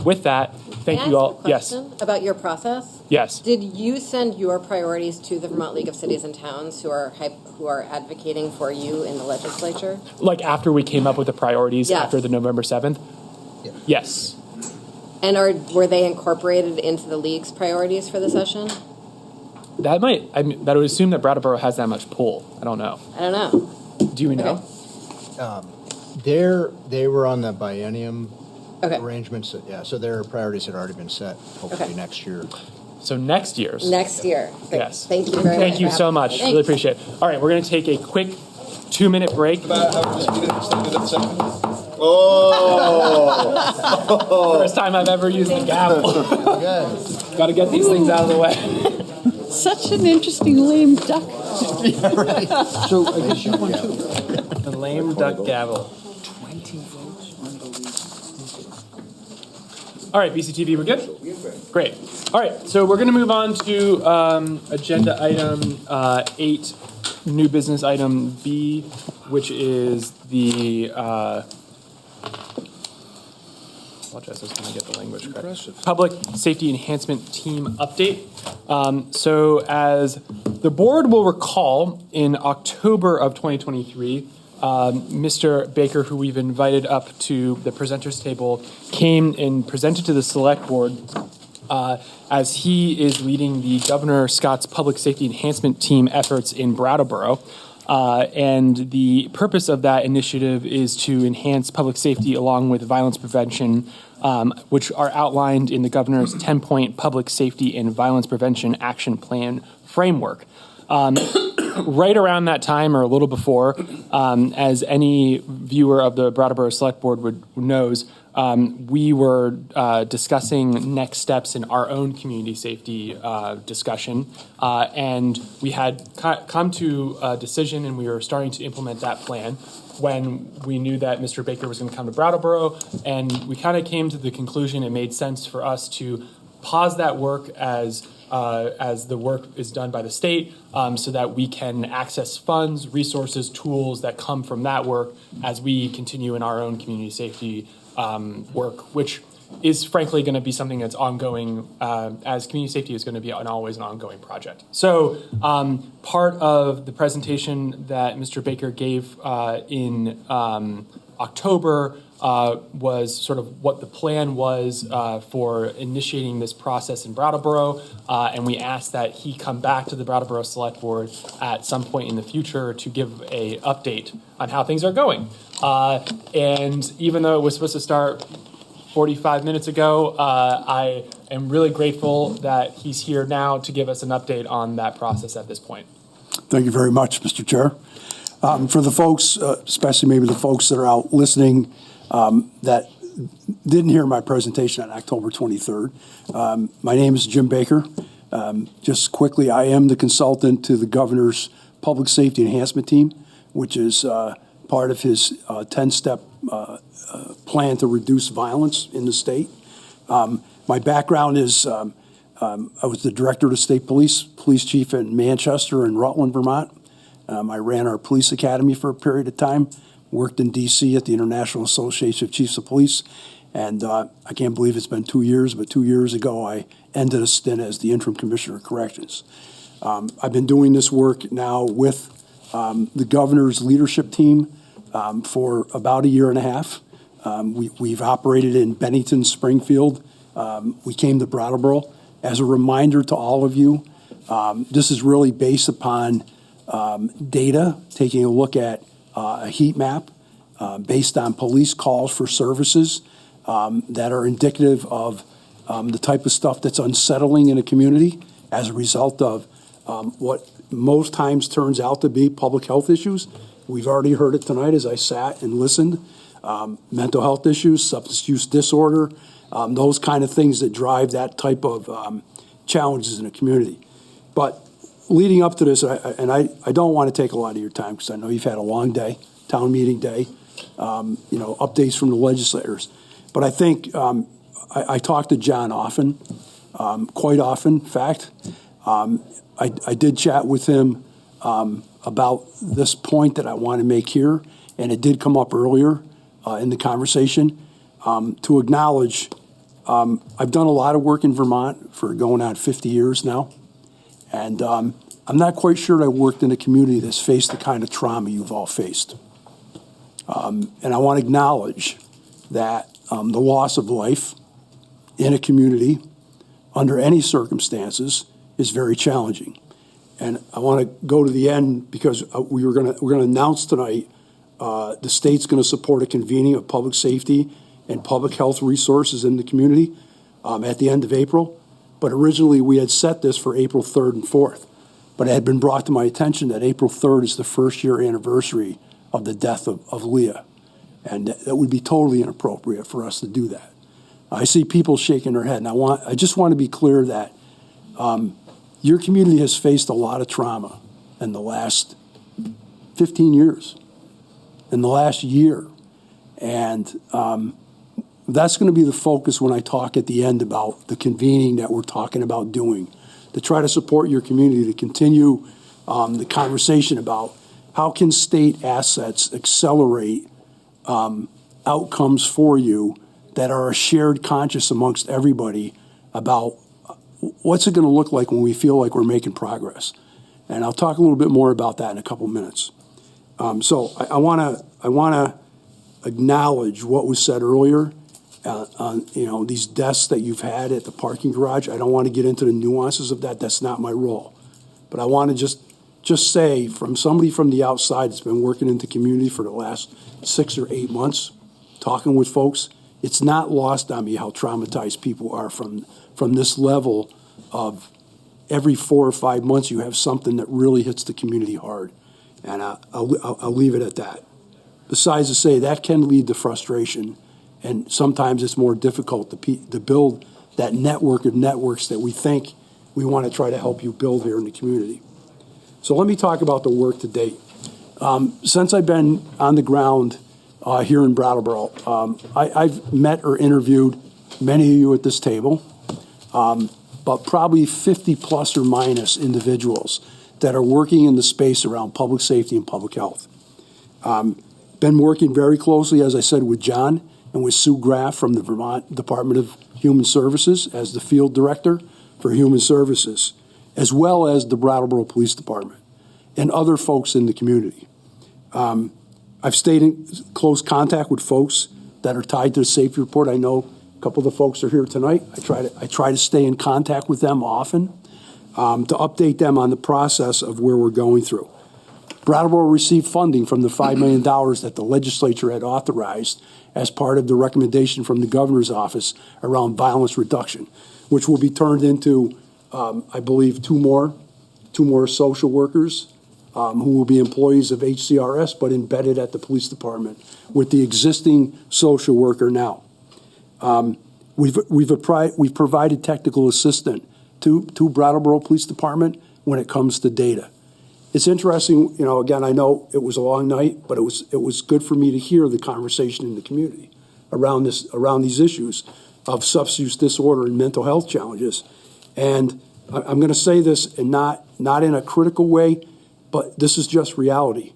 with that, thank you all. Yes. About your process? Yes. Did you send your priorities to the Vermont League of Cities and Towns who are advocating for you in the legislature? Like after we came up with the priorities after the November 7th? Yes. And were they incorporated into the league's priorities for the session? That would assume that Brattleboro has that much pull. I don't know. I don't know. Do we know? They were on the biennium arrangements. So their priorities had already been set, hopefully next year. So next year's? Next year. Great. Yes. Thank you very much. Thank you so much. Thanks. Really appreciate it. All right, we're going to take a quick 2-minute break. Oh! First time I've ever used the gavel. Got to get these things out of the way. Such an interesting lame duck. Yeah, right. So I guess you want to. The lame duck gavel. 20 votes on the lease. All right, BCTV, we're good? Great. All right, so we're going to move on to agenda item 8, new business item B, which is the apologize, I was going to get the language correct. Impressive. Public Safety Enhancement Team Update. So as the board will recall, in October of 2023, Mr. Baker, who we've invited up to the presenters table, came and presented to the select board as he is leading the Governor Scott's Public Safety Enhancement Team efforts in Brattleboro. And the purpose of that initiative is to enhance public safety along with violence prevention, which are outlined in the governor's 10-point public safety and violence prevention action plan framework. Right around that time, or a little before, as any viewer of the Brattleboro Select Board knows, we were discussing next steps in our own community safety discussion, and we had come to a decision, and we were starting to implement that plan when we knew that Mr. Baker was going to come to Brattleboro, and we kind of came to the conclusion it made sense for us to pause that work as the work is done by the state, so that we can access funds, resources, tools that come from that work as we continue in our own community safety work, which is frankly going to be something that's ongoing, as community safety is going to be always an ongoing project. So part of the presentation that Mr. Baker gave in October was sort of what the plan was for initiating this process in Brattleboro, and we asked that he come back to the Brattleboro Select Board at some point in the future to give a update on how things are going. And even though it was supposed to start 45 minutes ago, I am really grateful that he's here now to give us an update on that process at this point. Thank you very much, Mr. Chair. For the folks, especially maybe the folks that are out listening, that didn't hear my presentation on October 23rd. My name is Jim Baker. Just quickly, I am the consultant to the governor's Public Safety Enhancement Team, which is part of his 10-step plan to reduce violence in the state. My background is I was the director of the state police chief in Manchester and Rutland, Vermont. I ran our police academy for a period of time, worked in D.C. at the International Association of Chiefs of Police, and I can't believe it's been 2 years, but 2 years ago I ended a stint as the interim commissioner of corrections. I've been doing this work now with the governor's leadership team for about a year and a half. We've operated in Bennington, Springfield. We came to Brattleboro. As a reminder to all of you, this is really based upon data, taking a look at a heat map based on police calls for services that are indicative of the type of stuff that's unsettling in a community as a result of what most times turns out to be public health issues. We've already heard it tonight as I sat and listened. Mental health issues, substance use disorder, those kind of things that drive that type of challenges in a community. But leading up to this, I don't want to take a lot of your time because I know you've had a long day, town meeting day, updates from the legislators. But I think I talk to John often, quite often, in fact. I did chat with him about this point that I want to make here, and it did come up earlier in the conversation, to acknowledge I've done a lot of work in Vermont for going on 50 years now, and I'm not quite sure I worked in a community that's faced the kind of trauma you've all faced. And I want to acknowledge that the loss of life in a community under any circumstances is very challenging. And I want to go to the end because we're going to announce tonight the state's going to support a convening of public safety and public health resources in the community at the end of April. But originally we had set this for April 3rd and 4th. But it had been brought to my attention that April 3rd is the first year anniversary of the death of Leah. And that would be totally inappropriate for us to do that. I see people shaking their head, and I just want to be clear that your community has faced a lot of trauma in the last 15 years, in the last year. And that's going to be the focus when I talk at the end about the convening that we're talking about doing, to try to support your community, to continue the conversation about how can state assets accelerate outcomes for you that are a shared conscience amongst everybody about what's it going to look like when we feel like we're making progress. And I'll talk a little bit more about that in a couple minutes. So I want to acknowledge what was said earlier on these deaths that you've had at the parking garage. I don't want to get into the nuances of that. That's not my role. But I want to just say, from somebody from the outside that's been working in the community for the last 6 or 8 months, talking with folks, it's not lost on me how traumatized people are from this level of every 4 or 5 months you have something that really hits the community hard. And I'll leave it at that. Besides to say, that can lead to frustration, and sometimes it's more difficult to build that network of networks that we think we want to try to help you build here in the community. So let me talk about the work to date. Since I've been on the ground here in Brattleboro, I've met or interviewed many of you at this table, but probably 50 plus or minus individuals that are working in the space around public safety and public health. Been working very closely, as I said, with John and with Sue Graff from the Vermont Department of Human Services as the field director for Human Services, as well as the Brattleboro Police Department and other folks in the community. I've stayed in close contact with folks that are tied to the safety report. I know a couple of the folks are here tonight. I try to stay in contact with them often to update them on the process of where we're going through. Brattleboro received funding from the $5 million that the legislature had authorized as part of the recommendation from the governor's office around violence reduction, which will be turned into, I believe, two more social workers who will be employees of HCRS but embedded at the police department with the existing social worker now. We've provided technical assistance to Brattleboro Police Department when it comes to data. It's interesting, again, I know it was a long night, but it was good for me to hear the conversation in the community around these issues of substance use disorder and mental health challenges. And I'm going to say this, and not in a critical way, but this is just reality.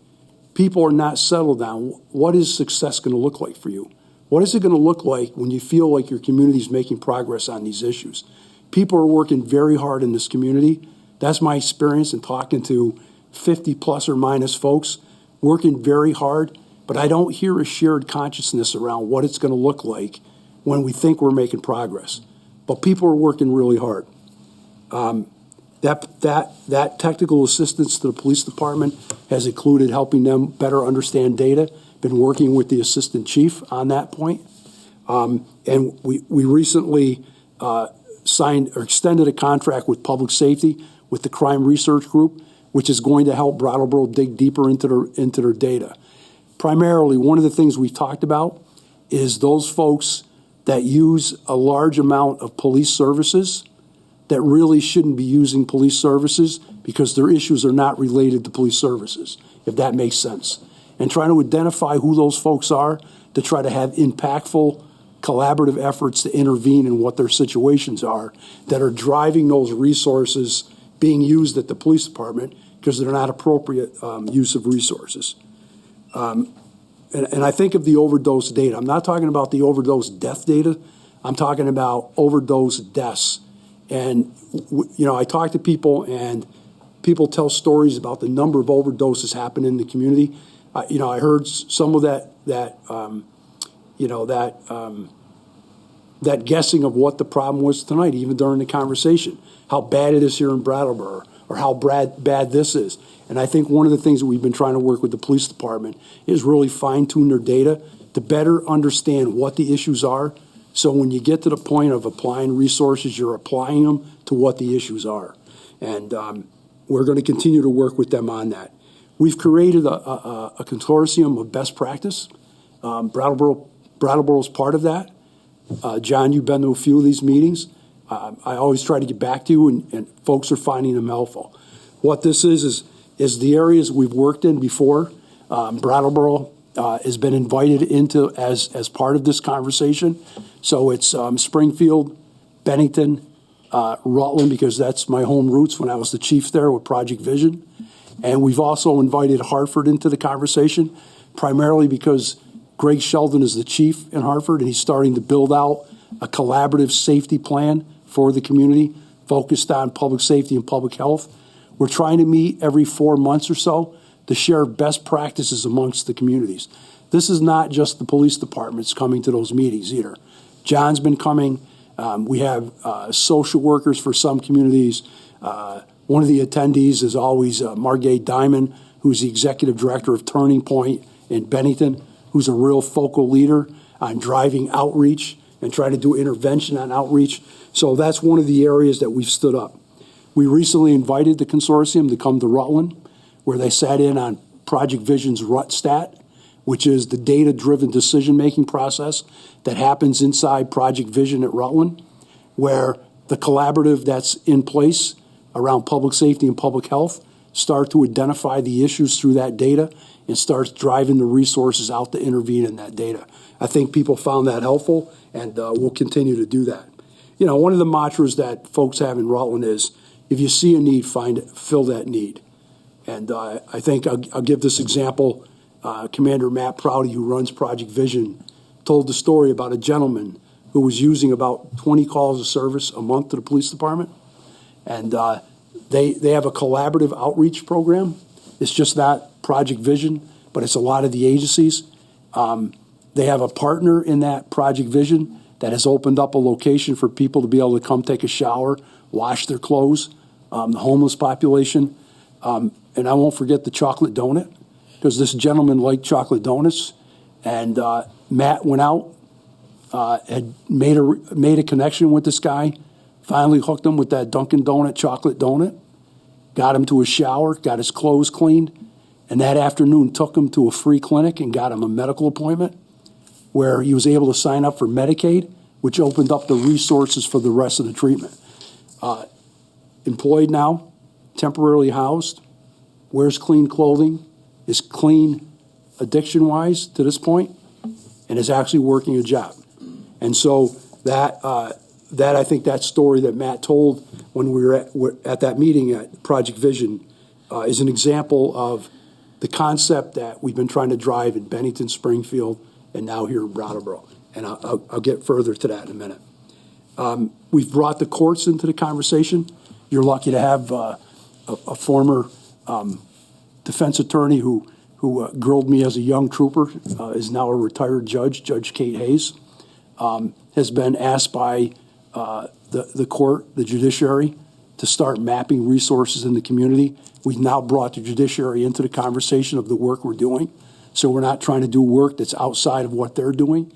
People are not settled down. What is success going to look like for you? What is it going to look like when you feel like your community is making progress on these issues? People are working very hard in this community. That's my experience in talking to 50 plus or minus folks, working very hard, but I don't hear a shared consciousness around what it's going to look like when we think we're making progress. But people are working really hard. That technical assistance to the police department has included helping them better understand data, been working with the assistant chief on that point. And we recently signed or extended a contract with public safety with the crime research group, which is going to help Brattleboro dig deeper into their data. Primarily, one of the things we've talked about is those folks that use a large amount of police services that really shouldn't be using police services because their issues are not related to police services, if that makes sense. And trying to identify who those folks are to try to have impactful, collaborative efforts to intervene in what their situations are that are driving those resources being used at the police department because they're not appropriate use of resources. And I think of the overdose data. I'm not talking about the overdose death data. I'm talking about overdose deaths. And, I talk to people, and people tell stories about the number of overdoses happening in the community. I heard some of that guessing of what the problem was tonight, even during the conversation, how bad it is here in Brattleboro, or how bad this is. And I think one of the things that we've been trying to work with the police department is really fine-tune their data to better understand what the issues are. So when you get to the point of applying resources, you're applying them to what the issues are. And we're going to continue to work with them on that. We've created a consortium of best practice. Brattleboro is part of that. John, you've been to a few of these meetings. I always try to get back to you, and folks are finding them helpful. What this is the areas we've worked in before. Brattleboro has been invited into as part of this conversation. So it's Springfield, Bennington, Rutland, because that's my home roots when I was the chief there with Project Vision. And we've also invited Hartford into the conversation, primarily because Greg Sheldon is the chief in Hartford, and he's starting to build out a collaborative safety plan for the community focused on public safety and public health. We're trying to meet every 4 months or so to share best practices amongst the communities. This is not just the police departments coming to those meetings either. John's been coming. We have social workers for some communities. One of the attendees is always Margay Diamond, who's the executive director of Turning Point in Bennington, who's a real focal leader on driving outreach and trying to do intervention on outreach. So that's one of the areas that we've stood up. We recently invited the consortium to come to Rutland, where they sat in on Project Vision's RutStat, which is the data-driven decision-making process that happens inside Project Vision at Rutland, where the collaborative that's in place around public safety and public health start to identify the issues through that data and starts driving the resources out to intervene in that data. I think people found that helpful, and we'll continue to do that. One of the mantras that folks have in Rutland is, if you see a need, fill that need. And I think I'll give this example. Commander Matt Prouty, who runs Project Vision, told the story about a gentleman who was using about 20 calls of service a month to the police department. And they have a collaborative outreach program. It's just not Project Vision, but it's a lot of the agencies. They have a partner in that Project Vision that has opened up a location for people to be able to come take a shower, wash their clothes, the homeless population. And I won't forget the chocolate donut, because this gentleman liked chocolate donuts. And Matt went out, had made a connection with this guy, finally hooked him with that Dunkin' Donut chocolate donut, got him to a shower, got his clothes cleaned, and that afternoon took him to a free clinic and got him a medical appointment where he was able to sign up for Medicaid, which opened up the resources for the rest of the treatment. Employed now, temporarily housed, wears clean clothing, is clean addiction-wise to this point, and is actually working a job. And so that I think that story that Matt told when we were at that meeting at Project Vision is an example of the concept that we've been trying to drive in Bennington, Springfield, and now here in Brattleboro. And I'll get further to that in a minute. We've brought the courts into the conversation. You're lucky to have a former defense attorney who grilled me as a young trooper, is now a retired judge, Judge Kate Hayes, has been asked by the court, the judiciary, to start mapping resources in the community. We've now brought the judiciary into the conversation of the work we're doing. So we're not trying to do work that's outside of what they're doing.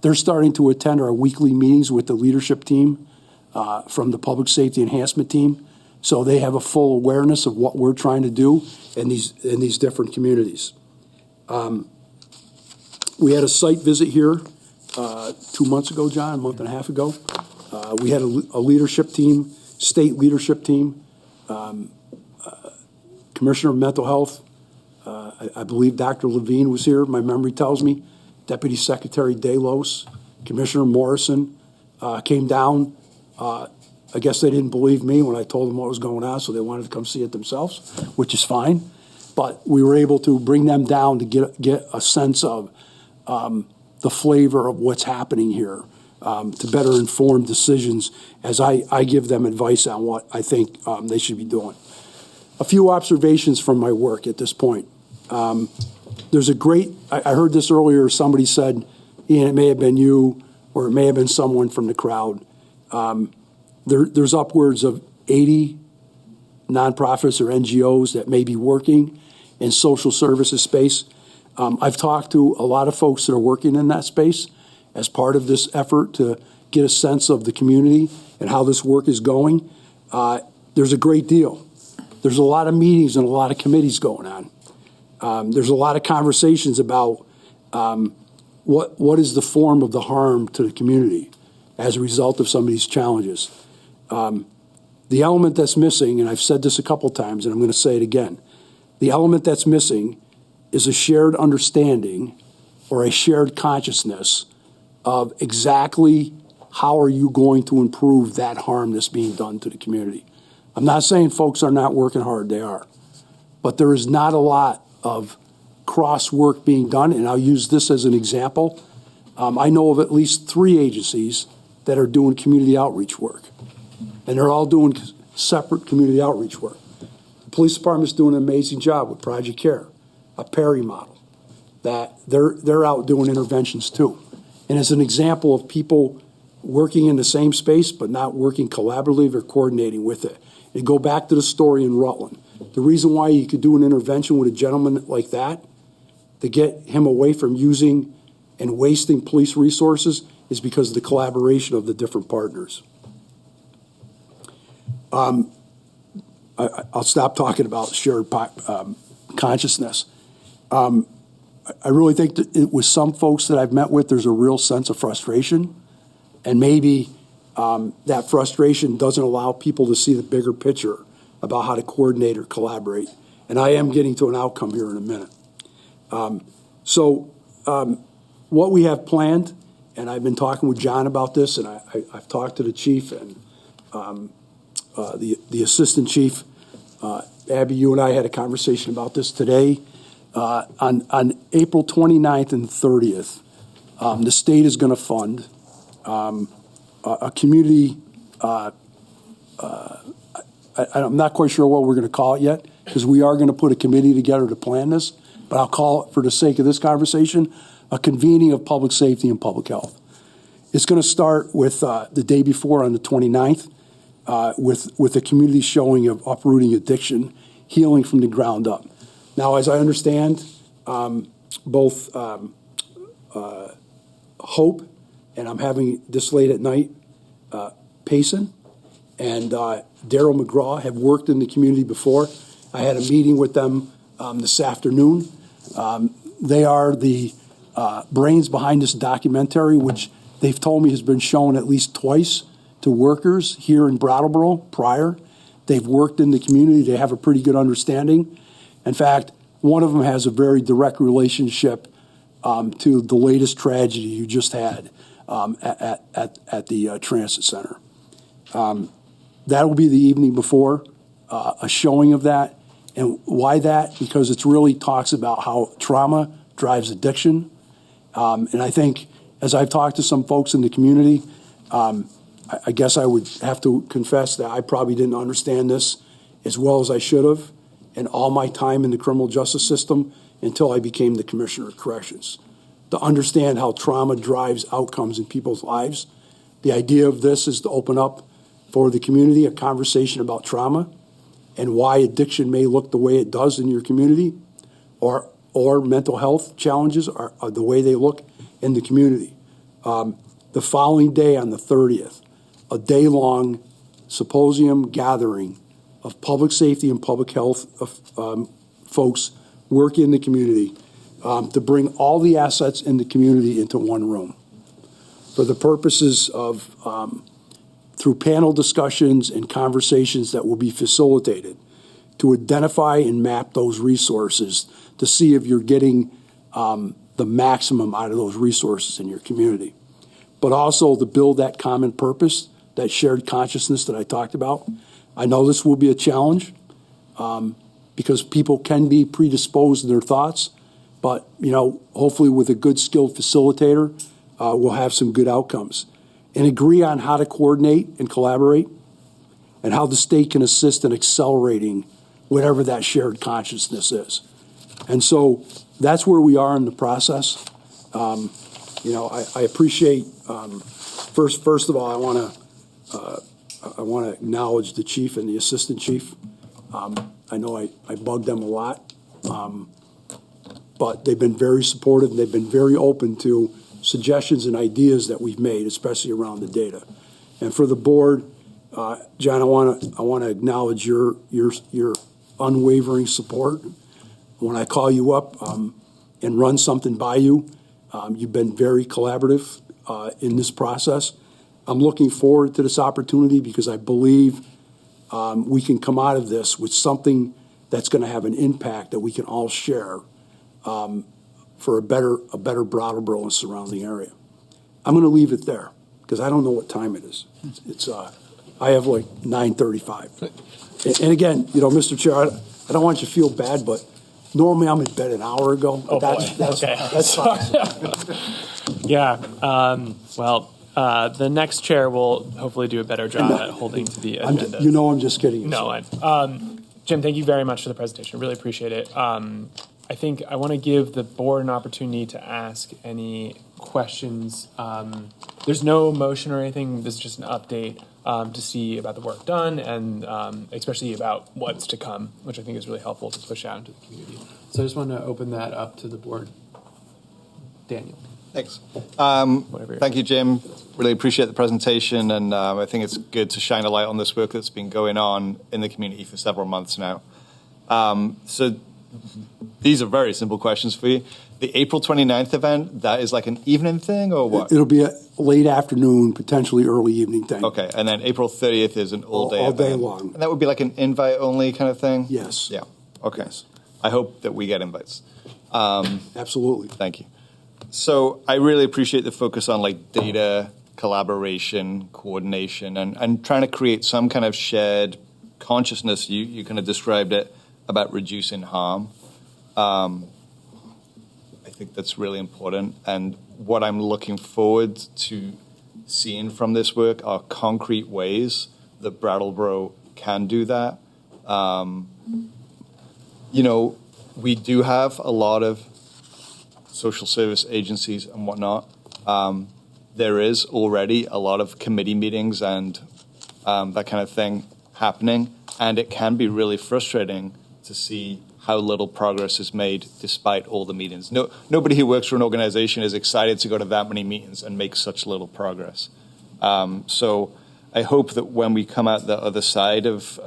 They're starting to attend our weekly meetings with the leadership team from the Public Safety Enhancement team. So they have a full awareness of what we're trying to do in these different communities. We had a site visit here 2 months ago, John, a month and a half ago. We had a leadership team, state leadership team, Commissioner of Mental Health. I believe Dr. Levine was here, my memory tells me. Deputy Secretary Delos, Commissioner Morrison came down. I guess they didn't believe me when I told them what was going on, so they wanted to come see it themselves, which is fine. But we were able to bring them down to get a sense of the flavor of what's happening here, to better inform decisions as I give them advice on what I think they should be doing. A few observations from my work at this point. There's a great, I heard this earlier, somebody said, Ian, it may have been you, or it may have been someone from the crowd. There's upwards of 80 nonprofits or NGOs that may be working in social services space. I've talked to a lot of folks that are working in that space as part of this effort to get a sense of the community and how this work is going. There's a great deal. There's a lot of meetings and a lot of committees going on. There's a lot of conversations about what is the form of the harm to the community as a result of some of these challenges. The element that's missing, and I've said this a couple times, and I'm going to say it again, the element that's missing is a shared understanding or a shared consciousness of exactly how are you going to improve that harm that's being done to the community. I'm not saying folks are not working hard, they are. But there is not a lot of cross work being done, and I'll use this as an example. I know of at least 3 agencies that are doing community outreach work, and they're all doing separate community outreach work. The police department's doing an amazing job with Project Care, a Perry model, that they're out doing interventions too. And as an example of people working in the same space but not working collaboratively or coordinating with it. And go back to the story in Rutland. The reason why you could do an intervention with a gentleman like that, to get him away from using and wasting police resources, is because of the collaboration of the different partners. I'll stop talking about shared consciousness. I really think that with some folks that I've met with, there's a real sense of frustration, and maybe that frustration doesn't allow people to see the bigger picture about how to coordinate or collaborate. And I am getting to an outcome here in a minute. What we have planned, and I've been talking with John about this, and I've talked to the chief and the assistant chief. Abby, you and I had a conversation about this today. On April 29th and 30th, the state is going to fund a community, I'm not quite sure what we're going to call it yet, because we are going to put a committee together to plan this, but I'll call it, for the sake of this conversation, a convening of public safety and public health. It's going to start with the day before on the 29th with a community showing of uprooting addiction, healing from the ground up. Now, as I understand, both Hope, and I'm having this late at night, Payson and Daryl McGraw have worked in the community before. I had a meeting with them this afternoon. They are the brains behind this documentary, which they've told me has been shown at least twice to workers here in Brattleboro prior. They've worked in the community. They have a pretty good understanding. In fact, one of them has a very direct relationship to the latest tragedy you just had at the transit center. That will be the evening before, a showing of that. And why that? Because it really talks about how trauma drives addiction. And I think, as I've talked to some folks in the community, I guess I would have to confess that I probably didn't understand this as well as I should have in all my time in the criminal justice system until I became the Commissioner of Corrections. To understand how trauma drives outcomes in people's lives, the idea of this is to open up for the community a conversation about trauma and why addiction may look the way it does in your community, or mental health challenges are the way they look in the community. The following day, on the 30th, a day-long symposium gathering of public safety and public health folks working in the community to bring all the assets in the community into one room for the purposes of, through panel discussions and conversations that will be facilitated, to identify and map those resources to see if you're getting the maximum out of those resources in your community. But also to build that common purpose, that shared consciousness that I talked about. I know this will be a challenge because people can be predisposed in their thoughts, but hopefully with a good skilled facilitator, we'll have some good outcomes. And agree on how to coordinate and collaborate and how the state can assist in accelerating whatever that shared consciousness is. And so that's where we are in the process. I appreciate, first of all, I want to acknowledge the chief and the assistant chief. I know I bugged them a lot, but they've been very supportive and they've been very open to suggestions and ideas that we've made, especially around the data. And for the board, John, I want to acknowledge your unwavering support. When I call you up and run something by you, you've been very collaborative in this process. I'm looking forward to this opportunity because I believe we can come out of this with something that's going to have an impact that we can all share for a better Brattleboro and surrounding area. I'm going to leave it there because I don't know what time it is. I have like 9:35. And again, Mr. Chair, I don't want you to feel bad, but normally I'm in bed an hour ago. Oh, That's fine. Yeah. The next chair will hopefully do a better job at holding to the agenda. I'm just kidding. No, Jim, thank you very much for the presentation. Really appreciate it. I think I want to give the board an opportunity to ask any questions. There's no motion or anything. This is just an update to see about the work done and especially about what's to come, which I think is really helpful to push out into the community. So I just want to open that up to the board. Daniel. Thanks. Thank you, Jim. Really appreciate the presentation, and I think it's good to shine a light on this work that's been going on in the community for several months now. So these are very simple questions for you. The April 29th event, that is like an evening thing or what? It'll be a late afternoon, potentially early evening thing. Okay, and then April 30th is an all-day event. All day long. And that would be like an invite-only kind of thing? Yes. Yeah, okay. Yes. I hope that we get invites. Absolutely. Thank you. So I really appreciate the focus on like data, collaboration, coordination, and trying to create some kind of shared consciousness. You kind of described it about reducing harm. I think that's really important. And what I'm looking forward to seeing from this work are concrete ways that Brattleboro can do that. We do have a lot of social service agencies and whatnot. There is already a lot of committee meetings and that kind of thing happening, and it can be really frustrating to see how little progress is made despite all the meetings. Nobody who works for an organization is excited to go to that many meetings and make such little progress. So I hope that when we come out the other side of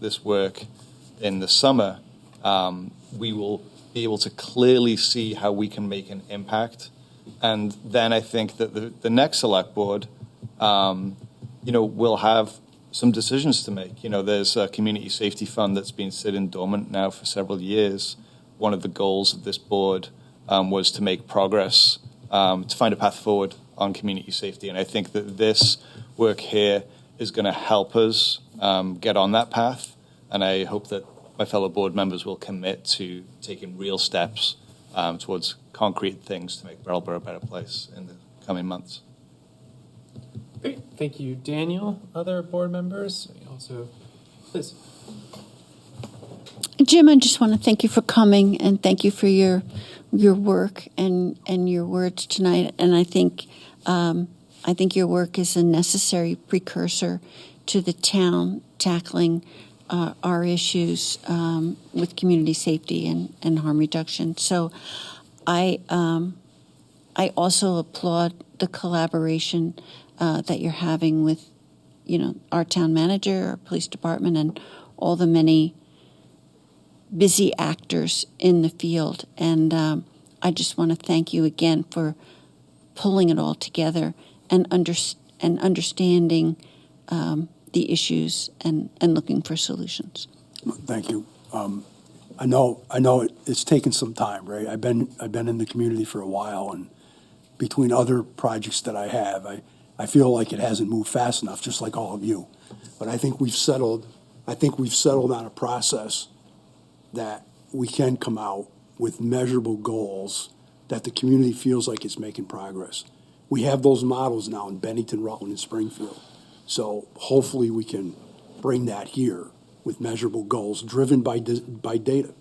this work in the summer, we will be able to clearly see how we can make an impact. And then I think that the next select board, will have some decisions to make. There's a community safety fund that's been sitting dormant now for several years. One of the goals of this board was to make progress, to find a path forward on community safety. And I think that this work here is going to help us get on that path. And I hope that my fellow board members will commit to taking real steps towards concrete things to make Brattleboro a better place in the coming months. Great. Thank you, Daniel. Other board members? Also, please. Jim, I just want to thank you for coming and thank you for your work and your words tonight. And I think your work is a necessary precursor to the town tackling our issues with community safety and harm reduction. So I also applaud the collaboration that you're having with, our town manager, our police department, and all the many busy actors in the field. And I just want to thank you again for pulling it all together and understanding the issues and looking for solutions. Thank you. I know it's taken some time, right? I've been in the community for a while, and between other projects that I have, I feel like it hasn't moved fast enough, just like all of you. But I think we've settled on a process that we can come out with measurable goals that the community feels like it's making progress. We have those models now in Bennington, Rutland, and Springfield. So hopefully we can bring that here with measurable goals driven by data.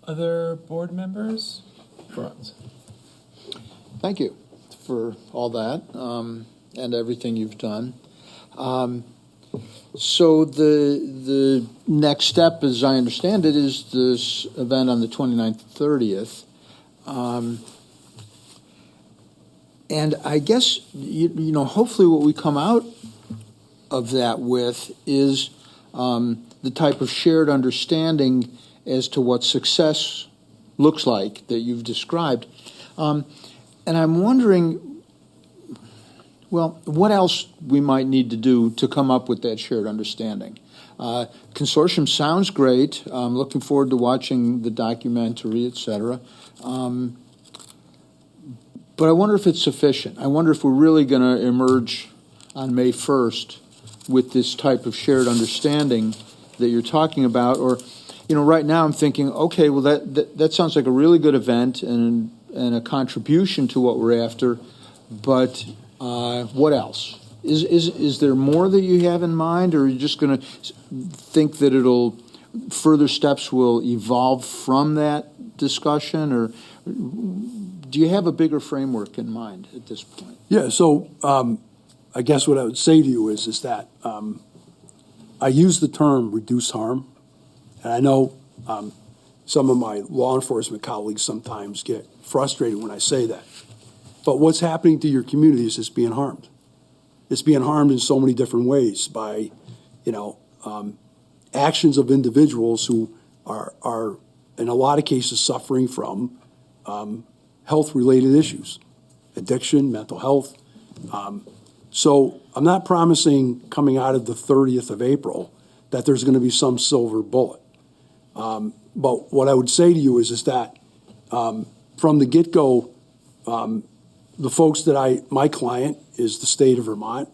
Other board members? Bronze. Thank you for all that and everything you've done. So the next step, as I understand it, is this event on the 29th, 30th. And I guess, hopefully what we come out of that with is the type of shared understanding as to what success looks like that you've described. And I'm wondering, what else we might need to do to come up with that shared understanding. Consortium sounds great. I'm looking forward to watching the documentary, et cetera. But I wonder if it's sufficient. I wonder if we're really going to emerge on May 1st with this type of shared understanding that you're talking about. Or, right now I'm thinking, okay, well, that sounds like a really good event and a contribution to what we're after. But what else? Is there more that you have in mind, or are you just going to think that further steps will evolve from that discussion, or do you have a bigger framework in mind at this point? Yeah, so I guess what I would say to you is that I use the term reduce harm, and I know some of my law enforcement colleagues sometimes get frustrated when I say that. But what's happening to your community is it's being harmed. It's being harmed in so many different ways by, actions of individuals who are in a lot of cases suffering from health-related issues, addiction, mental health. So I'm not promising coming out of the 30th of April that there's going to be some silver bullet. But what I would say to you is that from the get-go, the folks that my client is the state of Vermont.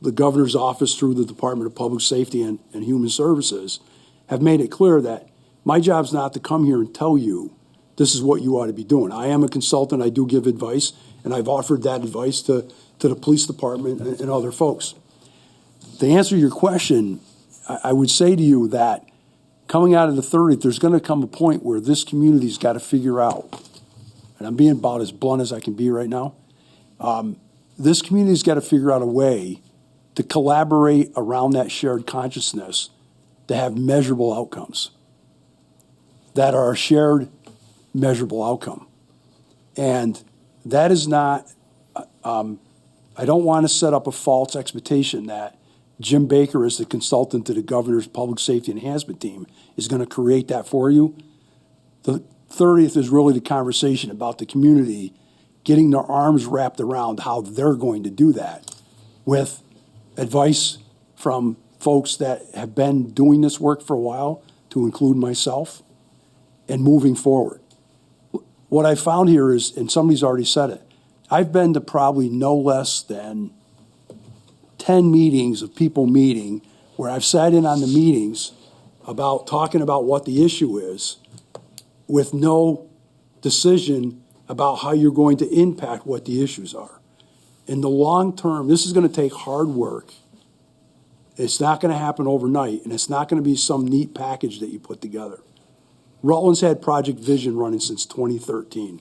The governor's office through the Department of Public Safety and Human Services have made it clear that my job's not to come here and tell you this is what you ought to be doing. I am a consultant. I do give advice, and I've offered that advice to the police department and other folks. To answer your question, I would say to you that coming out of the 30th, there's going to come a point where this community's got to figure out, and I'm being about as blunt as I can be right now, this community's got to figure out a way to collaborate around that shared consciousness to have measurable outcomes that are a shared measurable outcome. And that is not, I don't want to set up a false expectation that Jim Baker, as the consultant to the governor's public safety enhancement team, is going to create that for you. The 30th is really the conversation about the community getting their arms wrapped around how they're going to do that with advice from folks that have been doing this work for a while, to include myself, and moving forward. What I found here is, and somebody's already said it, I've been to probably no less than 10 meetings of people meeting where I've sat in on the meetings about talking about what the issue is with no decision about how you're going to impact what the issues are. In the long term, this is going to take hard work. It's not going to happen overnight, and it's not going to be some neat package that you put together. Rutland's had Project Vision running since 2013.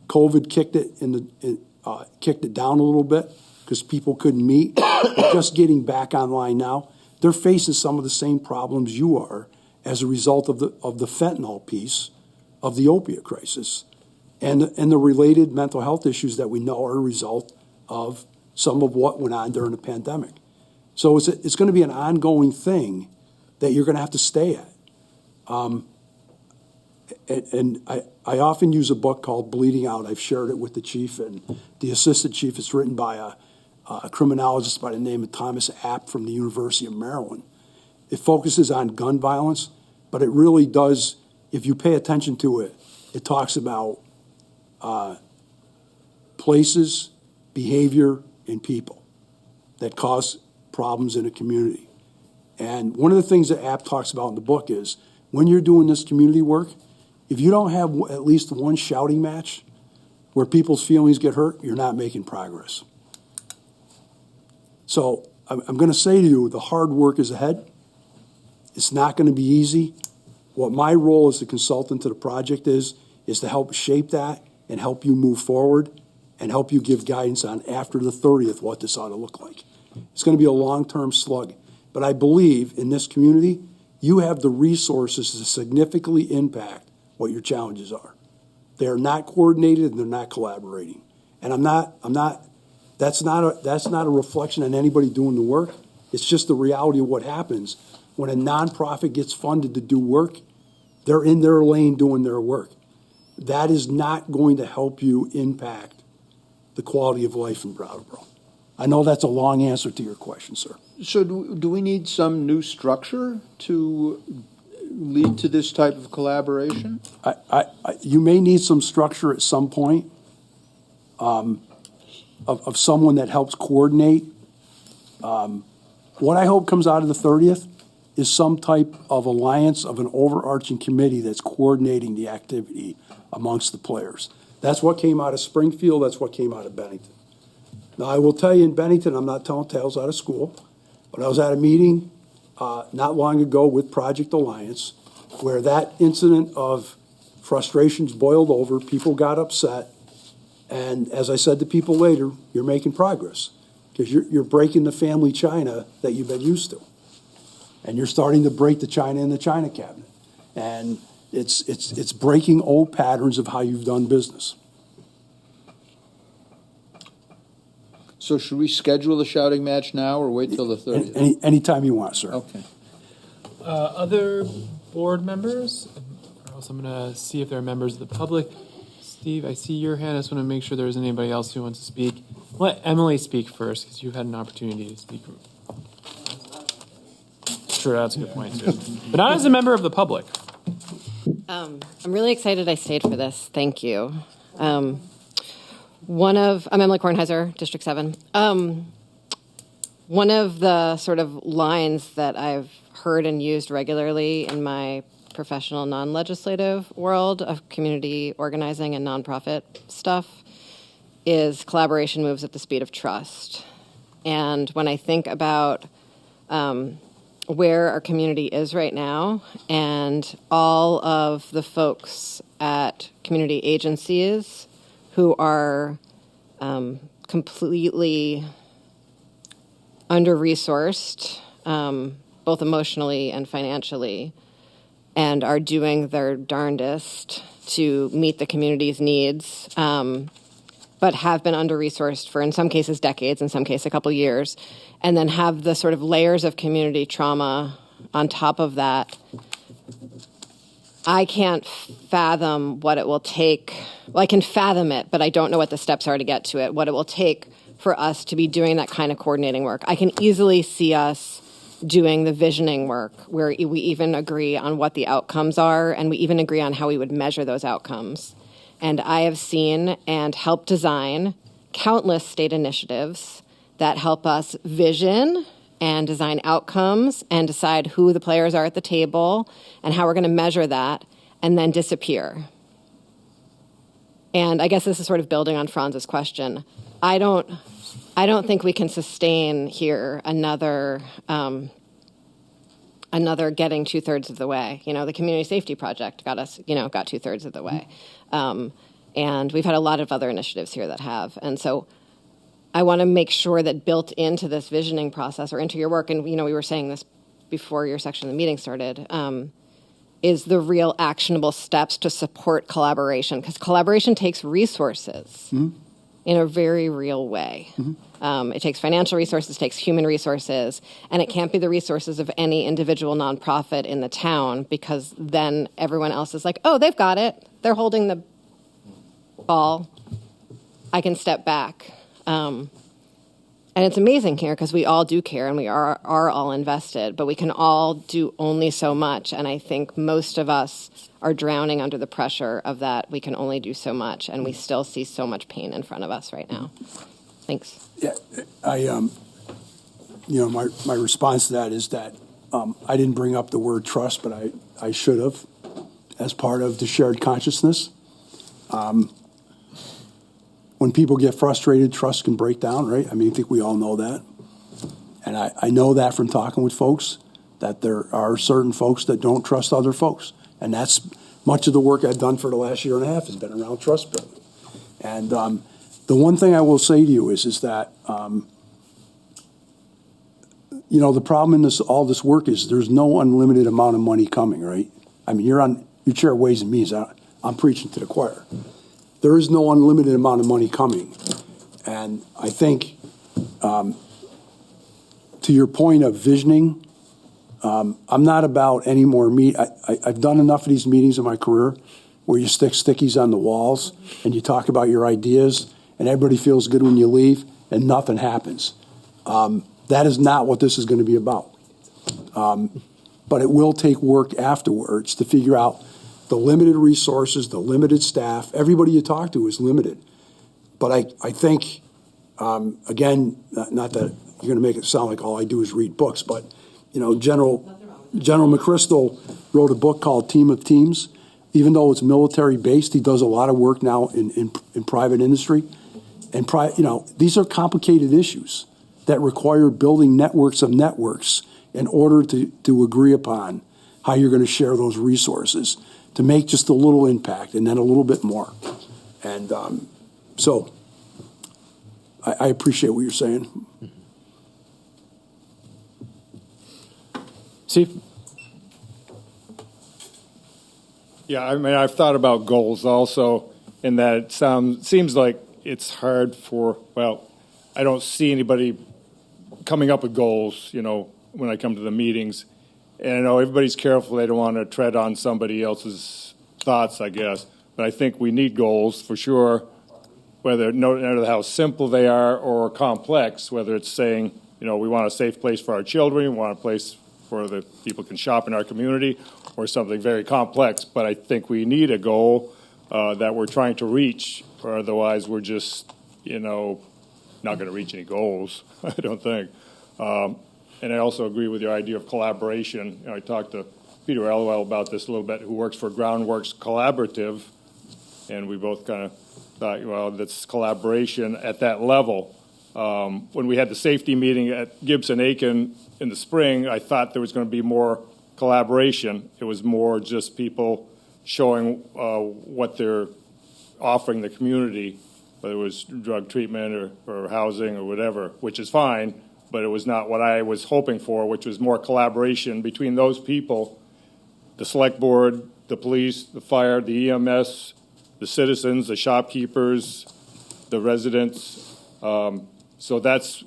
COVID kicked it down a little bit because people couldn't meet. They're just getting back online now. They're facing some of the same problems you are as a result of the fentanyl piece of the opiate crisis and the related mental health issues that we know are a result of some of what went on during the pandemic. So it's going to be an ongoing thing that you're going to have to stay at. And I often use a book called Bleeding Out. I've shared it with the chief and the assistant chief. It's written by a criminologist by the name of Thomas App from the University of Maryland. It focuses on gun violence, but it really does, if you pay attention to it, it talks about places, behavior, and people that cause problems in a community. And one of the things that App talks about in the book is when you're doing this community work, if you don't have at least one shouting match where people's feelings get hurt, you're not making progress. So I'm going to say to you, the hard work is ahead. It's not going to be easy. What my role as the consultant to the project is to help shape that and help you move forward and help you give guidance on after the 30th what this ought to look like. It's going to be a long-term slug. But I believe in this community, you have the resources to significantly impact what your challenges are. They are not coordinated and they're not collaborating. And that's not a reflection on anybody doing the work. It's just the reality of what happens when a nonprofit gets funded to do work. They're in their lane doing their work. That is not going to help you impact the quality of life in Brattleboro. I know that's a long answer to your question, sir. So do we need some new structure to lead to this type of collaboration? You may need some structure at some point of someone that helps coordinate. What I hope comes out of the 30th is some type of alliance of an overarching committee that's coordinating the activity amongst the players. That's what came out of Springfield. That's what came out of Bennington. Now, I will tell you in Bennington, I'm not telling tales out of school, but I was at a meeting not long ago with Project Alliance where that incident of frustrations boiled over, people got upset, and as I said to people later, you're making progress because you're breaking the family china that you've been used to. And you're starting to break the china in the china cabinet. And it's breaking old patterns of how you've done business. So should we schedule the shouting match now or wait till the 30th? Anytime you want, sir. Okay. Other board members? Or else I'm going to see if there are members of the public. Steve, I see your hand. I just want to make sure there isn't anybody else who wants to speak. Let Emily speak first because you've had an opportunity to speak. Sure, that's a good point, too. But not as a member of the public. I'm really excited I stayed for this. Thank you. I'm Emily Kornheiser, District 7. One of the sort of lines that I've heard and used regularly in my professional non-legislative world of community organizing and nonprofit stuff is collaboration moves at the speed of trust. And when I think about where our community is right now and all of the folks at community agencies who are completely under-resourced, both emotionally and financially, and are doing their darndest to meet the community's needs, but have been under-resourced for, in some cases, decades, in some cases, a couple years, and then have the sort of layers of community trauma on top of that. I can't fathom what it will take. Well, I can fathom it, but I don't know what the steps are to get to it, what it will take for us to be doing that kind of coordinating work. I can easily see us doing the visioning work where we even agree on what the outcomes are, and we even agree on how we would measure those outcomes. And I have seen and helped design countless state initiatives that help us vision and design outcomes and decide who the players are at the table and how we're going to measure that, and then disappear. And I guess this is sort of building on Franz's question. I don't think we can sustain here another getting 2/3 of the way. The community safety project got us, got 2/3 of the way. And we've had a lot of other initiatives here that have. And so I want to make sure that built into this visioning process or into your work, and we were saying this before your section of the meeting started, is the real actionable steps to support collaboration, because collaboration takes resources in a very real way. It takes financial resources, takes human resources, and it can't be the resources of any individual nonprofit in the town, because then everyone else is like, oh, they've got it. They're holding the ball. I can step back. And it's amazing here because we all do care and we are all invested, but we can all do only so much. And I think most of us are drowning under the pressure of that. We can only do so much, and we still see so much pain in front of us right now. Thanks. Yeah, my response to that is that I didn't bring up the word trust, but I should have, as part of the shared consciousness. When people get frustrated, trust can break down, right? I think we all know that. And I know that from talking with folks, that there are certain folks that don't trust other folks. And that's much of the work I've done for the last year and a half has been around trust building. And the one thing I will say to you is that, the problem in all this work is there's no unlimited amount of money coming, right? You chair Ways and Means. I'm preaching to the choir. There is no unlimited amount of money coming. And I think, to your point of visioning, I'm not about any more I've done enough of these meetings in my career where you stick stickies on the walls and you talk about your ideas and everybody feels good when you leave and nothing happens. That is not what this is going to be about. But it will take work afterwards to figure out the limited resources, the limited staff. Everybody you talk to is limited. But I think, again, not that you're going to make it sound like all I do is read books, but, General McChrystal wrote a book called Team of Teams. Even though it's military-based, he does a lot of work now in private industry. And, these are complicated issues that require building networks of networks in order to agree upon how you're going to share those resources to make just a little impact and then a little bit more. And so I appreciate what you're saying. Steve? Yeah, I've thought about goals also, in that it seems like it's hard I don't see anybody coming up with goals, when I come to the meetings. And I know everybody's careful. They don't want to tread on somebody else's thoughts, I guess. But I think we need goals for sure, whether no matter how simple they are or complex, whether it's saying, we want a safe place for our children, we want a place where the people can shop in our community, or something very complex. But I think we need a goal that we're trying to reach, or otherwise we're just, not going to reach any goals, I don't think. And I also agree with your idea of collaboration. I talked to Peter Elwell about this a little bit, who works for Groundworks Collaborative, and we both kind of thought, that's collaboration at that level. When we had the safety meeting at Gibson-Aiken in the spring, I thought there was going to be more collaboration. It was more just people showing what they're offering the community, whether it was drug treatment or housing or whatever, which is fine. But it was not what I was hoping for, which was more collaboration between those people, the select board, the police, the fire, the EMS, the citizens, the shopkeepers, the residents. So that's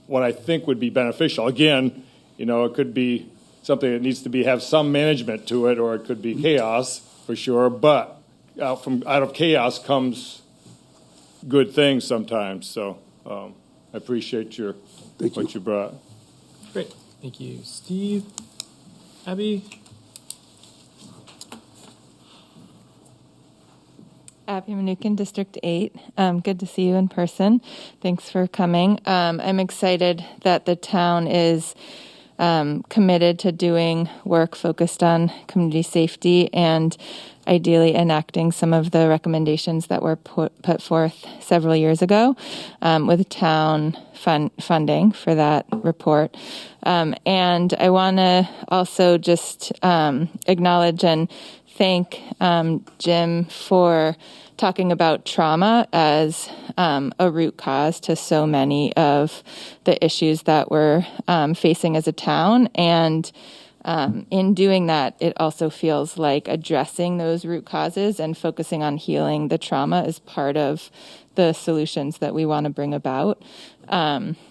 what I think would be beneficial. Again, it could be something that needs to have some management to it, or it could be chaos for sure. But out of chaos comes good things sometimes. So I appreciate what you brought. Great. Thank you, Steve. Abby? Abby Manukin, District 8. Good to see you in person. Thanks for coming. I'm excited that the town is committed to doing work focused on community safety and ideally enacting some of the recommendations that were put forth several years ago with town funding for that report. And I want to also just acknowledge and thank Jim for talking about trauma as a root cause to so many of the issues that we're facing as a town. And in doing that, it also feels like addressing those root causes and focusing on healing the trauma is part of the solutions that we want to bring about.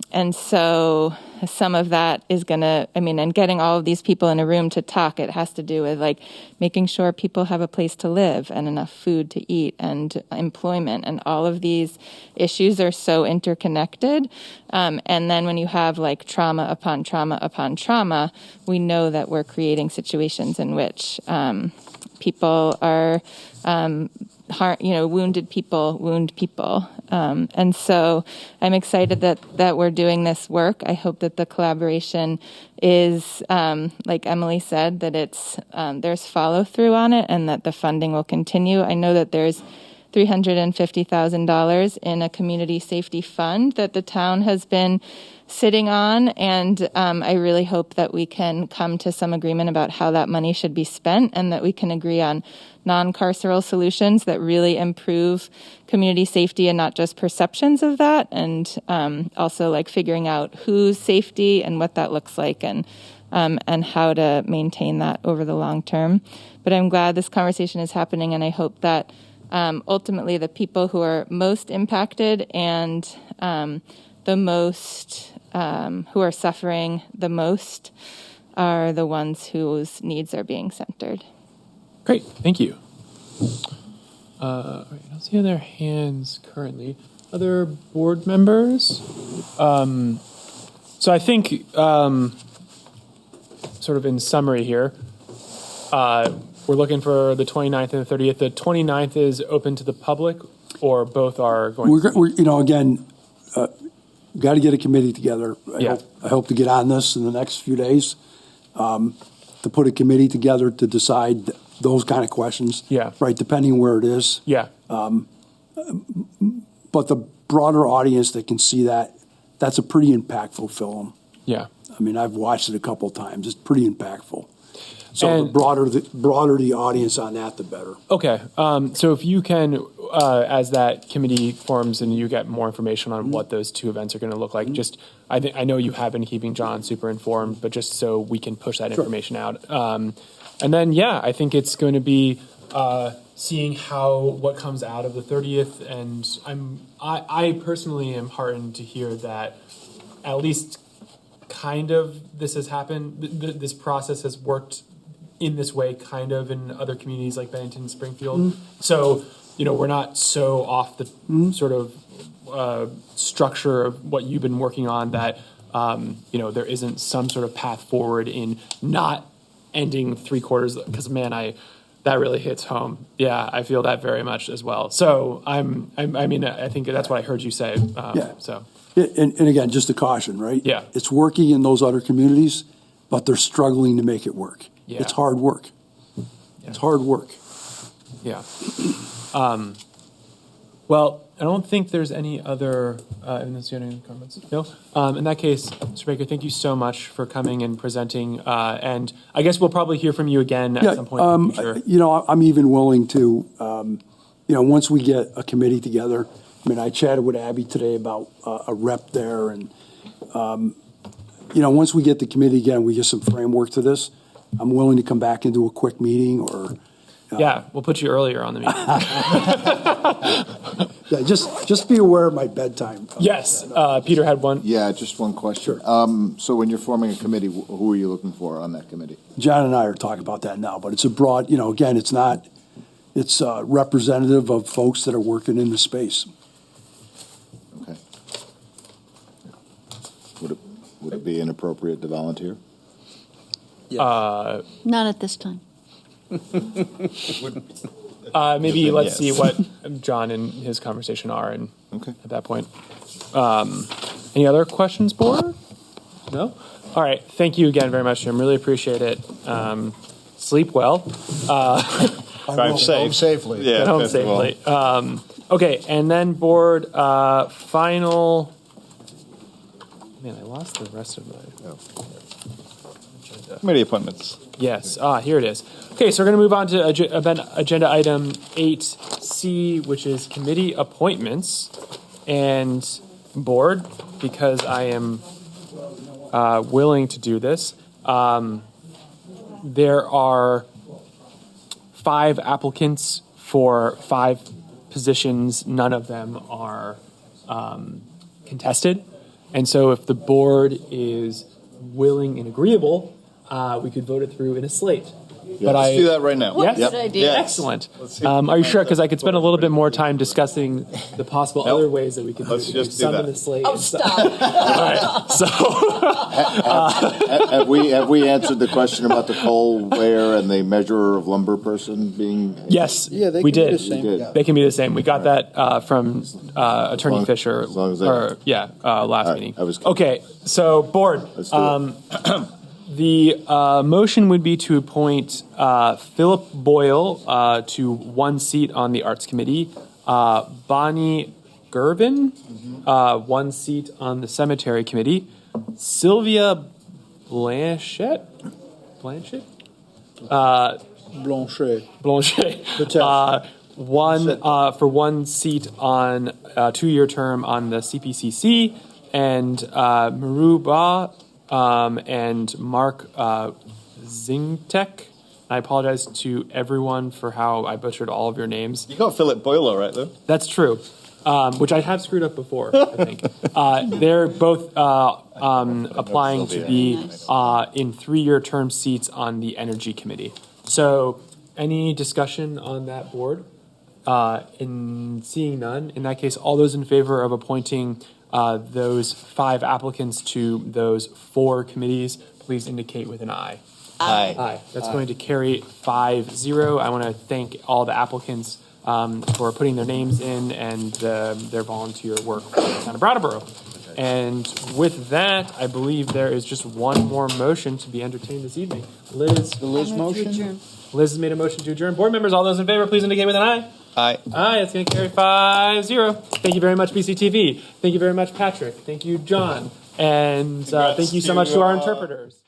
And so some of that is going to, and getting all of these people in a room to talk, it has to do with like making sure people have a place to live and enough food to eat and employment. And all of these issues are so interconnected. And then when you have like trauma upon trauma upon trauma, we know that we're creating situations in which people are wounded people wound people. And so I'm excited that we're doing this work. I hope that the collaboration is, like Emily said, that it's there's follow through on it and that the funding will continue. I know that there's $350,000 in a community safety fund that the town has been sitting on, and I really hope that we can come to some agreement about how that money should be spent and that we can agree on non-carceral solutions that really improve community safety and not just perceptions of that, and also like figuring out whose safety and what that looks like and how to maintain that over the long term. But I'm glad this conversation is happening, and I hope that ultimately the people who are most impacted and the most who are suffering the most are the ones whose needs are being centered. Great, thank you. All right, I don't see other hands currently. Other board members? So I think, sort of in summary here, we're looking for the 29th and the 30th. The 29th is open to the public, or both are going got to get a committee together. I hope to get on this in the next few days, to put a committee together to decide those kind of questions. Yeah. Right, depending on where it is. Yeah. But the broader audience that can see that's a pretty impactful film. Yeah. I mean, I've watched it a couple times. It's pretty impactful. So the broader the audience on that, the better. Okay. So if you can, as that committee forms and you get more information on what those two events are going to look like, just I know you have been keeping John super informed, but just so we can push that information out. And then, I think it's going to be seeing what comes out of the 30th. And I personally am heartened to hear that at least kind of this has happened. This process has worked in this way kind of in other communities like Bennington and Springfield. So, we're not so off the sort of structure of what you've been working on that, there isn't some sort of path forward in not ending 3/4, because man, that really hits home. Yeah, I feel that very much as well. So I think that's what I heard you say. So. And again, just a caution, right? Yeah. It's working in those other communities, but they're struggling to make it work. Yeah. It's hard work. Yeah. It's hard work. Yeah. Well, I don't think there's any other, unless you have any comments. No? In that case, Mr. Baker, thank you so much for coming and presenting. And I guess we'll probably hear from you again at some point in the future. I'm even willing to, once we get a committee together, I chatted with Abby today about a rep there, and, once we get the committee again, we get some framework to this. I'm willing to come back and do a quick meeting or. We'll put you earlier on the meeting. Just be aware of my bedtime. Yes. Peter had one. Yeah, just one question. Sure. So when you're forming a committee, who are you looking for on that committee? John and I are talking about that now, but it's a broad, again, it's representative of folks that are working in the space. Okay. Would it be inappropriate to volunteer? Not at this time. Maybe let's Yes. see what John and his conversation are, and at that point. Any other questions, board? No? All right. Thank you again very much, Jim. Really appreciate it. Sleep well. Drive safe. Home safely. Yeah, Get home first of all. safely. Okay, and then board final. Man, I lost the rest of my agenda. Committee appointments. Yes, here it is. Okay, so we're going to move on to agenda item 8C, which is committee appointments. And board, because I am willing to do this, there are 5 applicants for 5 positions. None of them are contested. And so if the board is willing and agreeable, we could vote it through in a slate. Yeah, let's do that right now. Yes? Yep. Yes. Excellent. Are you sure? Because I could spend a little bit more time discussing the possible other ways that we could Let's just do some that. in the slate. Oh, stop. All right. So Have we answered the question about the coal wear and the measurer of lumber person being? yes, Yeah, they we can be did. the same. We did. They can be the same. We got that from Attorney Fisher. as long as they- last right, meeting. I was- Okay, so board. Let's do it. The motion would be to appoint Philip Boyle to 1 seat on the Arts Committee, Bonnie Gervin, 1 seat on the Cemetery Committee, Sylvia Blanchet, Blanchet. for 1 seat on a 2-year term on the CPCC, and Maruba and Mark Zingtek. I apologize to everyone for how I butchered all of your names. You got Philip Boyle, right, though? That's true, which I have screwed up before, I think. They're both applying to be in 3-year term seats on the Energy Committee. So any discussion on that board? In seeing none, in that case, all those in favor of appointing those 5 applicants to those 4 committees, please indicate with an aye. Aye. Aye. That's going to carry 5-0. I want to thank all the applicants for putting their names in and their volunteer work for the town of Brattleboro. And with that, I believe there is just one more motion to be entertained this evening. Liz. The Liz motion? Liz has made a motion to adjourn. Board members, all those in favor, please indicate with an aye. Aye. Aye, it's going to carry 5-0. Thank you very much, BCTV. Thank you very much, Patrick. Thank you, John. And thank you so much to our interpreters.